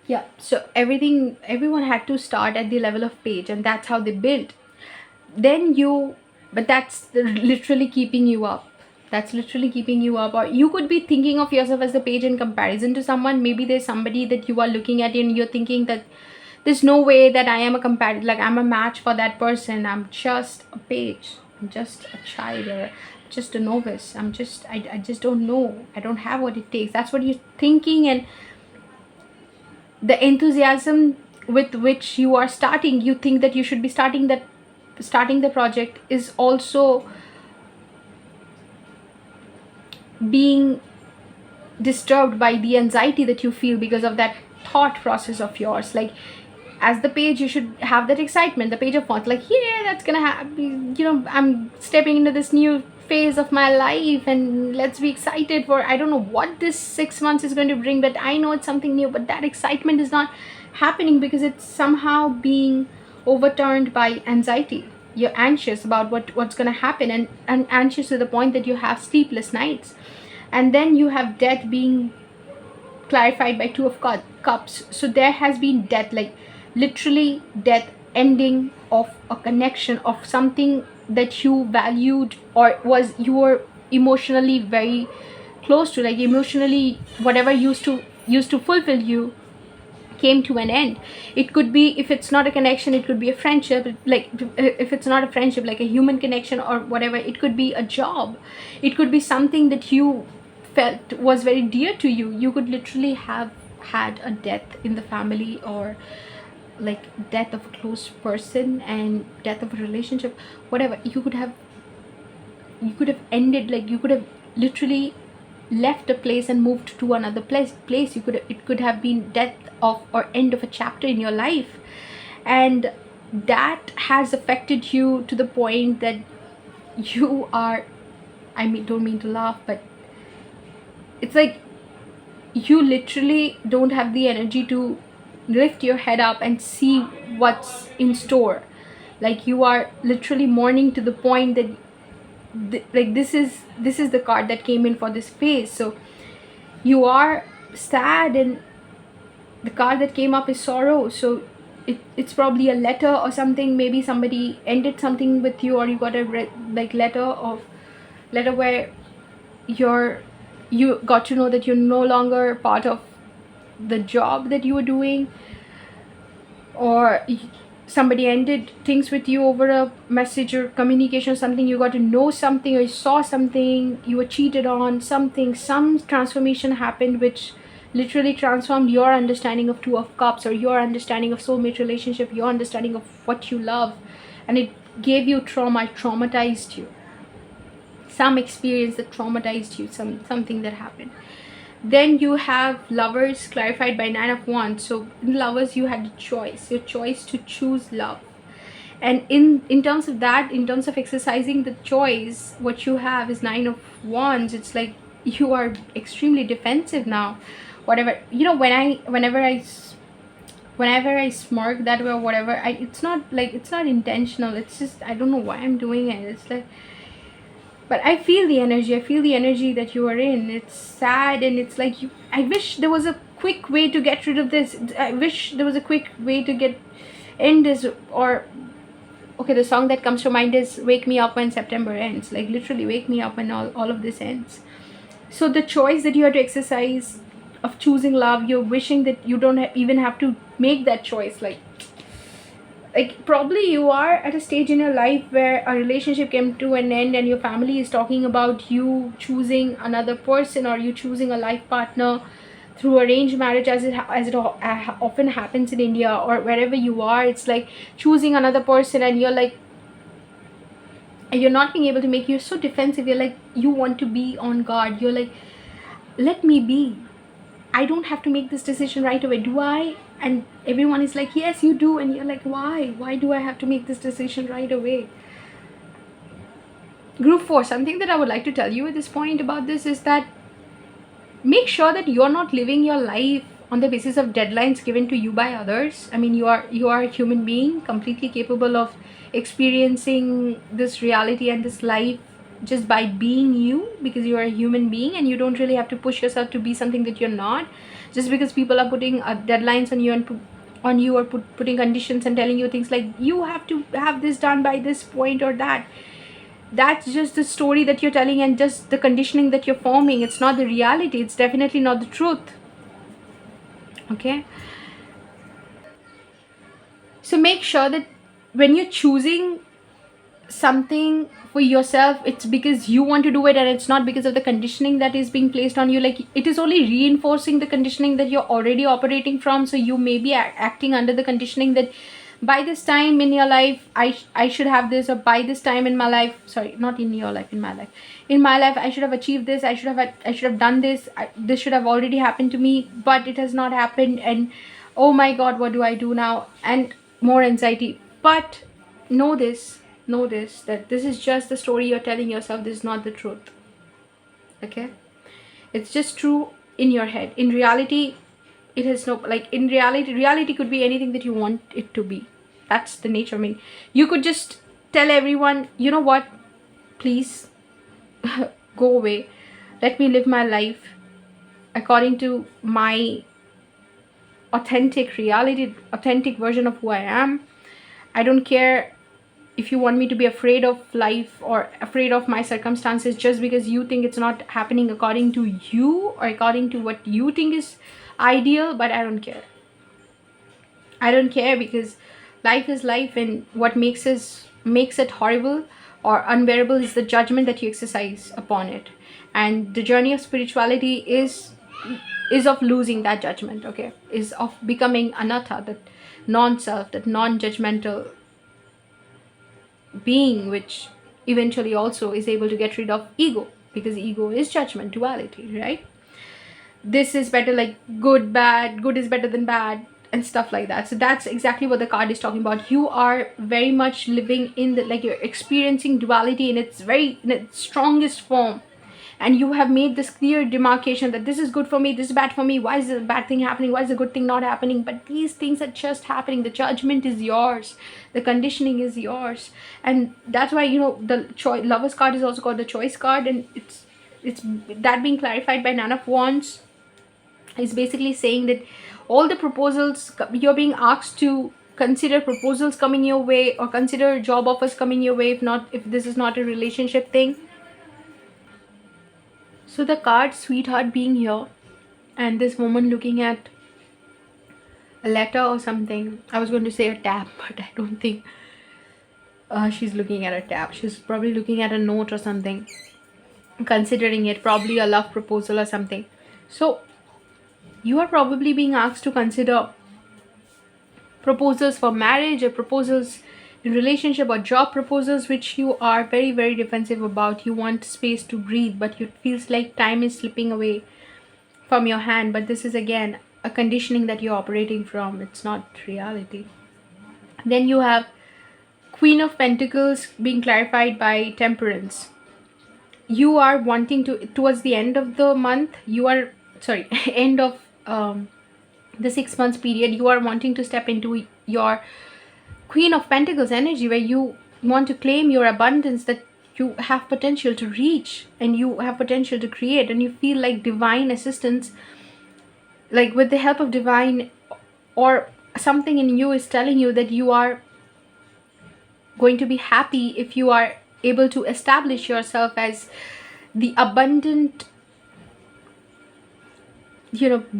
Yeah, so everyone had to start at the level of page, and that's how they built. But that's literally keeping you up. Or you could be thinking of yourself as the page in comparison to someone. Maybe there's somebody that you are looking at and you're thinking that there's no way that I am I'm a match for that person. I'm just a page. I'm just a child, or just a novice. I just don't know. I don't have what it takes. That's what you're thinking. And the enthusiasm with which you are starting, you think that you should be starting the project, is also being disturbed by the anxiety that you feel because of that thought process of yours. Like, as the page, you should have that excitement, the page of wands, like, yeah, that's gonna happen, I'm stepping into this new phase of my life, and let's be excited for, I don't know what this 6 months is going to bring, but I know it's something new. But that excitement is not happening because it's somehow being overturned by anxiety. You're anxious about what's going to happen, and anxious to the point that you have sleepless nights. And then you have death being clarified by Two of Cups. So there has been death, like literally death ending of a connection, of something that you valued or was you were emotionally very close to, like emotionally whatever used to fulfill you came to an end. It could be, if it's not a connection, it could be a friendship, like if it's not a friendship, like a human connection or whatever, it could be a job, it could be something that you felt was very dear to you. You could literally have had a death in the family, or like death of a close person and death of a relationship, whatever. You could have ended, like you could have literally left a place and moved to another place. It could have been death of or end of a chapter in your life, and that has affected you to the point that you are, I mean, don't mean to laugh, but it's like you literally don't have the energy to lift your head up and see what's in store. Like you are literally mourning to the point that like this is the card that came in for this phase. So you are sad, and the card that came up is sorrow. So it's probably a letter or something. Maybe somebody ended something with you, or you got a like letter where you got to know that you're no longer part of the job that you were doing, or somebody ended things with you over a message or communication or something. You got to know something, or you saw something, you were cheated on, something, some transformation happened which literally transformed your understanding of Two of Cups, or your understanding of soulmate relationship, your understanding of what you love, and it gave you trauma, it traumatized you. Some experience that traumatized you, something that happened. Then you have Lovers, clarified by Nine of Wands. So in Lovers, you had a choice, your choice to choose love. And in terms of that, in terms of exercising the choice, what you have is Nine of Wands. It's like you are extremely defensive now. Whatever, you know, whenever I smirk that way or whatever, it's not like, it's not intentional. It's just, I don't know why I'm doing it. It's like, but I feel the energy that you are in. It's sad, and it's like I wish there was a quick way to get rid of this. I wish there was a quick way to end this. Or okay, the song that comes to mind is Wake Me Up When September Ends. Like literally, wake me up when all of this ends. So the choice that you have to exercise of choosing love, you're wishing that you don't even have to make that choice. Like probably you are at a stage in your life where a relationship came to an end, and your family is talking about you choosing another person, or you choosing a life partner through arranged marriage, as it often happens in India or wherever you are. It's like choosing another person, and you're like, and you're not being able to make, you're so defensive. You're like, you want to be on guard. You're like, let me be, I don't have to make this decision right away, do I? And everyone is like, yes you do. And you're like, why do I have to make this decision right away? Group 4, something that I would like to tell you at this point about this is that make sure that you're not living your life on the basis of deadlines given to you by others. I mean, you are a human being completely capable of experiencing this reality and this life just by being you, because you are a human being, and you don't really have to push yourself to be something that you're not, just because people are putting deadlines on you or putting conditions and telling you things like you have to have this done by this point or that. That's just the story that you're telling and just the conditioning that you're forming. It's not the reality. It's definitely not the truth. Okay, so make sure that when you're choosing something for yourself, it's because you want to do it, and it's not because of the conditioning that is being placed on you. Like it is only reinforcing the conditioning that you're already operating from. So you may be acting under the conditioning that by this time in your life I should have this, or by this time in my life, sorry, not in your life, in my life I should have achieved this, I should have done this, this should have already happened to me, but it has not happened, and oh my god, what do I do now? And more anxiety. But know this that this is just the story you're telling yourself. This is not the truth. Okay, it's just true in your head. In reality, it has no, like, in reality could be anything that you want it to be. That's the nature. I mean, you could just tell everyone, you know what, please go away, let me live my life according to my authentic reality, authentic version of who I am. I don't care if you want me to be afraid of life or afraid of my circumstances just because you think it's not happening according to you or according to what you think is ideal. But I don't care. I don't care, because life is life, and what makes it horrible or unbearable is the judgment that you exercise upon it. And the journey of spirituality is of losing that judgment, okay? Is of becoming anatta, that non-self, that non-judgmental being, which eventually also is able to get rid of ego, because ego is judgment, duality, right? This is better, like good, bad, good is better than bad, and stuff like that. So that's exactly what the card is talking about. You are very much living in the, like, you're experiencing duality in its strongest form, and you have made this clear demarcation that this is good for me, this is bad for me, why is the bad thing happening, why is the good thing not happening? But these things are just happening. The judgment is yours, the conditioning is yours. And that's why, the Lovers card is also called the choice card, and it's that being clarified by Nine of Wands is basically saying that all the proposals you're being asked to consider, proposals coming your way, or consider job offers coming your way, if this is not a relationship thing. So the card sweetheart being here, and this woman looking at a letter or something. I was going to say a tab, but I don't think she's looking at a tab. She's probably looking at a note or something, considering it, probably a love proposal or something. So you are probably being asked to consider proposals for marriage, or proposals in relationship, or job proposals which you are very, very defensive about. You want space to breathe, but it feels like time is slipping away from your hand. But this is again a conditioning that you're operating from. It's not reality. Then you have Queen of Pentacles being clarified by Temperance. You are wanting to, towards the end of the month, end of the 6 months period, you are wanting to step into your Queen of Pentacles energy, where you want to claim your abundance that you have potential to reach, and you have potential to create, and you feel like divine assistance, like with the help of divine, or something in you is telling you that you are going to be happy if you are able to establish yourself as the abundant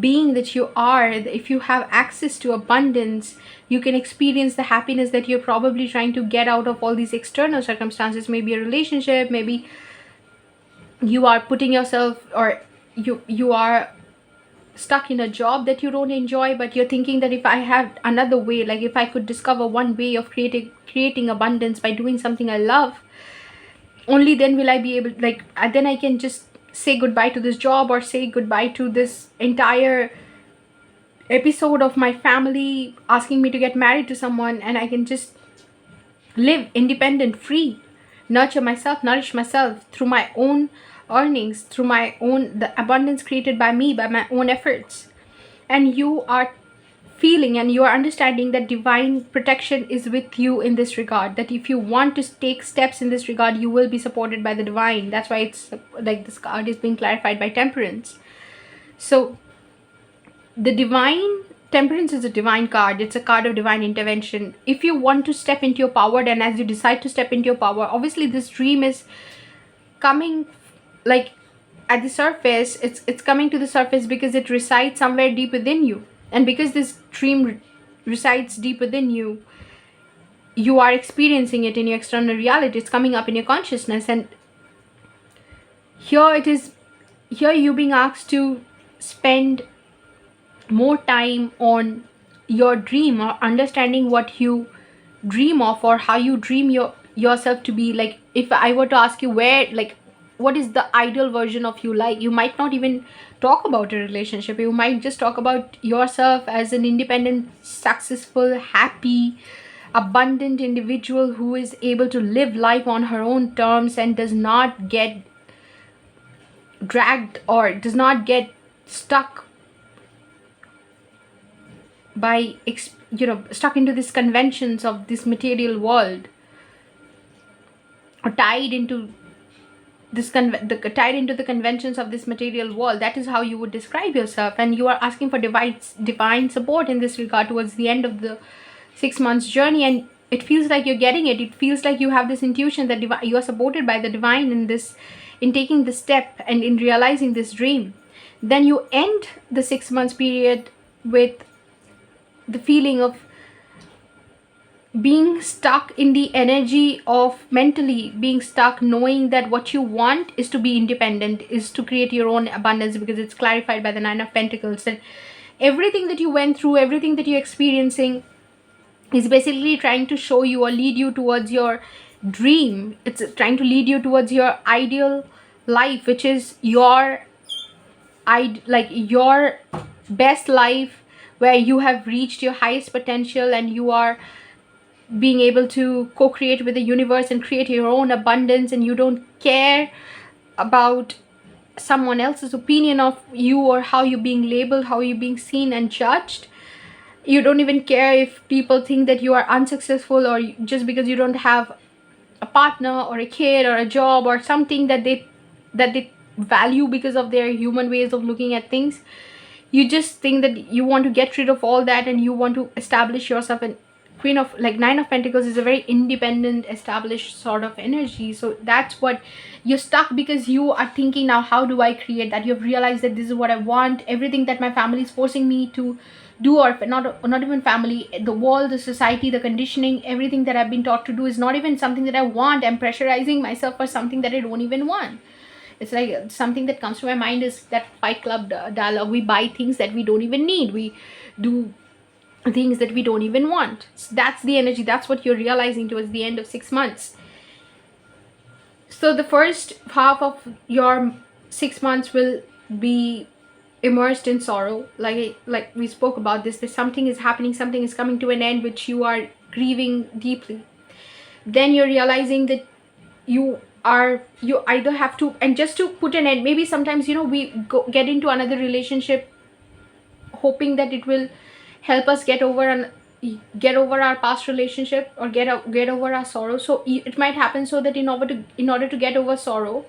being that you are. If you have access to abundance, you can experience the happiness that you're probably trying to get out of all these external circumstances. Maybe a relationship, maybe you are putting yourself, or you are stuck in a job that you don't enjoy, but you're thinking that if I had another way, like if I could discover one way of creating abundance by doing something I love, only then will I be able, like, then I can just say goodbye to this job, or say goodbye to this entire episode of my family asking me to get married to someone, and I can just live independent, free, nurture myself, nourish myself through my own earnings, through the abundance created by me, by my own efforts. And you are feeling, and you are understanding that divine protection is with you in this regard, that if you want to take steps in this regard, you will be supported by the divine. That's why it's like this card is being clarified by Temperance. So the divine Temperance is a divine card. It's a card of divine intervention. If you want to step into your power, and as you decide to step into your power, obviously this dream is coming, like, at the surface. It's coming to the surface because it resides somewhere deep within you. And because this dream resides deep within you, you are experiencing it in your external reality. It's coming up in your consciousness. And here you're being asked to spend more time on your dream, or understanding what you dream of, or how you dream yourself to be. Like, if I were to ask you what is the ideal version of you, like, you might not even talk about a relationship. You might just talk about yourself as an independent, successful, happy, abundant individual who is able to live life on her own terms, and does not get dragged, or does not get stuck by stuck into these conventions of this material world, or tied into the conventions of this material world. That is how you would describe yourself. And you are asking for divine support in this regard towards the end of the 6 months journey. And it feels like you're getting it. It feels like you have this intuition that you are supported by the divine in this, in taking this step and in realizing this dream. Then you end the 6 months period with the feeling of being stuck in the energy of mentally being stuck, knowing that what you want is to be independent, is to create your own abundance, because it's clarified by the Nine of Pentacles that everything that you went through, everything that you're experiencing is basically trying to show you or lead you towards your dream. It's trying to lead you towards your ideal life, which is your like your best life, where you have reached your highest potential and you are being able to co-create with the universe and create your own abundance, and you don't care about someone else's opinion of you or how you're being labeled, how you're being seen and judged. You don't even care if people think that you are unsuccessful, or just because you don't have a partner or a kid or a job or something that they value because of their human ways of looking at things. You just think that you want to get rid of all that and you want to establish yourself. And Queen of, like, Nine of Pentacles is a very independent, established sort of energy. So that's what you're stuck, because you are thinking, now how do I create that? You've realized that this is what I want. Everything that my family is forcing me to do, or not even family, the world, the society, the conditioning, everything that I've been taught to do is not even something that I want. I'm pressurizing myself for something that I don't even want. It's like something that comes to my mind is that Fight Club dialogue. We buy things that we don't even need. We do things that we don't even want. So that's the energy. That's what you're realizing towards the end of 6 months. So the first half of your 6 months will be immersed in sorrow. Like we spoke about this, that something is happening, something is coming to an end, which you are grieving deeply. Then you're realizing that you either have to, and just to put an end, maybe sometimes, we get into another relationship hoping that it will help us get over our past relationship, or get over our sorrow. So it might happen so that in order to get over sorrow,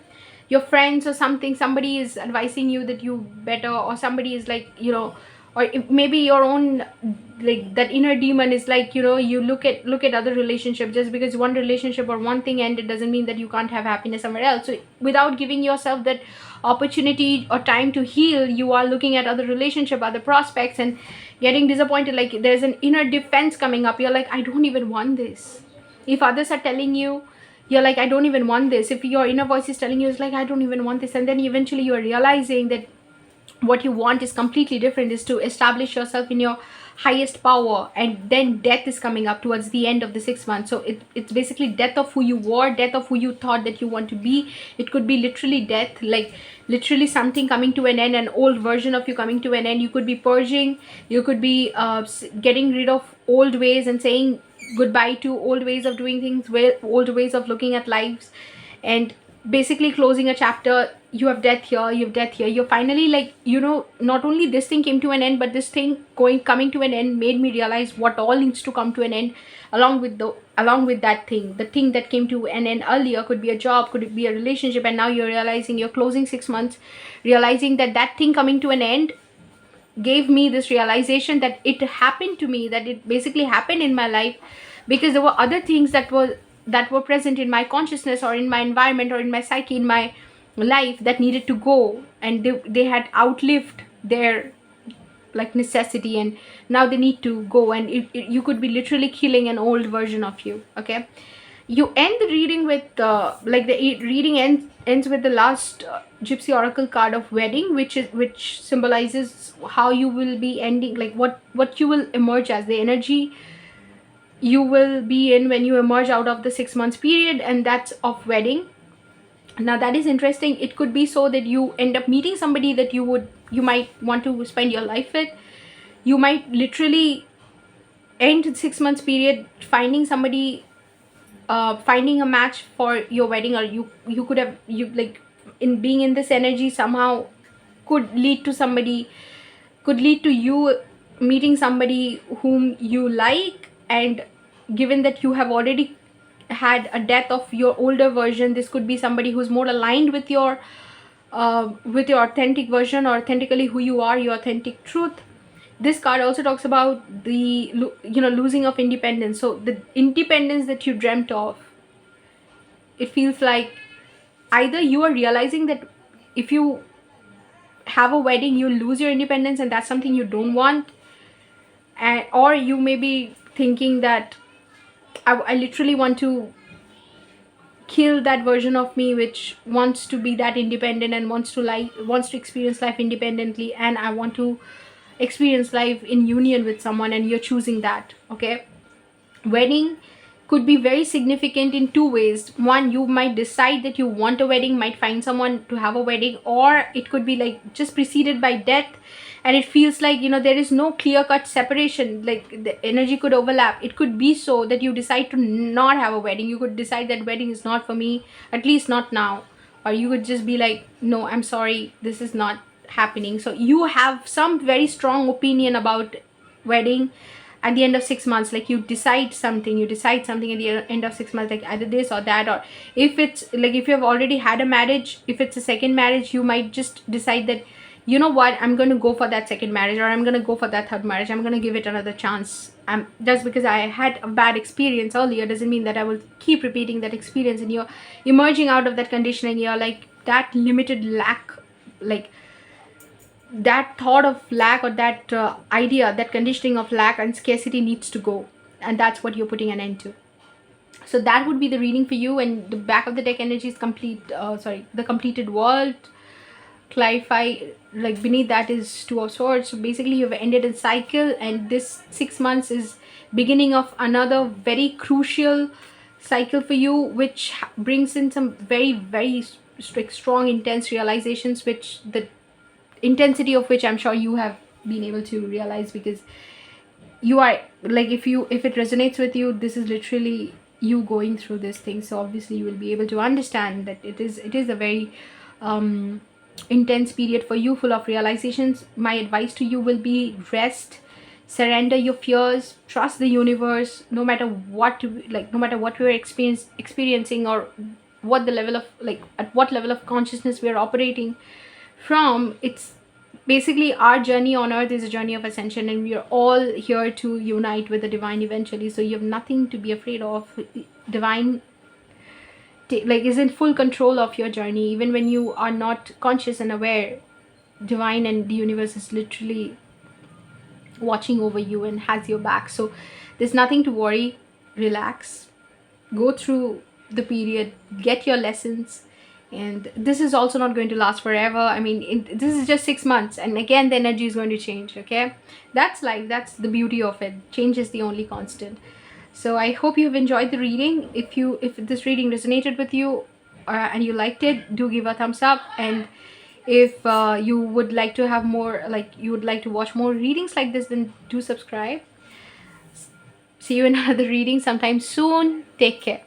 your friends or somebody is advising you that you better, or somebody is like, or maybe your own, like, that inner demon is like, you look at other relationships. Just because one relationship or one thing ended doesn't mean that you can't have happiness somewhere else. So without giving yourself that opportunity or time to heal, you are looking at other relationship, other prospects, and getting disappointed. Like, there's an inner defense coming up. You're like, I don't even want this. If others are telling you, you're like, I don't even want this. If your inner voice is telling you, it's like, I don't even want this. And then eventually you're realizing that what you want is completely different, is to establish yourself in your highest power. And then death is coming up towards the end of the 6 months. So it's basically death of who you were, death of who you thought that you want to be. It could be literally death, like literally something coming to an end, an old version of you coming to an end. You could be purging, you could be getting rid of old ways and saying goodbye to old ways of doing things, old ways of looking at lives, and basically closing a chapter. You have death here, you have death here. You're finally like, not only this thing came to an end, but this thing coming to an end made me realize what all needs to come to an end along with that thing. The thing that came to an end earlier could be a job, could be a relationship, and now you're realizing, you're closing 6 months realizing that that thing coming to an end gave me this realization that it happened to me, that it basically happened in my life because there were other things that were present in my consciousness or in my environment or in my psyche, in my life, that needed to go, and they had outlived their like necessity, and now they need to go. And you could be literally killing an old version of you. Okay, you end the reading with reading ends with the last Gypsy Oracle card of wedding, which symbolizes how you will be ending, like what you will emerge as, the energy you will be in when you emerge out of the 6 months period, and that's of wedding. Now that is interesting. It could be so that you end up meeting somebody that you might want to spend your life with. You might literally end 6 months period finding somebody, finding a match for your wedding, or you could have, like, in being in this energy somehow could lead to you meeting somebody whom you like. And given that you have already had a death of your older version, this could be somebody who's more aligned with your authentic version, or authentically who you are, your authentic truth. this card also talks about the losing of independence. So the independence that you dreamt of, it feels like either you are realizing that if you have a wedding you lose your independence and that's something you don't want, and or you may be thinking that I literally want to kill that version of me which wants to be that independent and wants to experience life independently, and I want to experience life in union with someone, and you're choosing that. Okay, wedding could be very significant in two ways. One, you might decide that you want a wedding, might find someone to have a wedding, or it could be like just preceded by death, and it feels like there is no clear cut separation, like the energy could overlap. It could be so that you decide to not have a wedding. You could decide that wedding is not for me, at least not now. Or you could just be like, no, I'm sorry, this is not happening. So you have some very strong opinion about wedding at the end of 6 months. Like you decide something at the end of 6 months, like either this or that. Or if it's like, if you have already had a marriage, if it's a second marriage, you might just decide that, you know what, I'm going to go for that second marriage, or I'm going to go for that third marriage, I'm going to give it another chance. Just because I had a bad experience earlier doesn't mean that I will keep repeating that experience, and you're emerging out of that condition, and you're like, that limited lack, like that thought of lack, or that idea, that conditioning of lack and scarcity needs to go, and that's what you're putting an end to. So that would be the reading for you. And the back of the deck energy is the completed world. Clarify, like beneath that is Two of Swords. So basically you've ended a cycle, and this 6 months is beginning of another very crucial cycle for you, which brings in some very, very strong, intense realizations, which the intensity of which I'm sure you have been able to realize, because you are like, if it resonates with you, this is literally you going through this thing. So obviously you will be able to understand that it is a very intense period for you, full of realizations. My advice to you will be rest, surrender your fears, trust the universe. No matter what we're experiencing, or what the level of, like at what level of consciousness we're operating from, it's basically our journey on earth is a journey of ascension, and we are all here to unite with the divine eventually. So you have nothing to be afraid of. Divine is in full control of your journey, even when you are not conscious and aware. Divine and the universe is literally watching over you and has your back. So there's nothing to worry. Relax, go through the period, get your lessons. And this is also not going to last forever. I mean, this is just 6 months, and again the energy is going to change. Okay, that's life, that's the beauty of it. Change is the only constant. So I hope you've enjoyed the reading. If this reading resonated with you, and you liked it, do give a thumbs up. And if you would like to have more, like you would like to watch more readings like this, then do subscribe. See you in another reading sometime soon. Take care.